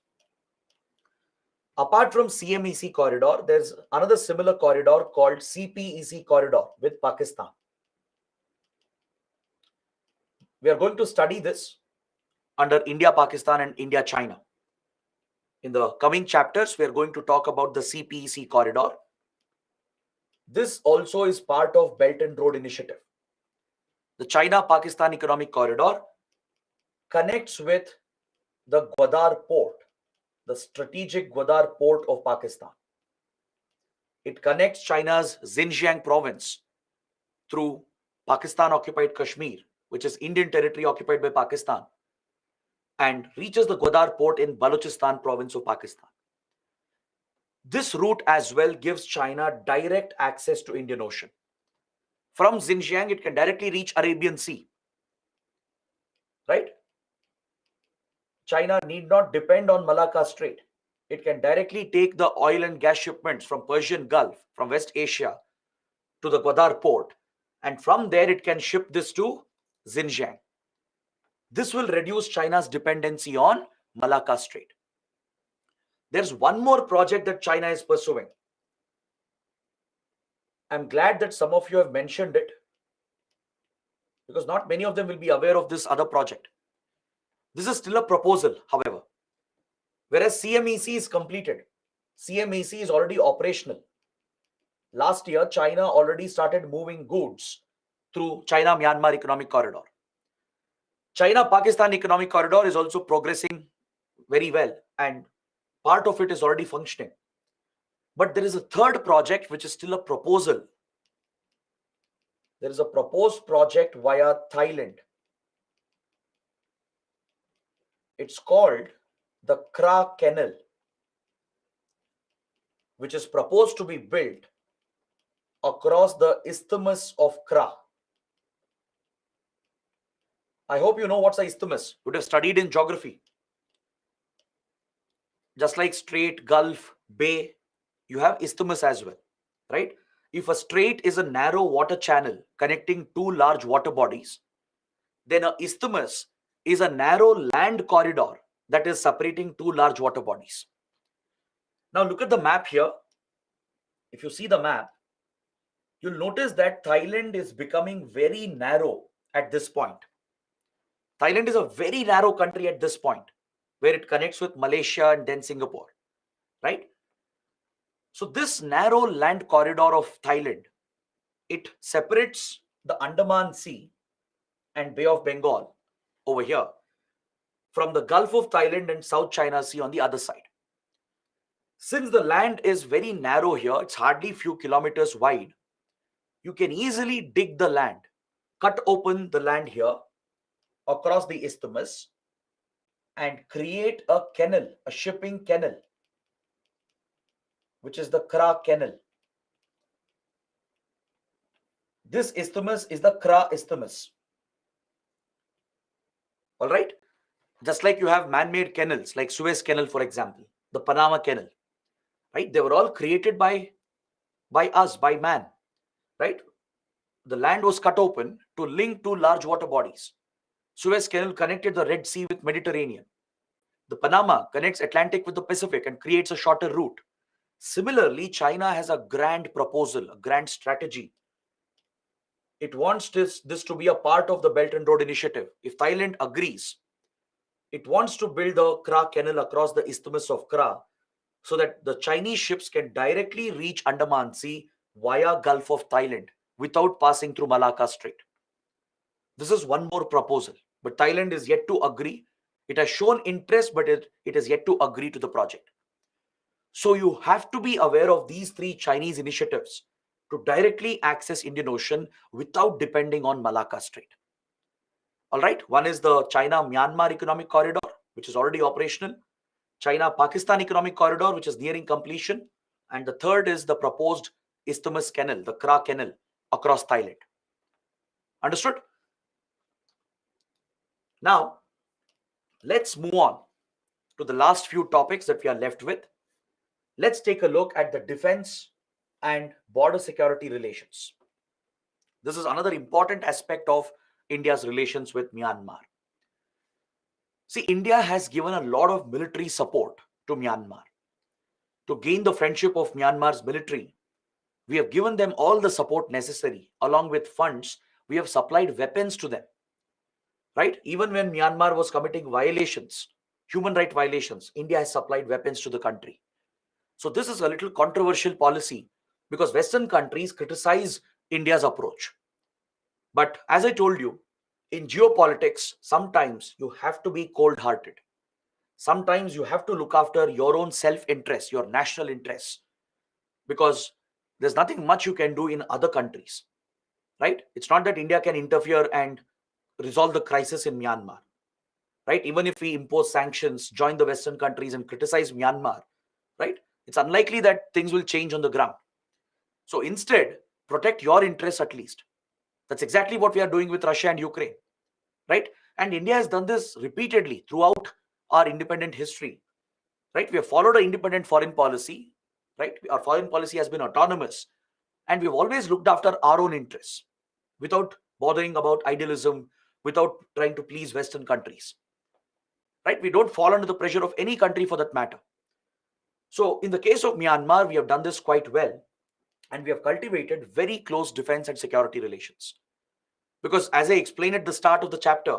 Apart from CMEC corridor, there's another similar corridor called CPEC corridor with Pakistan. We are going to study this under India, Pakistan, and India, China. In the coming chapters, we are going to talk about the CPEC corridor. This also is part of Belt and Road Initiative. The China-Pakistan Economic Corridor connects with the Gwadar port, the strategic Gwadar port of Pakistan. It connects China's Xinjiang province through Pakistan-occupied Kashmir, which is Indian territory occupied by Pakistan, and reaches the Gwadar port in Balochistan province of Pakistan. This route as well gives China direct access to Indian Ocean. From Xinjiang, it can directly reach Arabian Sea. Right? China need not depend on Malacca Strait. It can directly take the oil and gas shipments from Persian Gulf, from West Asia to the Gwadar port. And from there, it can ship this to Xinjiang. This will reduce China's dependency on Malacca Strait. There's one more project that China is pursuing. I'm glad that some of you have mentioned it, because not many of them will be aware of this other project. This is still a proposal, however. Whereas CMEC is completed. CMEC is already operational. Last year, China already started moving goods through China-Myanmar Economic Corridor. China-Pakistan Economic Corridor is also progressing very well, and part of it is already functioning. But there is a third project which is still a proposal. There is a proposed project via Thailand. It's called the Kra Canal, which is proposed to be built across the Isthmus of Kra. I hope you know what's the isthmus. You would have studied in geography. Just like strait, gulf, bay, you have isthmus as well, right? If a strait is a narrow water channel connecting two large water bodies, then a isthmus is a narrow land corridor that is separating two large water bodies. Now look at the map here. If you see the map, you'll notice that Thailand is becoming very narrow at this point. Thailand is a very narrow country at this point, where it connects with Malaysia and then Singapore, right? So this narrow land corridor of Thailand, it separates the Andaman Sea and Bay of Bengal over here from the Gulf of Thailand and South China Sea on the other side. Since the land is very narrow here, it's hardly few kilometers wide, you can easily dig the land, cut open the land here across the isthmus and create a canal, a shipping canal, which is the Kra Canal. This isthmus is the Kra Isthmus. All right? Just like you have man-made canals, like Suez Canal, for example, the Panama Canal, right? They were all created by us, by man, right? The land was cut open to link two large water bodies. Suez Canal connected the Red Sea with Mediterranean. The Panama connects Atlantic with the Pacific and creates a shorter route. Similarly, China has a grand proposal, a grand strategy. It wants this to be a part of the Belt and Road Initiative. If Thailand agrees, it wants to build the Kra Canal across the Isthmus of Kra so that the Chinese ships can directly reach Andaman Sea via Gulf of Thailand without passing through Malacca Strait. This is one more proposal, but Thailand is yet to agree. It has shown interest, but it is yet to agree to the project. So you have to be aware of these three Chinese initiatives to directly access Indian Ocean without depending on Malacca Strait. All right, one is the China-Myanmar Economic Corridor, which is already operational. China-Pakistan Economic Corridor, which is nearing completion. And the third is the proposed Isthmus Canal, the Kra Canal, across Thailand. Understood? Now, let's move on to the last few topics that we are left with. Let's take a look at the defense and border security relations. This is another important aspect of India's relations with Myanmar. See, India has given a lot of military support to Myanmar. To gain the friendship of Myanmar's military, we have given them all the support necessary. Along with funds, we have supplied weapons to them. Right? Even when Myanmar was committing violations, human rights violations, India has supplied weapons to the country. So this is a little controversial policy because Western countries criticize India's approach. But as I told you, in geopolitics, sometimes you have to be cold-hearted. Sometimes you have to look after your own self-interest, your national interests, because there's nothing much you can do in other countries, right? It's not that India can interfere and resolve the crisis in Myanmar, right? Even if we impose sanctions, join the Western countries and criticize Myanmar, right? It's unlikely that things will change on the ground. So instead, protect your interests at least. That's exactly what we are doing with Russia and Ukraine, right? And India has done this repeatedly throughout our independent history, right? We have followed an independent foreign policy, right? Our foreign policy has been autonomous, and we've always looked after our own interests without bothering about idealism, without trying to please Western countries, right? We don't fall under the pressure of any country for that matter. So in the case of Myanmar, we have done this quite well, and we have cultivated very close defense and security relations. Because as I explained at the start of the chapter,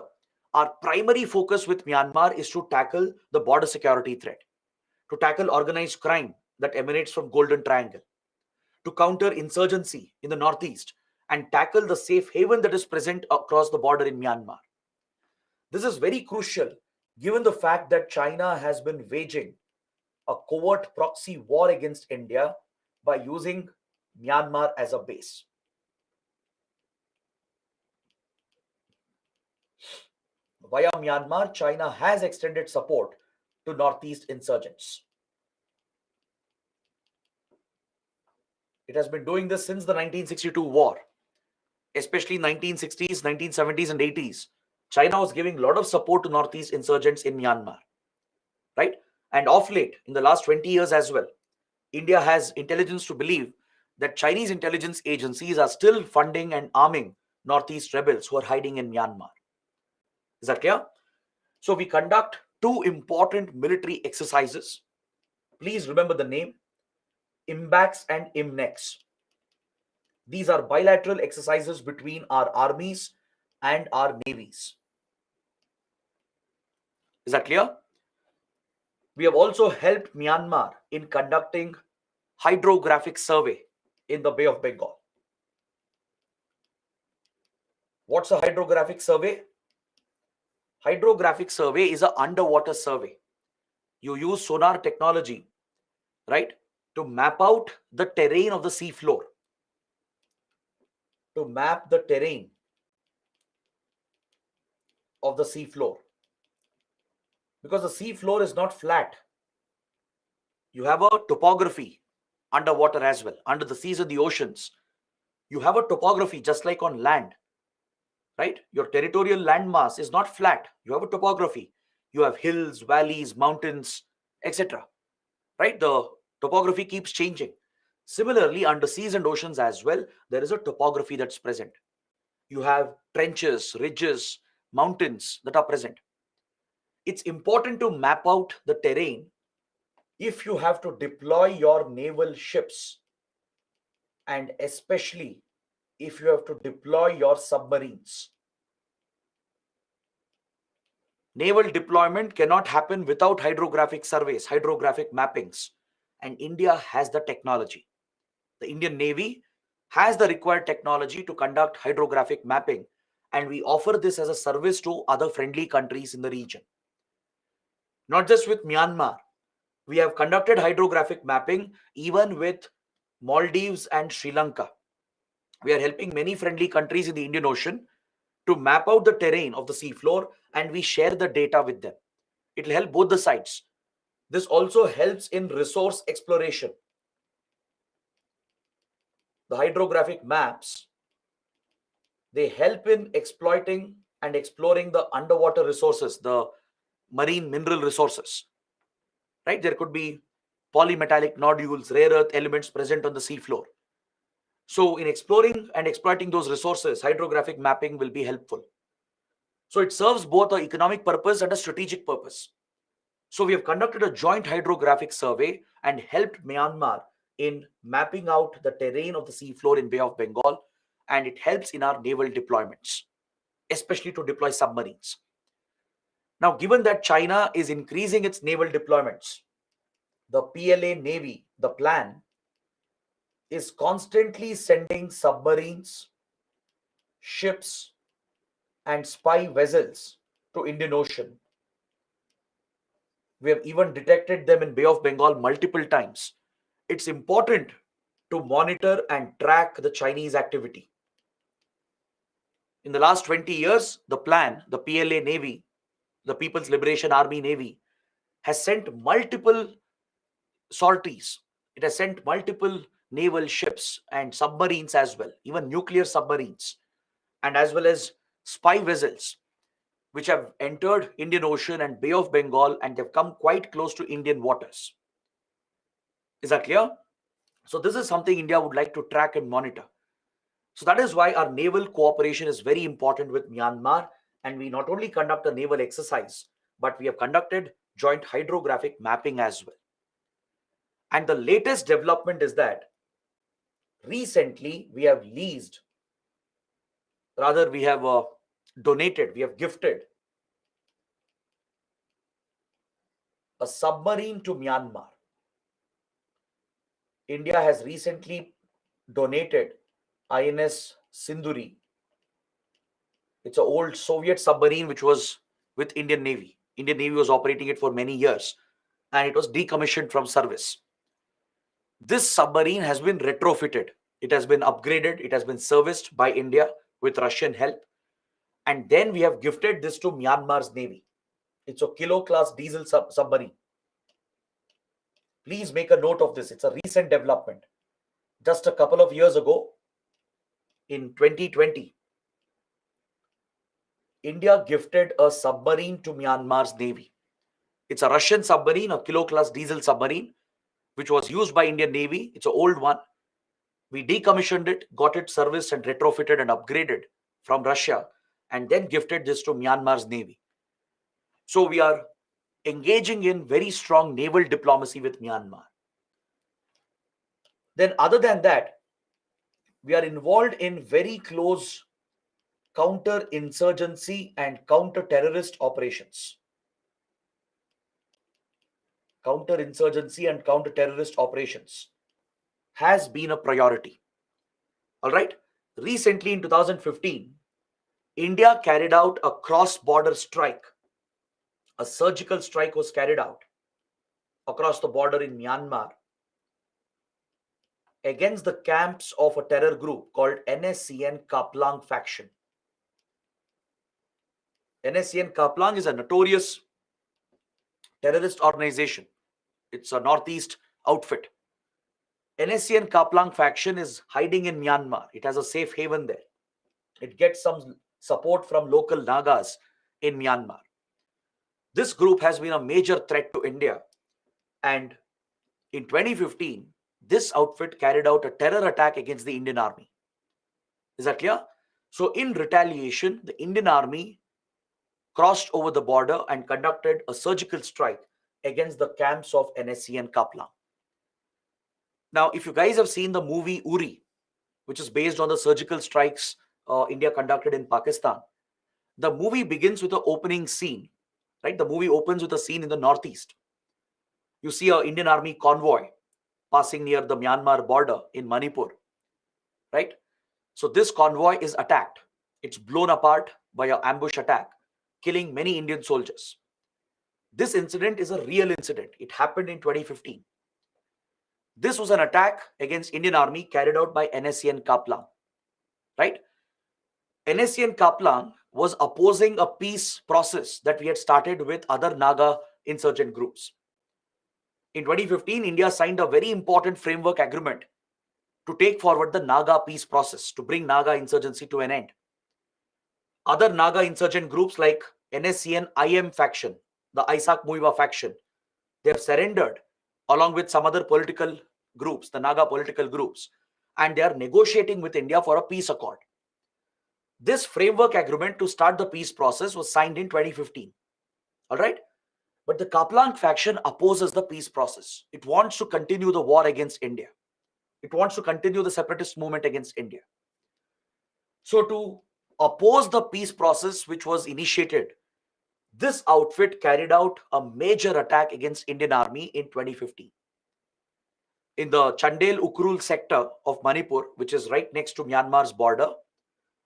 our primary focus with Myanmar is to tackle the border security threat, to tackle organized crime that emanates from Golden Triangle, to counter insurgency in the northeast, and tackle the safe haven that is present across the border in Myanmar. This is very crucial given the fact that China has been waging a covert proxy war against India by using Myanmar as a base. Via Myanmar, China has extended support to Northeast insurgents. It has been doing this since the 1962 war, especially 1960s, 1970s, and 80s. China was giving a lot of support to Northeast insurgents in Myanmar, right? And of late, in the last 20 years as well, India has intelligence to believe that Chinese intelligence agencies are still funding and arming Northeast rebels who are hiding in Myanmar. Is that clear? So we conduct two important military exercises. Please remember the name: IMBAX and IMNEX. These are bilateral exercises between our armies and our navies. Is that clear? We have also helped Myanmar in conducting hydrographic survey in the Bay of Bengal. What's a hydrographic survey? Hydrographic survey is an underwater survey. You use sonar technology, right, to map out the terrain of the sea floor. To map the terrain of the sea floor. Because the sea floor is not flat. You have a topography underwater as well. Under the seas and the oceans, you have a topography just like on land, right? Your territorial landmass is not flat. You have a topography. You have hills, valleys, mountains, etc. Right? The topography keeps changing. Similarly, under seas and oceans as well, there is a topography that's present. You have trenches, ridges, mountains that are present. It's important to map out the terrain if you have to deploy your naval ships, and especially if you have to deploy your submarines. Naval deployment cannot happen without hydrographic surveys, hydrographic mappings, and India has the technology. The Indian Navy has the required technology to conduct hydrographic mapping, and we offer this as a service to other friendly countries in the region. Not just with Myanmar, we have conducted hydrographic mapping even with Maldives and Sri Lanka. We are helping many friendly countries in the Indian Ocean to map out the terrain of the seafloor, and we share the data with them. It will help both the sides. This also helps in resource exploration. The hydrographic maps, they help in exploiting and exploring the underwater resources, the marine mineral resources, right? There could be polymetallic nodules, rare earth elements present on the seafloor. So in exploring and exploiting those resources, hydrographic mapping will be helpful. So it serves both an economic purpose and a strategic purpose. So we have conducted a joint hydrographic survey and helped Myanmar in mapping out the terrain of the seafloor in Bay of Bengal, and it helps in our naval deployments, especially to deploy submarines. Now, given that China is increasing its naval deployments, the PLA Navy, the plan, is constantly sending submarines, ships, and spy vessels to Indian Ocean. We have even detected them in Bay of Bengal multiple times. It's important to monitor and track the Chinese activity. In the last 20 years, the plan, the PLA Navy, the People's Liberation Army Navy, has sent multiple sorties. It has sent multiple naval ships and submarines as well, even nuclear submarines, and as well as spy vessels, which have entered Indian Ocean and Bay of Bengal, and they've come quite close to Indian waters. Is that clear? So this is something India would like to track and monitor. So that is why our naval cooperation is very important with Myanmar, and we not only conduct a naval exercise, but we have conducted joint hydrographic mapping as well. And the latest development is that recently we have leased, rather we have donated, we have gifted a submarine to Myanmar. India has recently donated INS Sinduri. It's an old Soviet submarine which was with Indian Navy. Indian Navy was operating it for many years, and it was decommissioned from service. This submarine has been retrofitted. It has been upgraded. It has been serviced by India with Russian help. And then we have gifted this to Myanmar's Navy. It's a kilo class diesel submarine. Please make a note of this. It's a recent development. Just a couple of years ago, in 2020, India gifted a submarine to Myanmar's navy. It's a Russian submarine, a kilo class diesel submarine, which was used by Indian Navy. It's an old one. We decommissioned it, got it serviced and retrofitted and upgraded from Russia, and then gifted this to Myanmar's navy. So we are engaging in very strong naval diplomacy with Myanmar. Then other than that, we are involved in very close counter-insurgency and counter-terrorist operations. Counter-insurgency and counter-terrorist operations has been a priority. All right. Recently in 2015, India carried out a cross-border strike. A surgical strike was carried out across the border in Myanmar against the camps of a terror group called NSCN Kaplang faction. NSCN Kaplang is a notorious terrorist organization. It's a northeast outfit. NSCN Kaplang faction is hiding in Myanmar. It has a safe haven there. It gets some support from local Nagas in Myanmar. This group has been a major threat to India. And in 2015, this outfit carried out a terror attack against the Indian Army. Is that clear? So in retaliation, the Indian Army crossed over the border and conducted a surgical strike against the camps of NSCN Kaplang. Now, if you guys have seen the movie Uri, which is based on the surgical strikes India conducted in Pakistan, the movie begins with the opening scene, right? The movie opens with a scene in the northeast. You see an Indian Army convoy passing near the Myanmar border in Manipur, right? So this convoy is attacked. It's blown apart by an ambush attack, killing many Indian soldiers. This incident is a real incident. It happened in 2015. This was an attack against Indian Army carried out by NSCN Kaplang, right? NSCN Kaplang was opposing a peace process that we had started with other Naga insurgent groups. In 2015, India signed a very important framework agreement to take forward the Naga peace process, to bring Naga insurgency to an end. Other Naga insurgent groups like NSCN IM faction, the Isaac Muiwa faction, they have surrendered along with some other political groups, the Naga political groups, and they are negotiating with India for a peace accord. This framework agreement to start the peace process was signed in 2015. All right. But the Kaplang faction opposes the peace process. It wants to continue the war against India. It wants to continue the separatist movement against India. So to oppose the peace process which was initiated, this outfit carried out a major attack against Indian Army in 2015. In the Chandel Ukrul sector of Manipur, which is right next to Myanmar's border,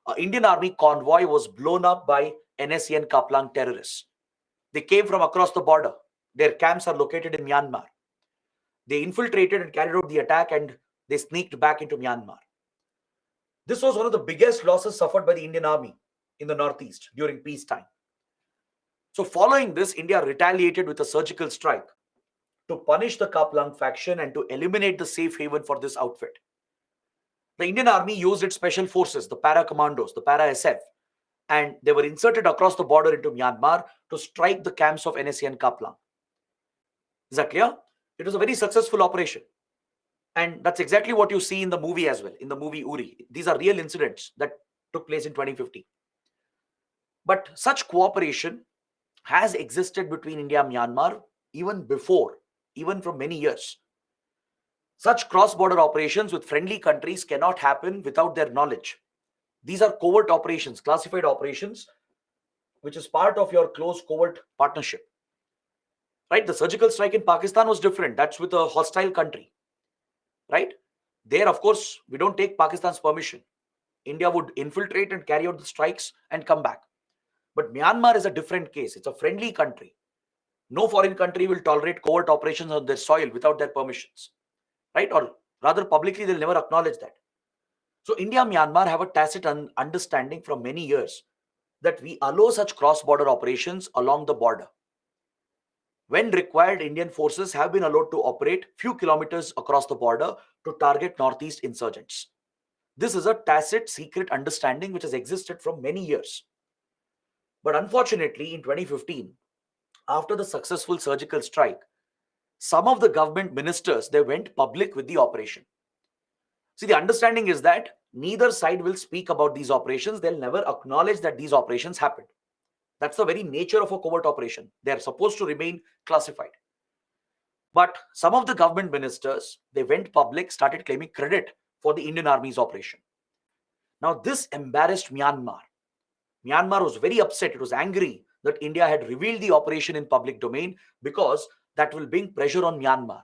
an Indian Army convoy was blown up by NSCN Kaplang terrorists. They came from across the border. Their camps are located in Myanmar. They infiltrated and carried out the attack and they sneaked back into Myanmar. This was one of the biggest losses suffered by the Indian Army in the northeast during peacetime. So following this, India retaliated with a surgical strike to punish the Kaplang faction and to eliminate the safe haven for this outfit. The Indian Army used its special forces, the para commandos, the para SF, and they were inserted across the border into Myanmar to strike the camps of NSCN Kaplang. Is that clear? It was a very successful operation. And that's exactly what you see in the movie as well, in the movie Uri. These are real incidents that took place in 2015. But such cooperation has existed between India and Myanmar even before, even from many years. Such cross-border operations with friendly countries cannot happen without their knowledge. These are covert operations, classified operations, which is part of your close covert partnership. Right? The surgical strike in Pakistan was different. That's with a hostile country. Right? There, of course, we don't take Pakistan's permission. India would infiltrate and carry out the strikes and come back. But Myanmar is a different case. It's a friendly country. No foreign country will tolerate covert operations on their soil without their permissions. Right? Or rather, publicly, they'll never acknowledge that. So India and Myanmar have a tacit understanding from many years that we allow such cross-border operations along the border. When required, Indian forces have been allowed to operate few kilometers across the border to target Northeast insurgents. This is a tacit secret understanding which has existed for many years. But unfortunately, in 2015, after the successful surgical strike, some of the government ministers they went public with the operation. See, the understanding is that neither side will speak about these operations. They'll never acknowledge that these operations happened. That's the very nature of a covert operation. They are supposed to remain classified. But some of the government ministers, they went public, started claiming credit for the Indian Army's operation. Now, this embarrassed Myanmar. Myanmar was very upset. It was angry that India had revealed the operation in public domain because that will bring pressure on Myanmar.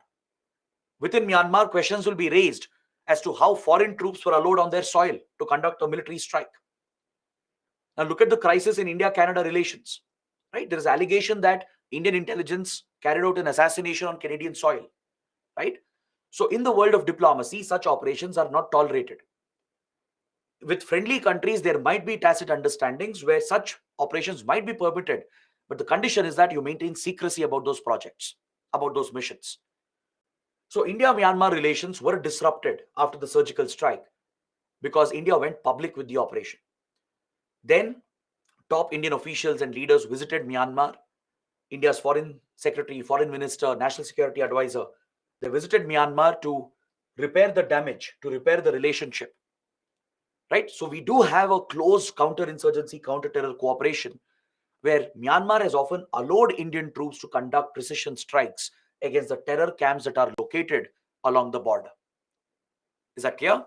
Within Myanmar, questions will be raised as to how foreign troops were allowed on their soil to conduct a military strike. Now look at the crisis in India-Canada relations. Right? There is allegation that Indian intelligence carried out an assassination on Canadian soil. Right? So in the world of diplomacy, such operations are not tolerated. With friendly countries, there might be tacit understandings where such operations might be permitted, but the condition is that you maintain secrecy about those projects, about those missions. So India-Myanmar relations were disrupted after the surgical strike because India went public with the operation. Then top Indian officials and leaders visited Myanmar. India's foreign secretary, foreign minister, national security advisor, they visited Myanmar to repair the damage, to repair the relationship. Right? So we do have a close counterinsurgency, counter-terror cooperation where Myanmar has often allowed Indian troops to conduct precision strikes against the terror camps that are located along the border. Is that clear?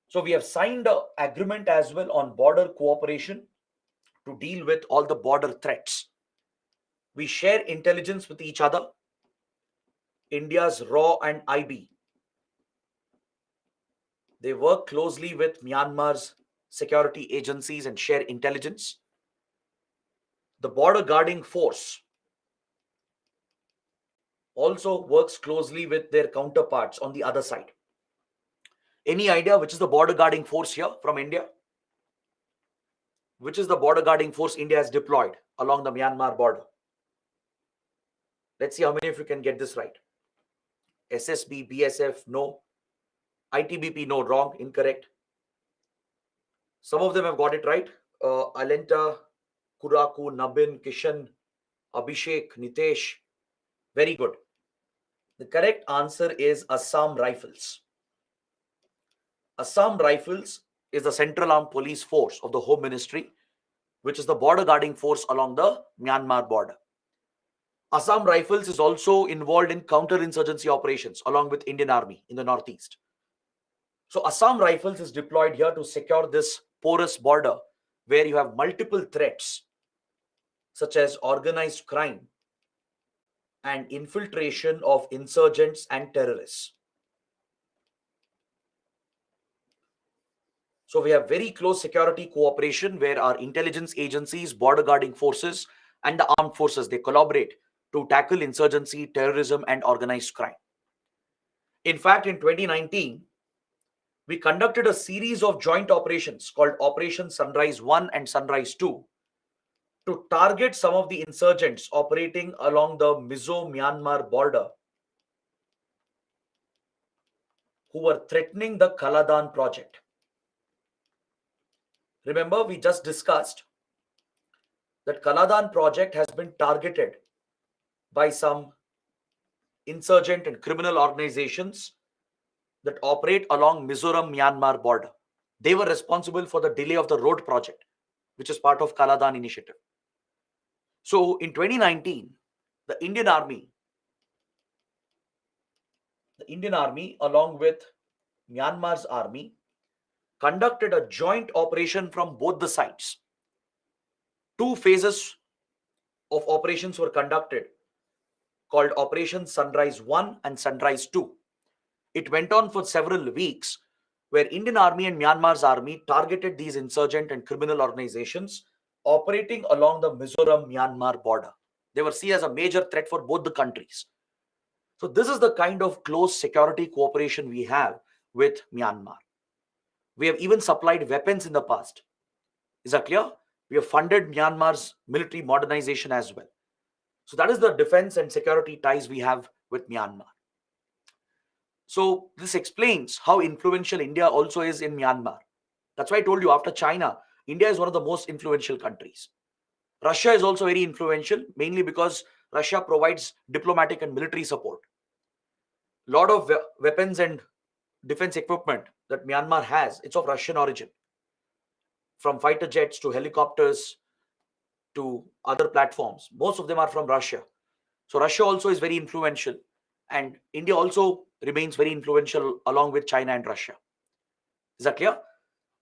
So we have signed an agreement as well on border cooperation to deal with all the border threats. We share intelligence with each other. India's RAW and IB, they work closely with Myanmar's security agencies and share intelligence. The border guarding force also works closely with their counterparts on the other side. Any idea which is the border guarding force here from India? Which is the border guarding force India has deployed along the Myanmar border? Let's see how many of you can get this right. SSB, BSF, no. ITBP, no, wrong, incorrect. Some of them have got it right. Alenta, Kuraku, Nabin, Kishan, Abhishek, Nitesh. Very good. The correct answer is Assam Rifles. Assam Rifles is the Central Armed Police Force of the Home Ministry, which is the border guarding force along the Myanmar border. Assam Rifles is also involved in counter-insurgency operations along with Indian Army in the Northeast. So Assam Rifles is deployed here to secure this porous border where you have multiple threats such as organized crime and infiltration of insurgents and terrorists. So we have very close security cooperation where our intelligence agencies, border guarding forces, and the armed forces, they collaborate to tackle insurgency, terrorism, and organized crime. In fact, in 2019, we conducted a series of joint operations called Operation Sunrise 1 and Sunrise 2 to target some of the insurgents operating along the Mizo-Myanmar border who were threatening the Kaladan project. Remember, we just discussed that Kaladan project has been targeted by some insurgent and criminal organizations that operate along Mizoram-Myanmar border. They were responsible for the delay of the road project, which is part of Kaladan initiative. So in 2019, the Indian Army along with Myanmar's army conducted a joint operation from both the sides. Two phases of operations were conducted called Operation Sunrise 1 and Sunrise 2. It went on for several weeks where Indian Army and Myanmar's army targeted these insurgent and criminal organizations operating along the Mizoram-Myanmar border. They were seen as a major threat for both the countries. So this is the kind of close security cooperation we have with Myanmar. We have even supplied weapons in the past. Is that clear? We have funded Myanmar's military modernization as well. So that is the defense and security ties we have with Myanmar. So this explains how influential India also is in Myanmar. That's why I told you, after China, India is one of the most influential countries. Russia is also very influential, mainly because Russia provides diplomatic and military support. A lot of weapons and defense equipment that Myanmar has, it's of Russian origin. From fighter jets to helicopters to other platforms, most of them are from Russia. So Russia also is very influential, and India also remains very influential along with China and Russia. Is that clear?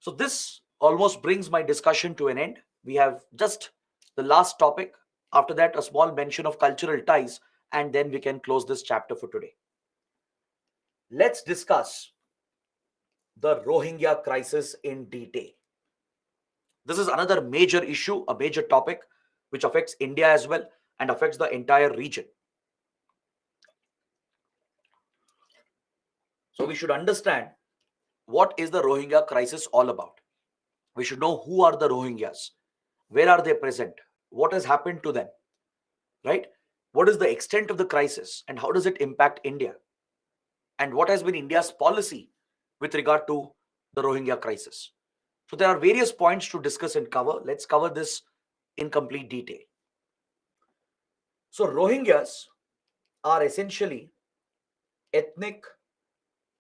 So this almost brings my discussion to an end. We have just the last topic. After that, a small mention of cultural ties, and then we can close this chapter for today. Let's discuss the Rohingya crisis in detail. This is another major issue, a major topic, which affects India as well and affects the entire region. So we should understand what is the Rohingya crisis all about. We should know who are the Rohingyas, where are they present, what has happened to them, right? What is the extent of the crisis and how does it impact India? And what has been India's policy with regard to the Rohingya crisis? So there are various points to discuss and cover. Let's cover this in complete detail. So Rohingyas are essentially ethnic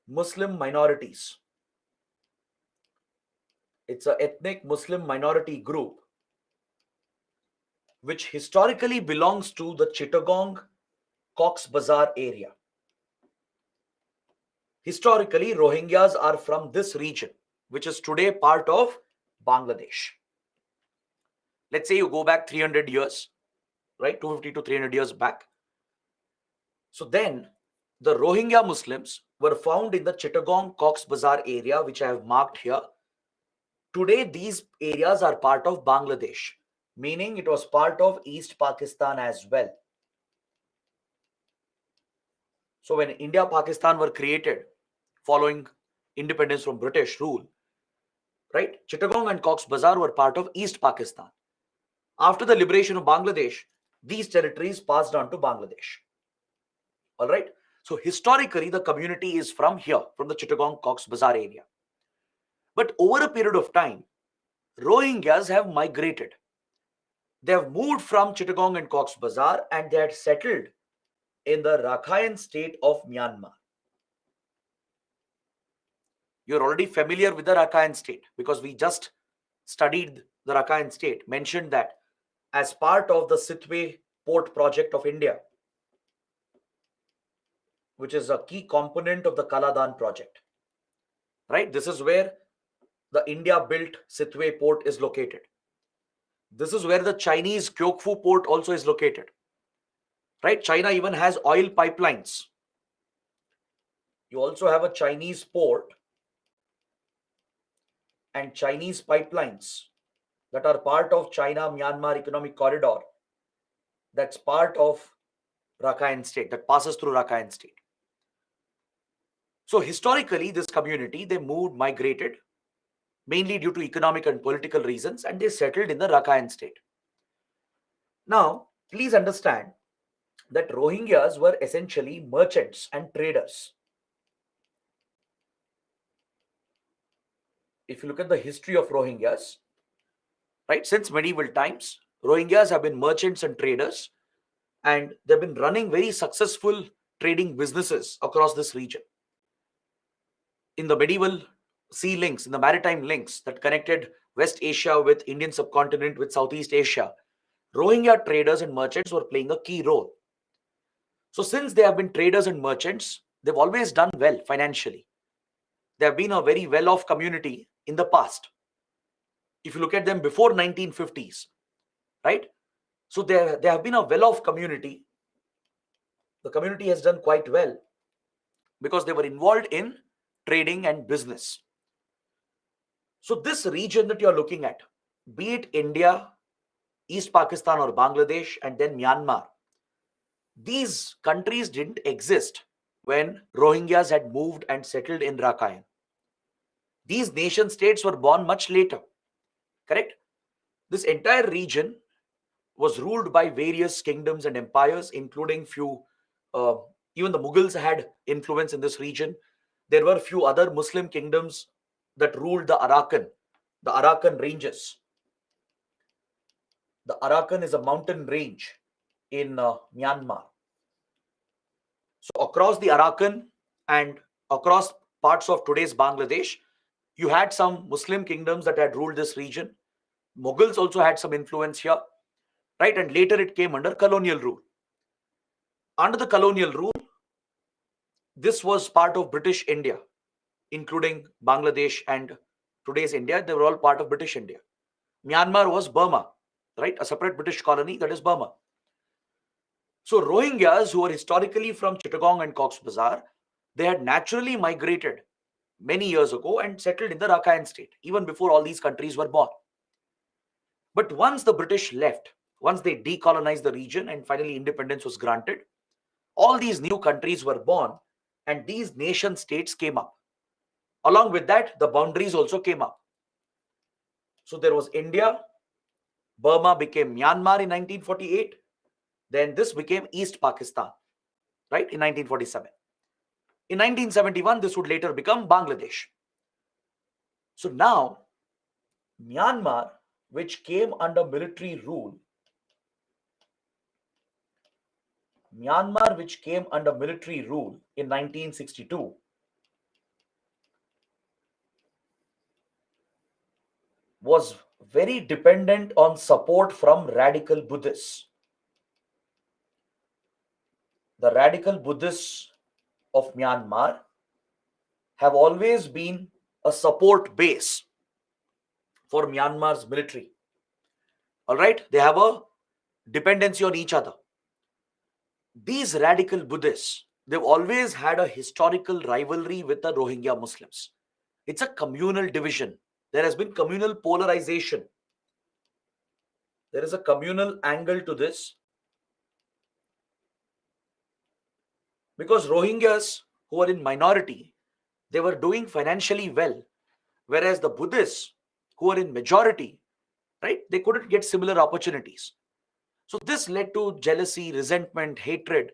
Muslim minorities. It's an ethnic Muslim minority group which historically belongs to the Chittagong Cox Bazar area. Historically, Rohingyas are from this region, which is today part of Bangladesh. Let's say you go back 300 years, right? 250 to 300 years back. So then the Rohingya Muslims were found in the Chittagong Cox Bazar area, which I have marked here. Today, these areas are part of Bangladesh, meaning it was part of East Pakistan as well. So when India, Pakistan were created following independence from British rule, right? Chittagong and Cox Bazar were part of East Pakistan. After the liberation of Bangladesh, these territories passed on to Bangladesh. All right. So historically, the community is from here, from the Chittagong Cox Bazar area. But over a period of time, Rohingyas have migrated. They have moved from Chittagong and Cox Bazar and they had settled in the Rakhine state of Myanmar. You're already familiar with the Rakhine state because we just studied the Rakhine state, mentioned that as part of the Sitwe port project of India, which is a key component of the Kaladan project, right? This is where the India-built Sitwe port is located. This is where the Chinese Kyoukphu port also is located, right? China even has oil pipelines. You also have a Chinese port and Chinese pipelines that are part of China-Myanmar Economic Corridor. That's part of Rakhine state, that passes through Rakhine state. So historically, this community, they moved, migrated, mainly due to economic and political reasons, and they settled in the Rakhine state. Now, please understand that Rohingyas were essentially merchants and traders. If you look at the history of Rohingyas, right, since medieval times, Rohingyas have been merchants and traders, and they've been running very successful trading businesses across this region. In the medieval sea links, in the maritime links that connected West Asia with Indian subcontinent with Southeast Asia, Rohingya traders and merchants were playing a key role. So since they have been traders and merchants, they've always done well financially. They have been a very well-off community in the past. If you look at them before 1950s, right? So they have been a well-off community. The community has done quite well because they were involved in trading and business. So this region that you're looking at, be it India, East Pakistan or Bangladesh, and then Myanmar, these countries didn't exist when Rohingyas had moved and settled in Rakhine. These nation states were born much later, correct? This entire region was ruled by various kingdoms and empires, including few, uh, even the Mughals had influence in this region. There were few other Muslim kingdoms that ruled the Arakan ranges. The Arakan is a mountain range in Myanmar. So across the Arakan and across parts of today's Bangladesh, you had some Muslim kingdoms that had ruled this region. Mughals also had some influence here, right? And later it came under colonial rule. Under the colonial rule, this was part of British India, including Bangladesh and today's India. They were all part of British India. Myanmar was Burma, right? A separate British colony, that is Burma. So Rohingyas, who were historically from Chittagong and Cox's Bazar, they had naturally migrated many years ago and settled in the Rakhine state, even before all these countries were born. But once the British left, once they decolonized the region and finally independence was granted, all these new countries were born and these nation states came up. Along with that, the boundaries also came up. So there was India, Burma became Myanmar in 1948, then this became East Pakistan, right, in 1947. In 1971, this would later become Bangladesh. So now, Myanmar, which came under military rule, in 1962, was very dependent on support from radical Buddhists. The radical Buddhists of Myanmar have always been a support base for Myanmar's military. All right, they have a dependency on each other. These radical Buddhists, they've always had a historical rivalry with the Rohingya Muslims. It's a communal division. There has been communal polarization. There is a communal angle to this. Because Rohingyas, who are in minority, they were doing financially well, whereas the Buddhists, who are in majority, right, they couldn't get similar opportunities. So this led to jealousy, resentment, hatred,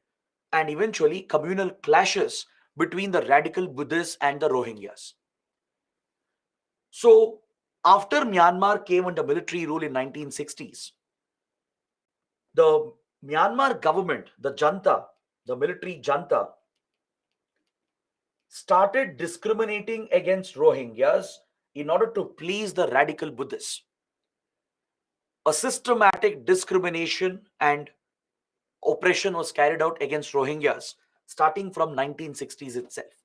and eventually communal clashes between the radical Buddhists and the Rohingyas. So after Myanmar came under military rule in 1960s, the Myanmar government, the junta, the military junta, started discriminating against Rohingyas in order to please the radical Buddhists. A systematic discrimination and oppression was carried out against Rohingyas starting from 1960s itself.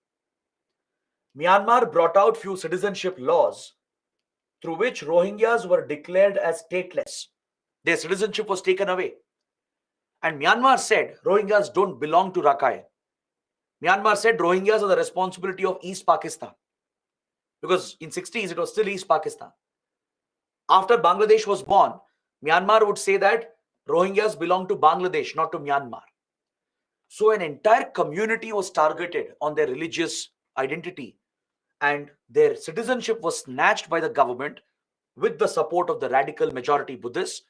Myanmar brought out few citizenship laws through which Rohingyas were declared as stateless. Their citizenship was taken away. And Myanmar said Rohingyas don't belong to Rakhine. Myanmar said Rohingyas are the responsibility of East Pakistan. Because in 60s it was still East Pakistan. After Bangladesh was born, Myanmar would say that Rohingyas belong to Bangladesh, not to Myanmar. So an entire community was targeted on their religious identity and their citizenship was snatched by the government with the support of the radical majority Buddhists.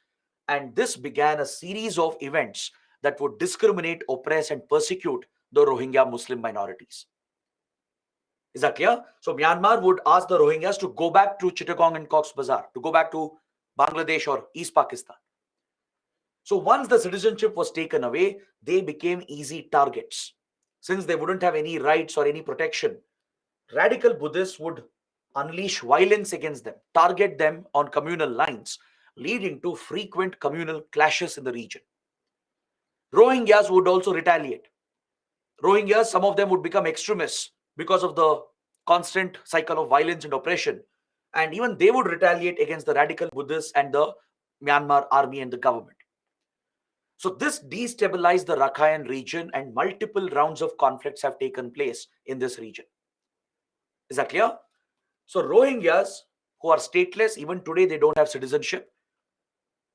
And this began a series of events that would discriminate, oppress, and persecute the Rohingya Muslim minorities. Is that clear? So Myanmar would ask the Rohingyas to go back to Chittagong and Cox's Bazar, to go back to Bangladesh or East Pakistan. So once the citizenship was taken away, they became easy targets. Since they wouldn't have any rights or any protection, radical Buddhists would unleash violence against them, target them on communal lines, leading to frequent communal clashes in the region. Rohingyas would also retaliate. Rohingyas, some of them would become extremists because of the constant cycle of violence and oppression. And even they would retaliate against the radical Buddhists and the Myanmar army and the government. So this destabilized the Rakhine region and multiple rounds of conflicts have taken place in this region. Is that clear? So Rohingyas, who are stateless, even today they don't have citizenship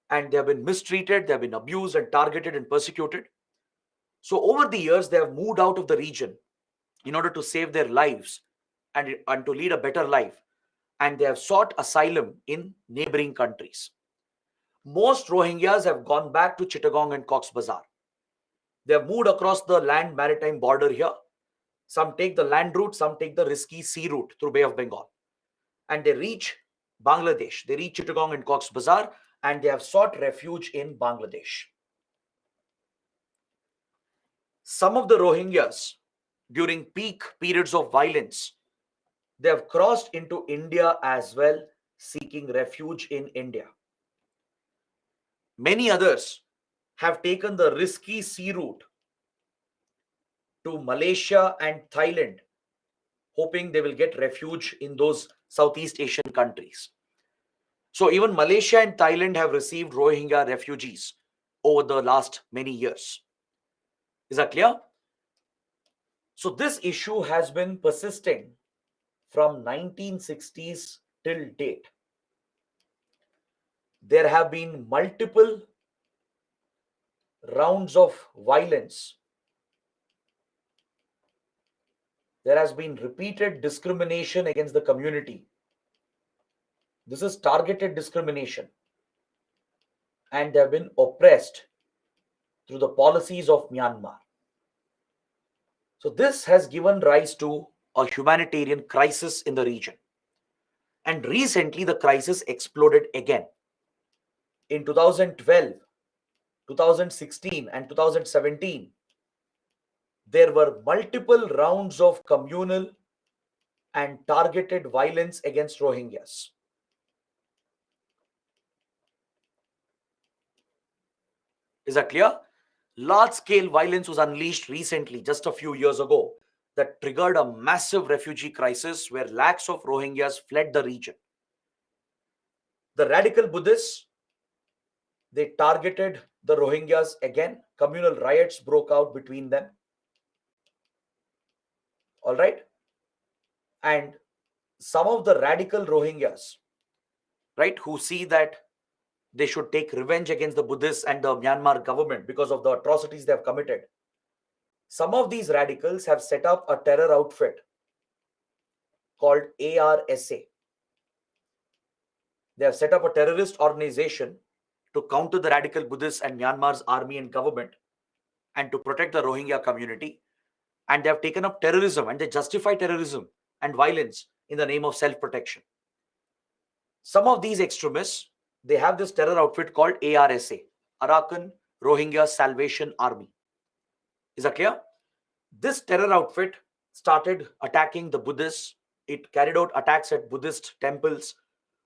and they have been mistreated, they have been abused and targeted and persecuted. So over the years, they have moved out of the region in order to save their lives and to lead a better life. And they have sought asylum in neighboring countries. Most Rohingyas have gone back to Chittagong and Cox's Bazar. They have moved across the land maritime border here. Some take the land route, some take the risky sea route through Bay of Bengal. And they reach Bangladesh. They reach Chittagong and Cox's Bazar, and they have sought refuge in Bangladesh. Some of the Rohingyas, during peak periods of violence, they have crossed into India as well, seeking refuge in India. Many others have taken the risky sea route to Malaysia and Thailand, hoping they will get refuge in those Southeast Asian countries. So even Malaysia and Thailand have received Rohingya refugees over the last many years. Is that clear? So this issue has been persisting from 1960s till date. There have been multiple rounds of violence. There has been repeated discrimination against the community. This is targeted discrimination. And they have been oppressed through the policies of Myanmar. So this has given rise to a humanitarian crisis in the region. And recently the crisis exploded again. In 2012, 2016 and 2017, there were multiple rounds of communal and targeted violence against Rohingyas. Is that clear? Large-scale violence was unleashed recently, just a few years ago, that triggered a massive refugee crisis where lakhs of Rohingyas fled the region. The radical Buddhists, they targeted the Rohingyas again. Communal riots broke out between them. All right? And some of the radical Rohingyas, right, who see that they should take revenge against the Buddhists and the Myanmar government because of the atrocities they have committed. Some of these radicals have set up a terror outfit called ARSA. They have set up a terrorist organization to counter the radical Buddhists and Myanmar's army and government and to protect the Rohingya community. And they have taken up terrorism and they justify terrorism and violence in the name of self-protection. Some of these extremists, they have this terror outfit called ARSA, Arakan Rohingya Salvation Army. Is that clear? This terror outfit started attacking the Buddhists. It carried out attacks at Buddhist temples.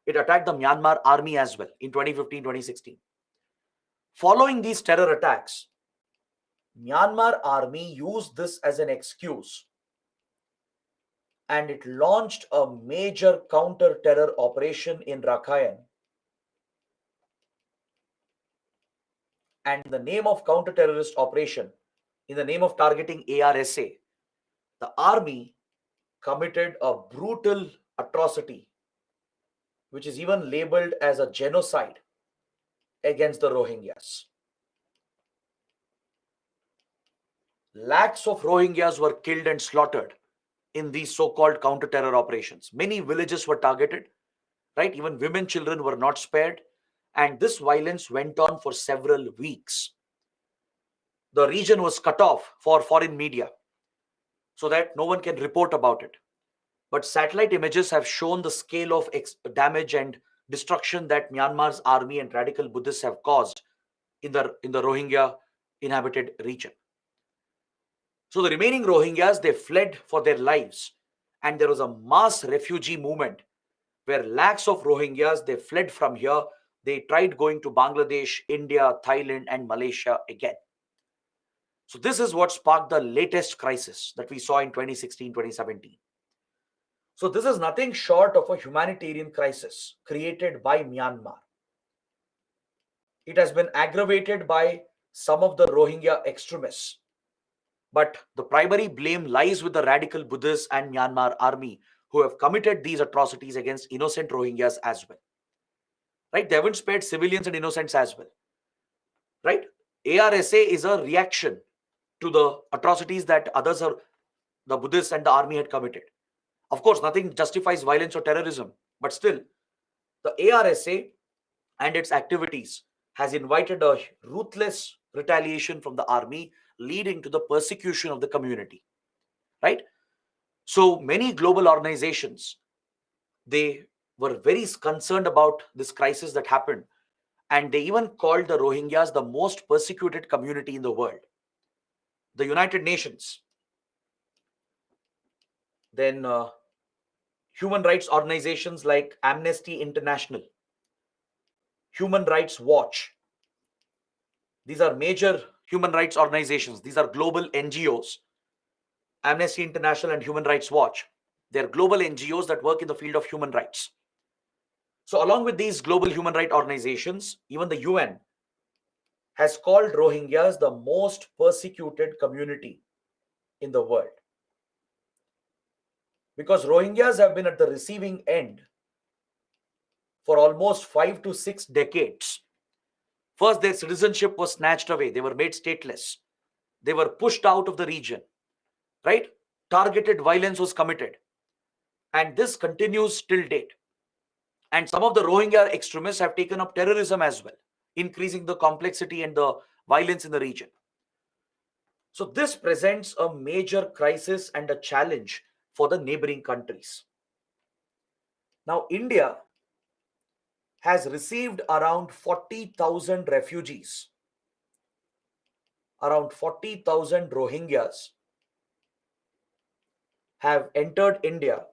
It attacked the Myanmar army as well in 2015-2016. Following these terror attacks, Myanmar army used this as an excuse and it launched a major counter-terror operation in Rakhine. And in the name of counter-terrorist operation, in the name of targeting ARSA, the army committed a brutal atrocity, which is even labeled as a genocide against the Rohingyas. Lakhs of Rohingyas were killed and slaughtered in these so-called counter-terror operations. Many villages were targeted, right? Even women, children were not spared. And this violence went on for several weeks. The region was cut off for foreign media so that no one can report about it. But satellite images have shown the scale of damage and destruction that Myanmar's army and radical Buddhists have caused in the Rohingya inhabited region. So the remaining Rohingyas, they fled for their lives. And there was a mass refugee movement where lakhs of Rohingyas, they fled from here. They tried going to Bangladesh, India, Thailand, and Malaysia again. So this is what sparked the latest crisis that we saw in 2016-2017. So this is nothing short of a humanitarian crisis created by Myanmar. It has been aggravated by some of the Rohingya extremists. But the primary blame lies with the radical Buddhists and Myanmar army who have committed these atrocities against innocent Rohingyas as well. Right? They haven't spared civilians and innocents as well. Right? ARSA is a reaction to the atrocities that the Buddhists and the army had committed. Of course, nothing justifies violence or terrorism, but still, the ARSA and its activities has invited a ruthless retaliation from the army, leading to the persecution of the community, right? So many global organizations, they were very concerned about this crisis that happened, and they even called the Rohingyas the most persecuted community in the world. The United Nations, then human rights organizations like Amnesty International, Human Rights Watch, these are major human rights organizations. These are global NGOs. Amnesty International and Human Rights Watch, they're global NGOs that work in the field of human rights. So along with these global human rights organizations, even the UN has called Rohingyas the most persecuted community in the world, because Rohingyas have been at the receiving end for almost 5 to 6 decades. First, their citizenship was snatched away. They were made stateless. They were pushed out of the region, right? Targeted violence was committed. And this continues till date. And some of the Rohingya extremists have taken up terrorism as well, increasing the complexity and the violence in the region. So this presents a major crisis and a challenge for the neighboring countries. Now, India has received around 40,000 refugees, around 40,000 Rohingyas have entered India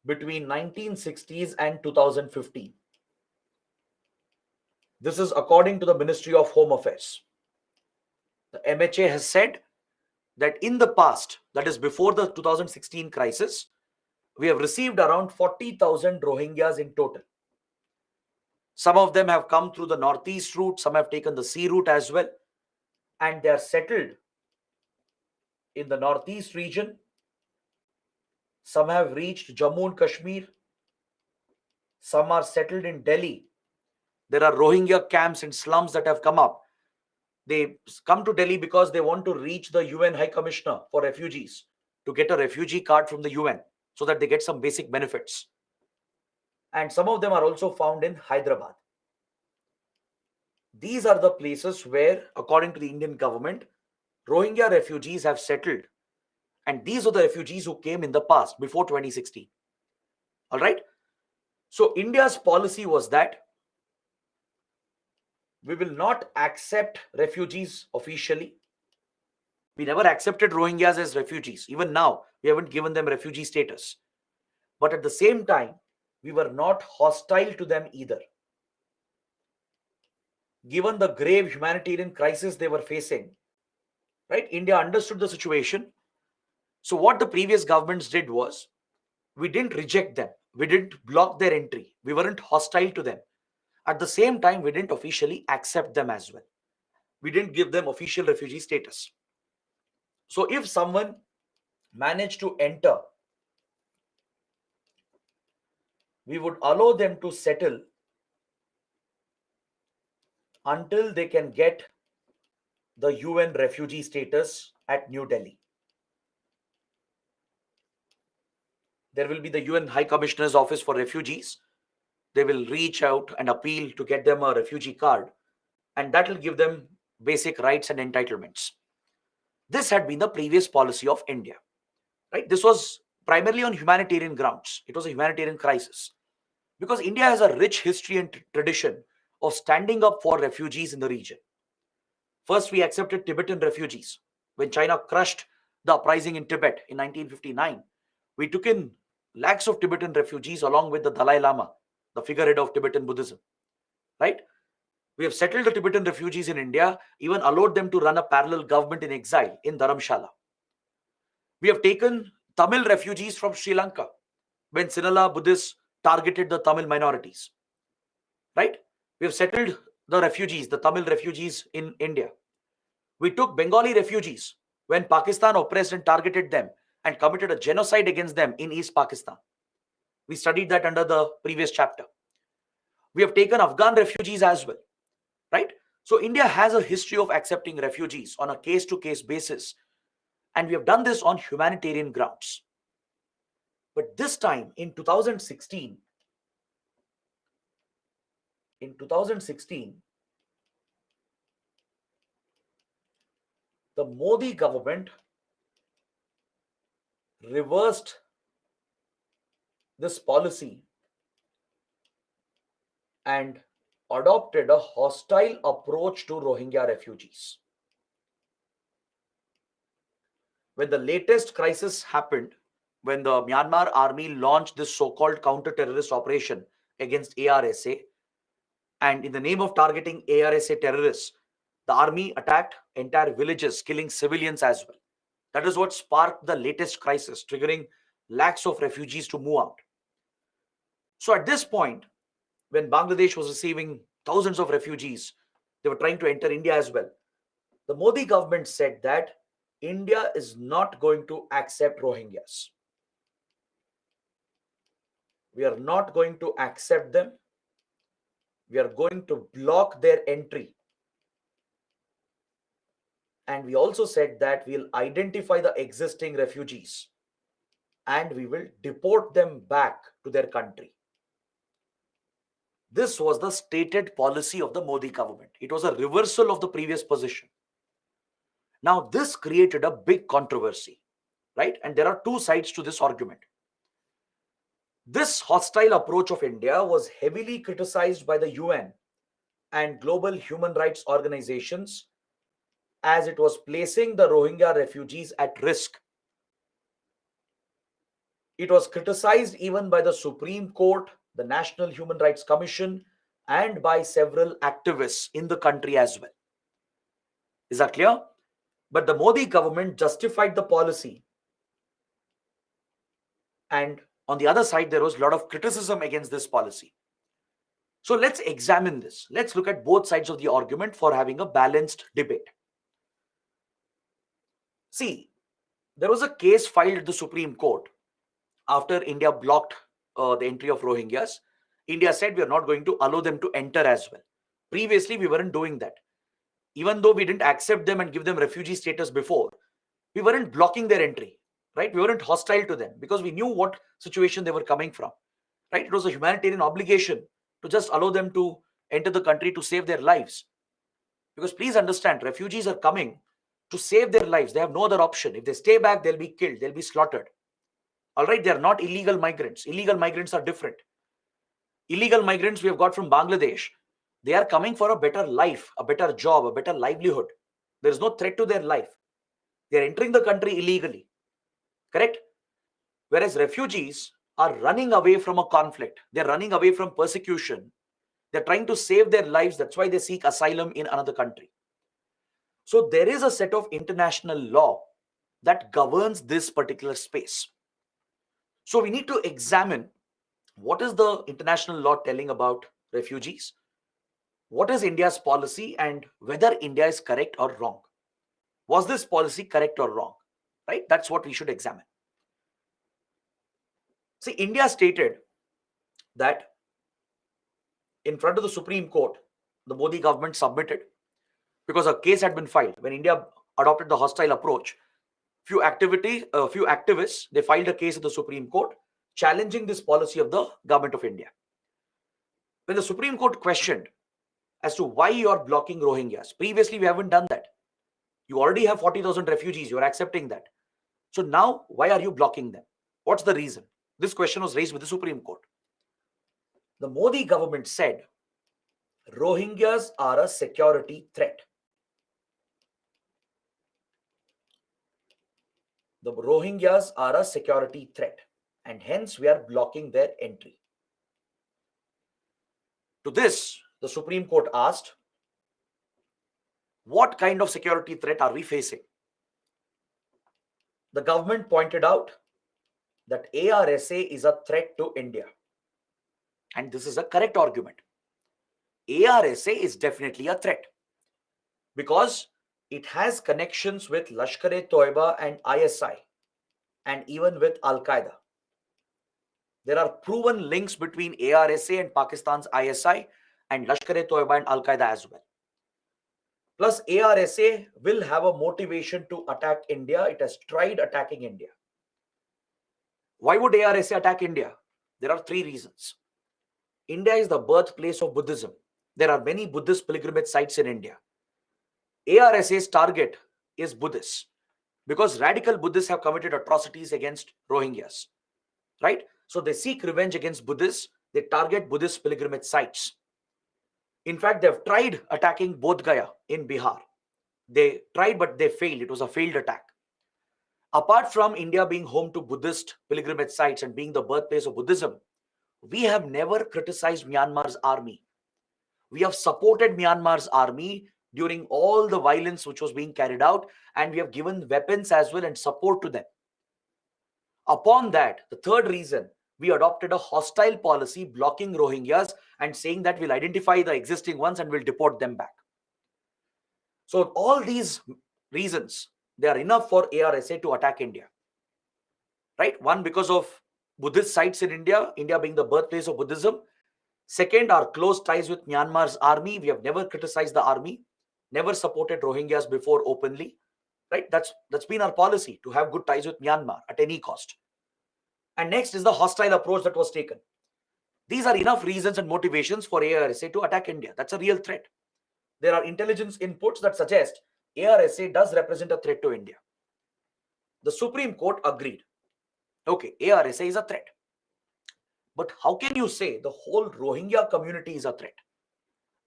between 1960s and 2015. This is according to the Ministry of Home Affairs. The MHA has said that in the past, that is before the 2016 crisis, we have received around 40,000 Rohingyas in total. Some of them have come through the northeast route, some have taken the sea route as well, and they are settled in the northeast region. Some have reached Jammu and Kashmir. Some are settled in Delhi. There are Rohingya camps and slums that have come up. They come to Delhi because they want to reach the UN High Commissioner for Refugees to get a refugee card from the UN so that they get some basic benefits. And some of them are also found in Hyderabad. These are the places where, according to the Indian government, Rohingya refugees have settled. And these are the refugees who came in the past, before 2016. All right? So India's policy was that we will not accept refugees officially. We never accepted Rohingyas as refugees. Even now, we haven't given them refugee status. But at the same time, we were not hostile to them either. Given the grave humanitarian crisis they were facing, right? India understood the situation. So what the previous governments did was, we didn't reject them. We didn't block their entry. We weren't hostile to them. At the same time, we didn't officially accept them as well. We didn't give them official refugee status. So if someone managed to enter, we would allow them to settle until they can get the UN refugee status at New Delhi. There will be the UN High Commissioner's Office for Refugees. They will reach out and appeal to get them a refugee card, and that will give them basic rights and entitlements. This had been the previous policy of India, right? This was primarily on humanitarian grounds. It was a humanitarian crisis because India has a rich history and tradition of standing up for refugees in the region. First, we accepted Tibetan refugees when China crushed the uprising in Tibet in 1959. We took in lakhs of Tibetan refugees along with the Dalai Lama, the figurehead of Tibetan Buddhism, right? We have settled the Tibetan refugees in India, even allowed them to run a parallel government in exile in Dharamshala. We have taken Tamil refugees from Sri Lanka when Sinhala Buddhists targeted the Tamil minorities, right? We have settled the refugees, the Tamil refugees in India. We took Bengali refugees when Pakistan oppressed and targeted them and committed a genocide against them in East Pakistan. We studied that under the previous chapter. We have taken Afghan refugees as well, right? So India has a history of accepting refugees on a case-to-case basis, and we have done this on humanitarian grounds. But this time in 2016, in 2016, the Modi government reversed this policy and adopted a hostile approach to Rohingya refugees. When the latest crisis happened, when the Myanmar army launched this so-called counter-terrorist operation against ARSA, and in the name of targeting ARSA terrorists, the army attacked entire villages, killing civilians as well. That is what sparked the latest crisis, triggering lakhs of refugees to move out. So at this point, when Bangladesh was receiving thousands of refugees, they were trying to enter India as well. The Modi government said that India is not going to accept Rohingyas. We are not going to accept them. We are going to block their entry. And we also said that we'll identify the existing refugees and we will deport them back to their country. This was the stated policy of the Modi government. It was a reversal of the previous position. Now, this created a big controversy, right? And there are two sides to this argument. This hostile approach of India was heavily criticized by the UN and global human rights organizations as it was placing the Rohingya refugees at risk. It was criticized even by the Supreme Court, the National Human Rights Commission, and by several activists in the country as well. Is that clear? But the Modi government justified the policy. And on the other side, there was a lot of criticism against this policy. So let's examine this. Let's look at both sides of the argument for having a balanced debate. See, there was a case filed at the Supreme Court after India blocked the entry of Rohingyas. India said we are not going to allow them to enter as well. Previously, we weren't doing that. Even though we didn't accept them and give them refugee status before, we weren't blocking their entry, right? We weren't hostile to them because we knew what situation they were coming from, right? It was a humanitarian obligation to just allow them to enter the country to save their lives. Because please understand, refugees are coming to save their lives. They have no other option. If they stay back, they'll be killed, they'll be slaughtered. All right, they are not illegal migrants. Illegal migrants are different. Illegal migrants we have got from Bangladesh, they are coming for a better life, a better job, a better livelihood. There is no threat to their life. They are entering the country illegally. Correct? Whereas refugees are running away from a conflict. They're running away from persecution. They're trying to save their lives. That's why they seek asylum in another country. So there is a set of international law that governs this particular space. So we need to examine what is the international law telling about refugees, what is India's policy, and whether India is correct or wrong. Was this policy correct or wrong? Right? That's what we should examine. See, India stated that in front of the Supreme Court, the Modi government submitted, because a case had been filed. When India adopted the hostile approach, few activists, they filed a case at the Supreme Court challenging this policy of the government of India. When the Supreme Court questioned as to why you are blocking Rohingyas, previously we haven't done that. You already have 40,000 refugees, you are accepting that. So now, why are you blocking them? What's the reason? This question was raised with the Supreme Court. The Modi government said, Rohingyas are a security threat. The Rohingyas are a security threat, and hence we are blocking their entry. To this, the Supreme Court asked, what kind of security threat are we facing? The government pointed out that ARSA is a threat to India. And this is a correct argument. ARSA is definitely a threat because it has connections with Lashkar-e-Toiba and ISI, and even with Al-Qaeda. There are proven links between ARSA and Pakistan's ISI and Lashkar-e-Toiba and Al-Qaeda as well. Plus, ARSA will have a motivation to attack India. It has tried attacking India. Why would ARSA attack India? There are three reasons. India is the birthplace of Buddhism. There are many Buddhist pilgrimage sites in India. ARSA's target is Buddhists because radical Buddhists have committed atrocities against Rohingyas, right? So they seek revenge against Buddhists. They target Buddhist pilgrimage sites. In fact, they've tried attacking Bodh Gaya in Bihar. They tried, but they failed. It was a failed attack. Apart from India being home to Buddhist pilgrimage sites and being the birthplace of Buddhism, we have never criticized Myanmar's army. We have supported Myanmar's army during all the violence which was being carried out, and we have given weapons as well and support to them. Upon that, the third reason, we adopted a hostile policy blocking Rohingyas and saying that we'll identify the existing ones and we'll deport them back. So all these reasons, they are enough for ARSA to attack India. Right? One, because of Buddhist sites in India, India being the birthplace of Buddhism. Second, our close ties with Myanmar's army. We have never criticized the army, never supported Rohingyas before openly. Right? That's been our policy, to have good ties with Myanmar at any cost. And next is the hostile approach that was taken. These are enough reasons and motivations for ARSA to attack India. That's a real threat. There are intelligence inputs that suggest ARSA does represent a threat to India. The Supreme Court agreed. Okay, ARSA is a threat. But how can you say the whole Rohingya community is a threat?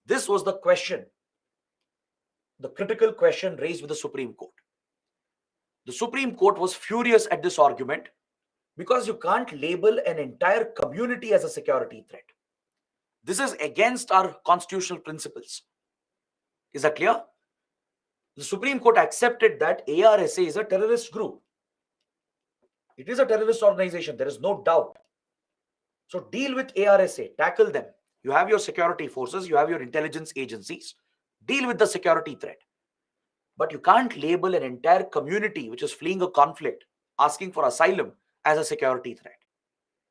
This was the question, the critical question raised with the Supreme Court. The Supreme Court was furious at this argument because you can't label an entire community as a security threat. This is against our constitutional principles. Is that clear? The Supreme Court accepted that ARSA is a terrorist group. It is a terrorist organization. There is no doubt. So deal with ARSA, tackle them. You have your security forces, you have your intelligence agencies. Deal with the security threat. But you can't label an entire community which is fleeing a conflict, asking for asylum, as a security threat.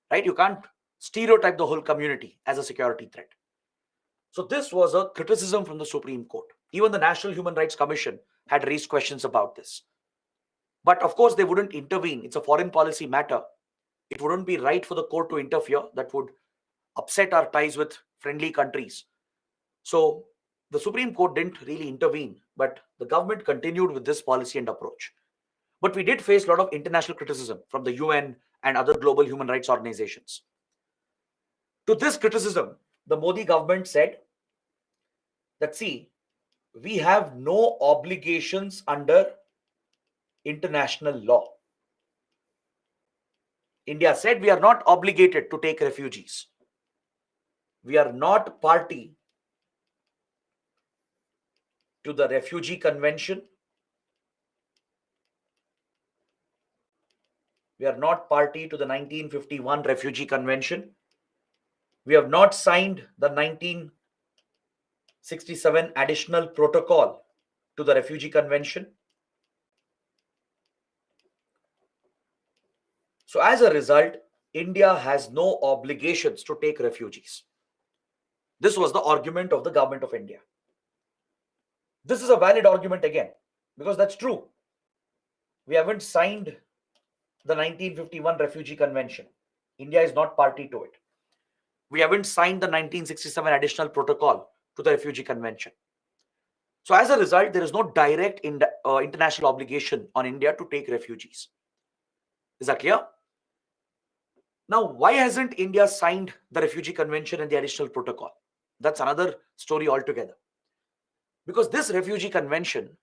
Right? You can't stereotype the whole community as a security threat. So this was a criticism from the Supreme Court. Even the National Human Rights Commission had raised questions about this. But of course, they wouldn't intervene. It's a foreign policy matter. It wouldn't be right for the court to interfere. That would upset our ties with friendly countries. So the Supreme Court didn't really intervene, but the government continued with this policy and approach. But we did face a lot of international criticism from the UN and other global human rights organizations. To this criticism, the Modi government said that, see, we have no obligations under international law. India said we are not obligated to take refugees. We are not party to the Refugee Convention. We are not party to the 1951 Refugee Convention. We have not signed the 1967 additional protocol to the Refugee Convention. So as a result, India has no obligations to take refugees. This was the argument of the government of India. This is a valid argument again, because that's true. We haven't signed the 1951 Refugee Convention. India is not party to it. We haven't signed the 1967 additional protocol to the Refugee Convention. So as a result, there is no direct international obligation on India to take refugees. Is that clear? Now, why hasn't India signed the Refugee Convention and the additional protocol? That's another story altogether. Because this Refugee Convention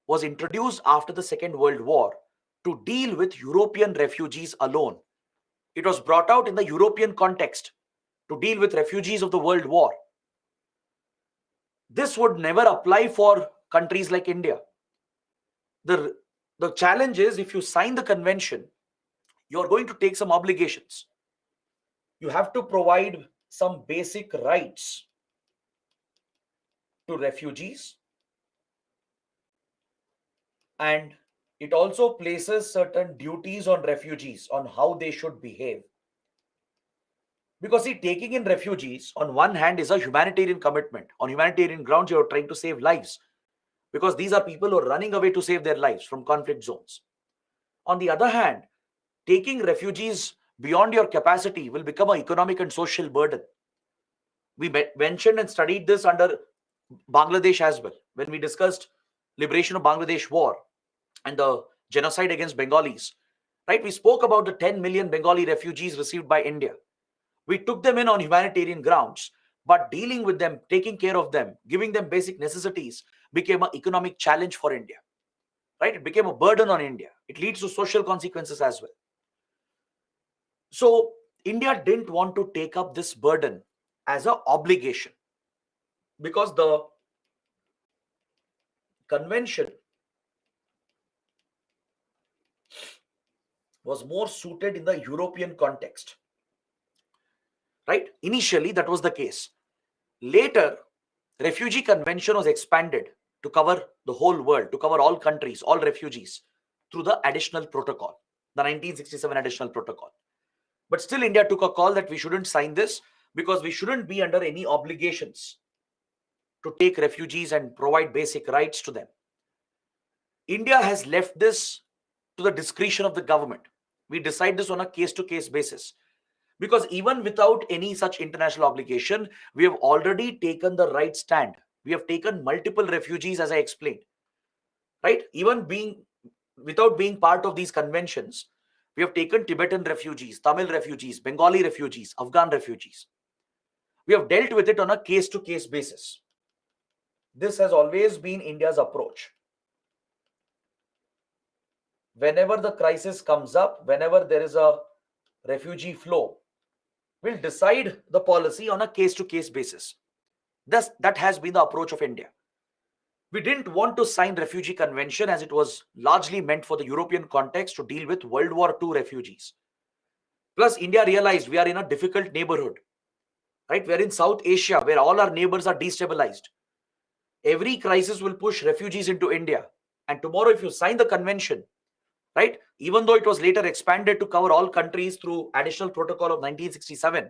was introduced after the Second World War to deal with European refugees alone. It was brought out in the European context to deal with refugees of the World War. This would never apply for countries like India. The challenge is, if you sign the convention, you're going to take some obligations. You have to provide some basic rights to refugees, and it also places certain duties on refugees on how they should behave. Because see, taking in refugees on one hand is a humanitarian commitment. On humanitarian grounds, you're trying to save lives, because these are people who are running away to save their lives from conflict zones. On the other hand, taking refugees beyond your capacity will become an economic and social burden. We mentioned and studied this under Bangladesh as well when we discussed liberation of Bangladesh war and the genocide against Bengalis. Right? We spoke about the 10 million Bengali refugees received by India. We took them in on humanitarian grounds, but dealing with them, taking care of them, giving them basic necessities became an economic challenge for India. Right? It became a burden on India. It leads to social consequences as well. So India didn't want to take up this burden as an obligation because the convention was more suited in the European context. Right? Initially, that was the case. Later, refugee convention was expanded to cover the whole world, to cover all countries, all refugees through the additional protocol, the 1967 additional protocol. But still, India took a call that we shouldn't sign this because we shouldn't be under any obligations to take refugees and provide basic rights to them. India has left this to the discretion of the government. We decide this on a case-to-case basis. Because even without any such international obligation, we have already taken the right stand. We have taken multiple refugees, as I explained. Right? Even without being part of these conventions, we have taken Tibetan refugees, Tamil refugees, Bengali refugees, Afghan refugees. We have dealt with it on a case-to-case basis. This has always been India's approach. Whenever the crisis comes up, whenever there is a refugee flow, we'll decide the policy on a case-to-case basis. That has been the approach of India. We didn't want to sign refugee convention as it was largely meant for the European context to deal with World War II refugees. Plus, India realized we are in a difficult neighborhood. Right? We're in South Asia where all our neighbors are destabilized. Every crisis will push refugees into India. And tomorrow, if you sign the convention, right, even though it was later expanded to cover all countries through additional protocol of 1967,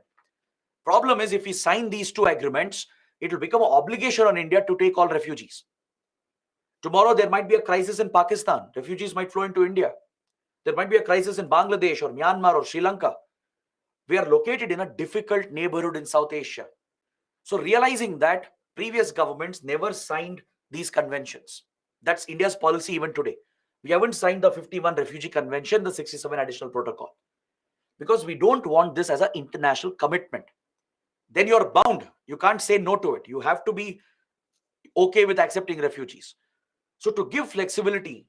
problem is if we sign these two agreements, it will become an obligation on India to take all refugees. Tomorrow, there might be a crisis in Pakistan. Refugees might flow into India. There might be a crisis in Bangladesh or Myanmar or Sri Lanka. We are located in a difficult neighborhood in South Asia. So realizing that previous governments never signed these conventions. That's India's policy even today. We haven't signed the 51 Refugee Convention, the 67 Additional Protocol, because we don't want this as an international commitment. Then you're bound. You can't say no to it. You have to be okay with accepting refugees. So to give flexibility,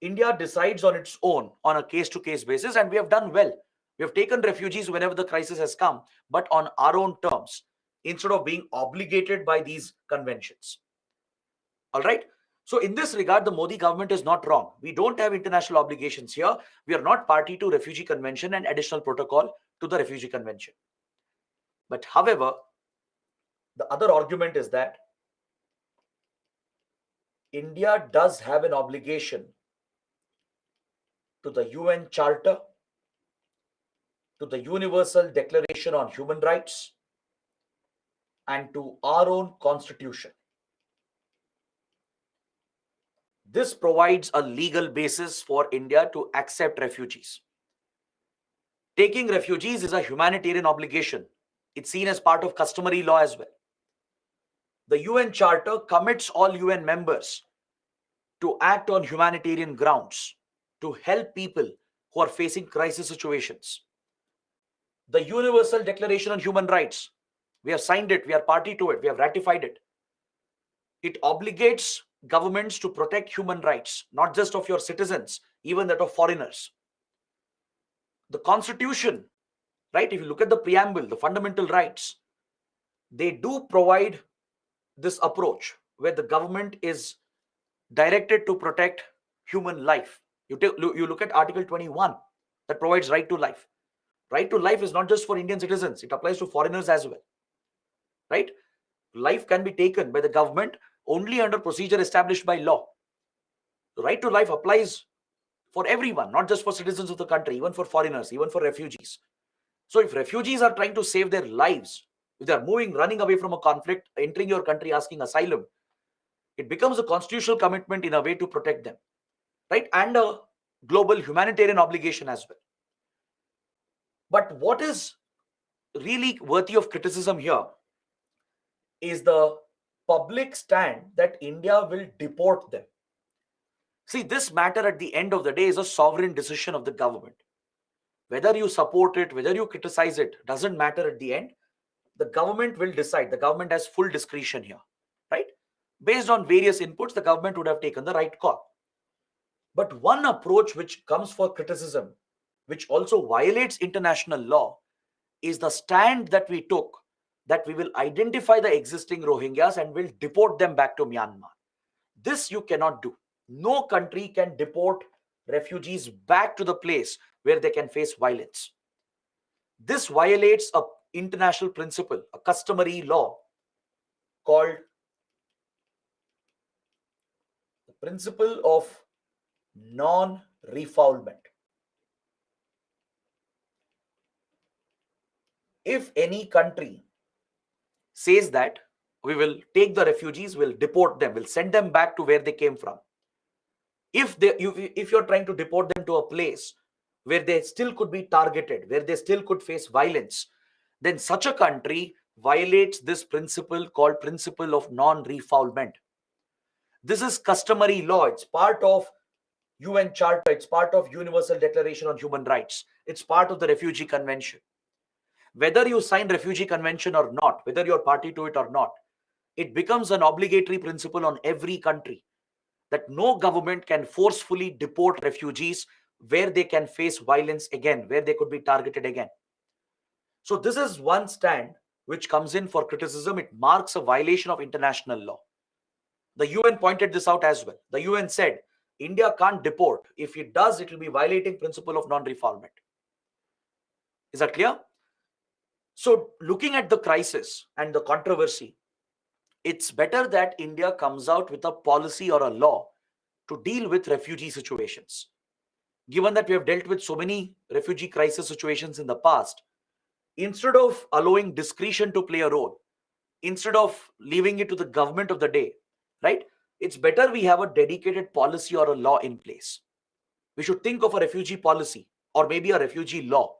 India decides on its own on a case-to-case basis, and we have done well. We have taken refugees whenever the crisis has come, but on our own terms, instead of being obligated by these conventions. All right. So in this regard, the Modi government is not wrong. We don't have international obligations here. We are not party to Refugee Convention and additional protocol to the Refugee Convention. But however, the other argument is that India does have an obligation to the UN Charter, to the Universal Declaration on Human Rights, and to our own Constitution. This provides a legal basis for India to accept refugees. Taking refugees is a humanitarian obligation. It's seen as part of customary law as well. The UN Charter commits all UN members to act on humanitarian grounds to help people who are facing crisis situations. The Universal Declaration on Human Rights, we have signed it, we are party to it, we have ratified it. It obligates governments to protect human rights, not just of your citizens, even that of foreigners. The Constitution, right, if you look at the preamble, the fundamental rights, they do provide this approach where the government is directed to protect human life. You look at Article 21 that provides right to life. Right to life is not just for Indian citizens, it applies to foreigners as well. Right? Life can be taken by the government only under procedure established by law. The right to life applies for everyone, not just for citizens of the country, even for foreigners, even for refugees. So if refugees are trying to save their lives, if they're running away from a conflict, entering your country asking asylum, it becomes a constitutional commitment in a way to protect them, right? And a global humanitarian obligation as well. But what is really worthy of criticism here is the public stand that India will deport them. See, this matter at the end of the day is a sovereign decision of the government. Whether you support it, whether you criticize it, doesn't matter at the end. The government will decide. The government has full discretion here, right? Based on various inputs, the government would have taken the right call. But one approach which comes for criticism, which also violates international law, is the stand that we took that we will identify the existing Rohingyas and will deport them back to Myanmar. This you cannot do. No country can deport refugees back to the place where they can face violence. This violates a international principle, a customary law called the principle of non-refoulement. If any country says that we will take the refugees, we'll deport them, we'll send them back to where they came from. If you're trying to deport them to a place where they still could be targeted, where they still could face violence, then such a country violates this principle called principle of non-refoulement. This is customary law. It's part of UN Charter. It's part of Universal Declaration on Human Rights. It's part of the Refugee Convention. Whether you sign Refugee Convention or not, whether you're party to it or not, it becomes an obligatory principle on every country that no government can forcefully deport refugees where they can face violence again, where they could be targeted again. So this is one stand which comes in for criticism. It marks a violation of international law. The UN pointed this out as well. The UN said India can't deport. If it does, it will be violating principle of non-refoulement. Is that clear? So looking at the crisis and the controversy, it's better that India comes out with a policy or a law to deal with refugee situations. Given that we have dealt with so many refugee crisis situations in the past, instead of allowing discretion to play a role, instead of leaving it to the government of the day, right? It's better we have a dedicated policy or a law in place. We should think of a refugee policy or maybe a refugee law.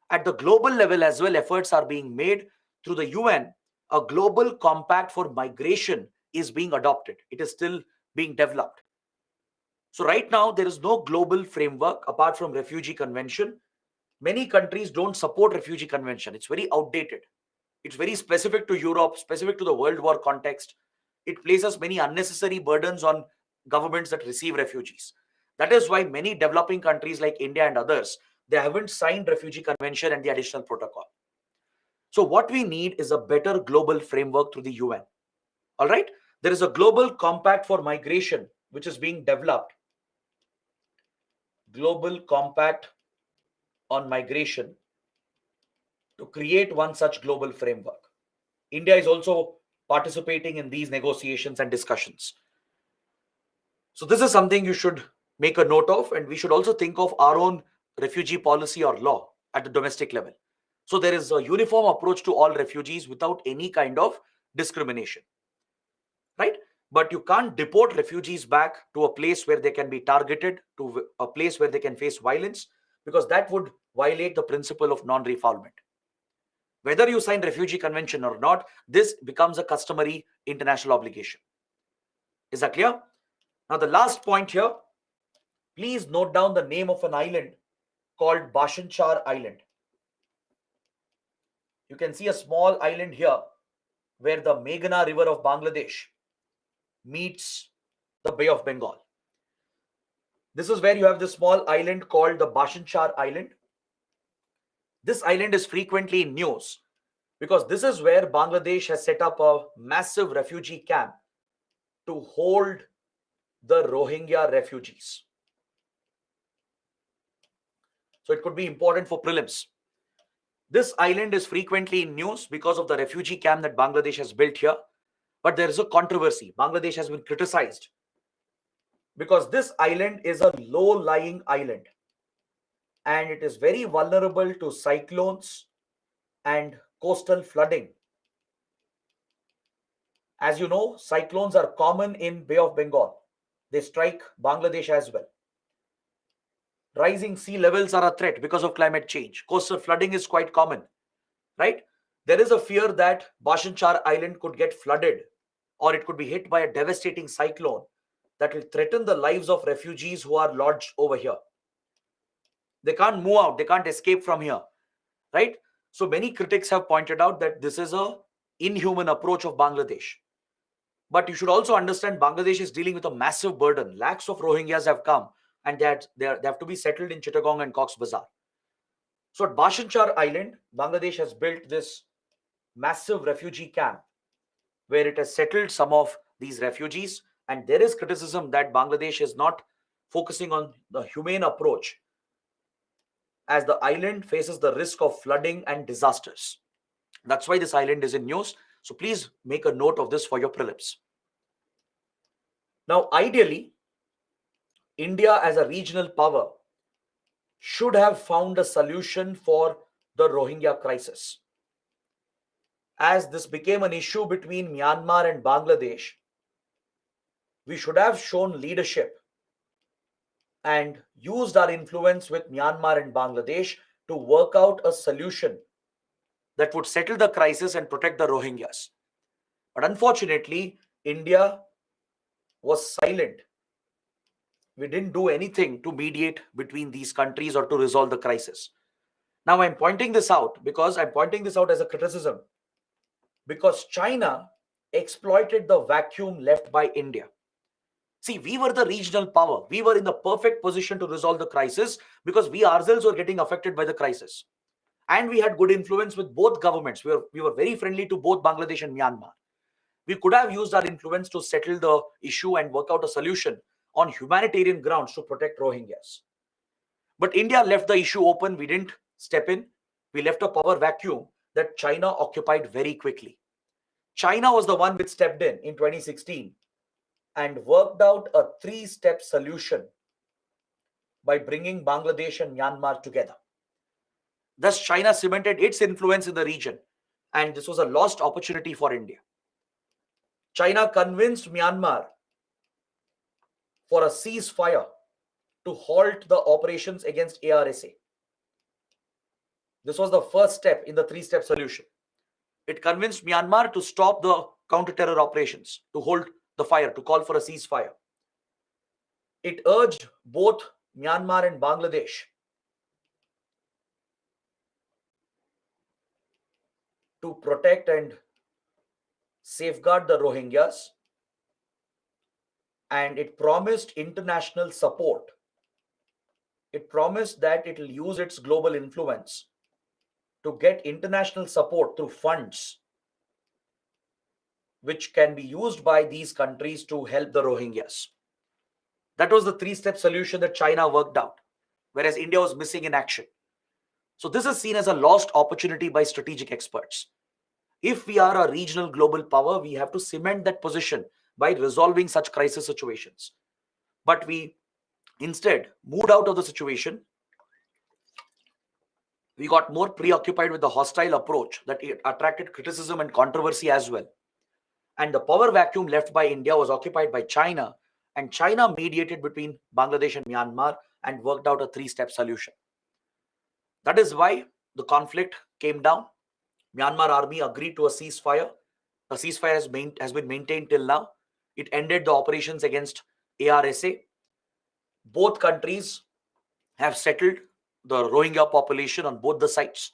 At the global level as well, efforts are being made through the UN. A global compact for migration is being adopted. It is still being developed. So right now, there is no global framework apart from Refugee Convention. Many countries don't support Refugee Convention. It's very outdated. It's very specific to Europe, specific to the World War context. It places many unnecessary burdens on governments that receive refugees. That is why many developing countries like India and others, they haven't signed Refugee Convention and the additional protocol. So what we need is a better global framework through the UN. All right? There is a global compact for migration which is being developed. Global compact on migration to create one such global framework. India is also participating in these negotiations and discussions. So this is something you should make a note of, and we should also think of our own refugee policy or law at the domestic level. So there is a uniform approach to all refugees without any kind of discrimination, right? But you can't deport refugees back to a place where they can be targeted, to a place where they can face violence, because that would violate the principle of non-refoulement. Whether you sign Refugee Convention or not, this becomes a customary international obligation. Is that clear? Now, the last point here, please note down the name of an island called Bhasan Char Island. You can see a small island here where the Meghna River of Bangladesh meets the Bay of Bengal. This is where you have this small island called the Bhasan Char Island. This island is frequently in news because this is where Bangladesh has set up a massive refugee camp to hold the Rohingya refugees. So it could be important for prelims. This island is frequently in news because of the refugee camp that Bangladesh has built here. But there is a controversy. Bangladesh has been criticized because this island is a low-lying island and it is very vulnerable to cyclones and coastal flooding. As you know, cyclones are common in Bay of Bengal. They strike Bangladesh as well. Rising sea levels are a threat because of climate change. Coastal flooding is quite common, right? There is a fear that Bhasan Char Island could get flooded or it could be hit by a devastating cyclone that will threaten the lives of refugees who are lodged over here. They can't move out, they can't escape from here, right? So many critics have pointed out that this is a inhuman approach of Bangladesh. But you should also understand Bangladesh is dealing with a massive burden. Lakhs of Rohingyas have come and they have to be settled in Chittagong and Cox's Bazar. So at Bhasan Char Island, Bangladesh has built this massive refugee camp where it has settled some of these refugees. And there is criticism that Bangladesh is not focusing on the humane approach as the island faces the risk of flooding and disasters. That's why this island is in news. So please make a note of this for your prelims. Now, ideally, India as a regional power should have found a solution for the Rohingya crisis. As this became an issue between Myanmar and Bangladesh, we should have shown leadership and used our influence with Myanmar and Bangladesh to work out a solution that would settle the crisis and protect the Rohingyas. But unfortunately, India was silent. We didn't do anything to mediate between these countries or to resolve the crisis. Now I'm pointing this out because I'm pointing this out as a criticism because China exploited the vacuum left by India. See, we were the regional power. We were in the perfect position to resolve the crisis because we ourselves were getting affected by the crisis. And we had good influence with both governments. We were very friendly to both Bangladesh and Myanmar. We could have used our influence to settle the issue and work out a solution on humanitarian grounds to protect Rohingyas. But India left the issue open. We didn't step in. We left a power vacuum that China occupied very quickly. China was the one which stepped in 2016 and worked out a three-step solution by bringing Bangladesh and Myanmar together. Thus, China cemented its influence in the region, and this was a lost opportunity for India. China convinced Myanmar for a ceasefire to halt the operations against ARSA. This was the first step in the three-step solution. It convinced Myanmar to stop the counter-terror operations, to hold the fire, to call for a ceasefire. It urged both Myanmar and Bangladesh to protect and safeguard the Rohingyas, and it promised international support. It promised that it will use its global influence to get international support through funds which can be used by these countries to help the Rohingyas. That was the three-step solution that China worked out, whereas India was missing in action. So this is seen as a lost opportunity by strategic experts. If we are a regional global power, we have to cement that position by resolving such crisis situations. But we instead moved out of the situation. We got more preoccupied with the hostile approach that attracted criticism and controversy as well. And the power vacuum left by India was occupied by China, and China mediated between Bangladesh and Myanmar and worked out a three-step solution. That is why the conflict came down. Myanmar army agreed to a ceasefire. The ceasefire has been maintained till now. It ended the operations against ARSA. Both countries have settled the Rohingya population on both the sides,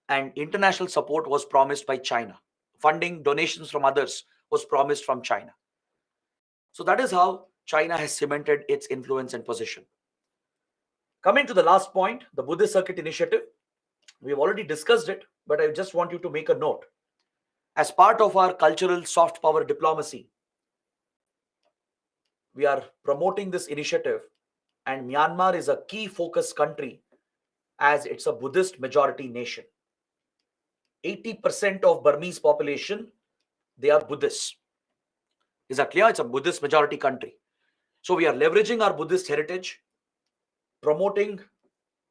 and international support was promised by China. Funding, donations from others was promised from China. So that is how China has cemented its influence and position. Coming to the last point, the Buddhist Circuit Initiative. We have already discussed it, but I just want you to make a note. As part of our cultural soft power diplomacy, we are promoting this initiative, and Myanmar is a key focus country as it's a Buddhist majority nation. 80% of Burmese population, they are Buddhists. Is that clear? It's a Buddhist majority country. So we are leveraging our Buddhist heritage, promoting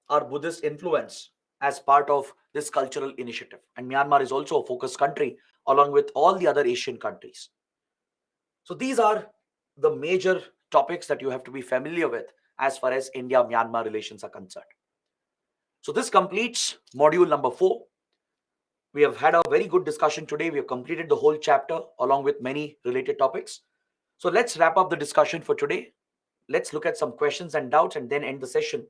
our Buddhist influence as part of this cultural initiative. And Myanmar is also a focus country along with all the other Asian countries. So these are the major topics that you have to be familiar with as far as India-Myanmar relations are concerned. So this completes module number 4. We have had a very good discussion today. We have completed the whole chapter along with many related topics. So let's wrap up the discussion for today. Let's look at some questions and doubts and then end the session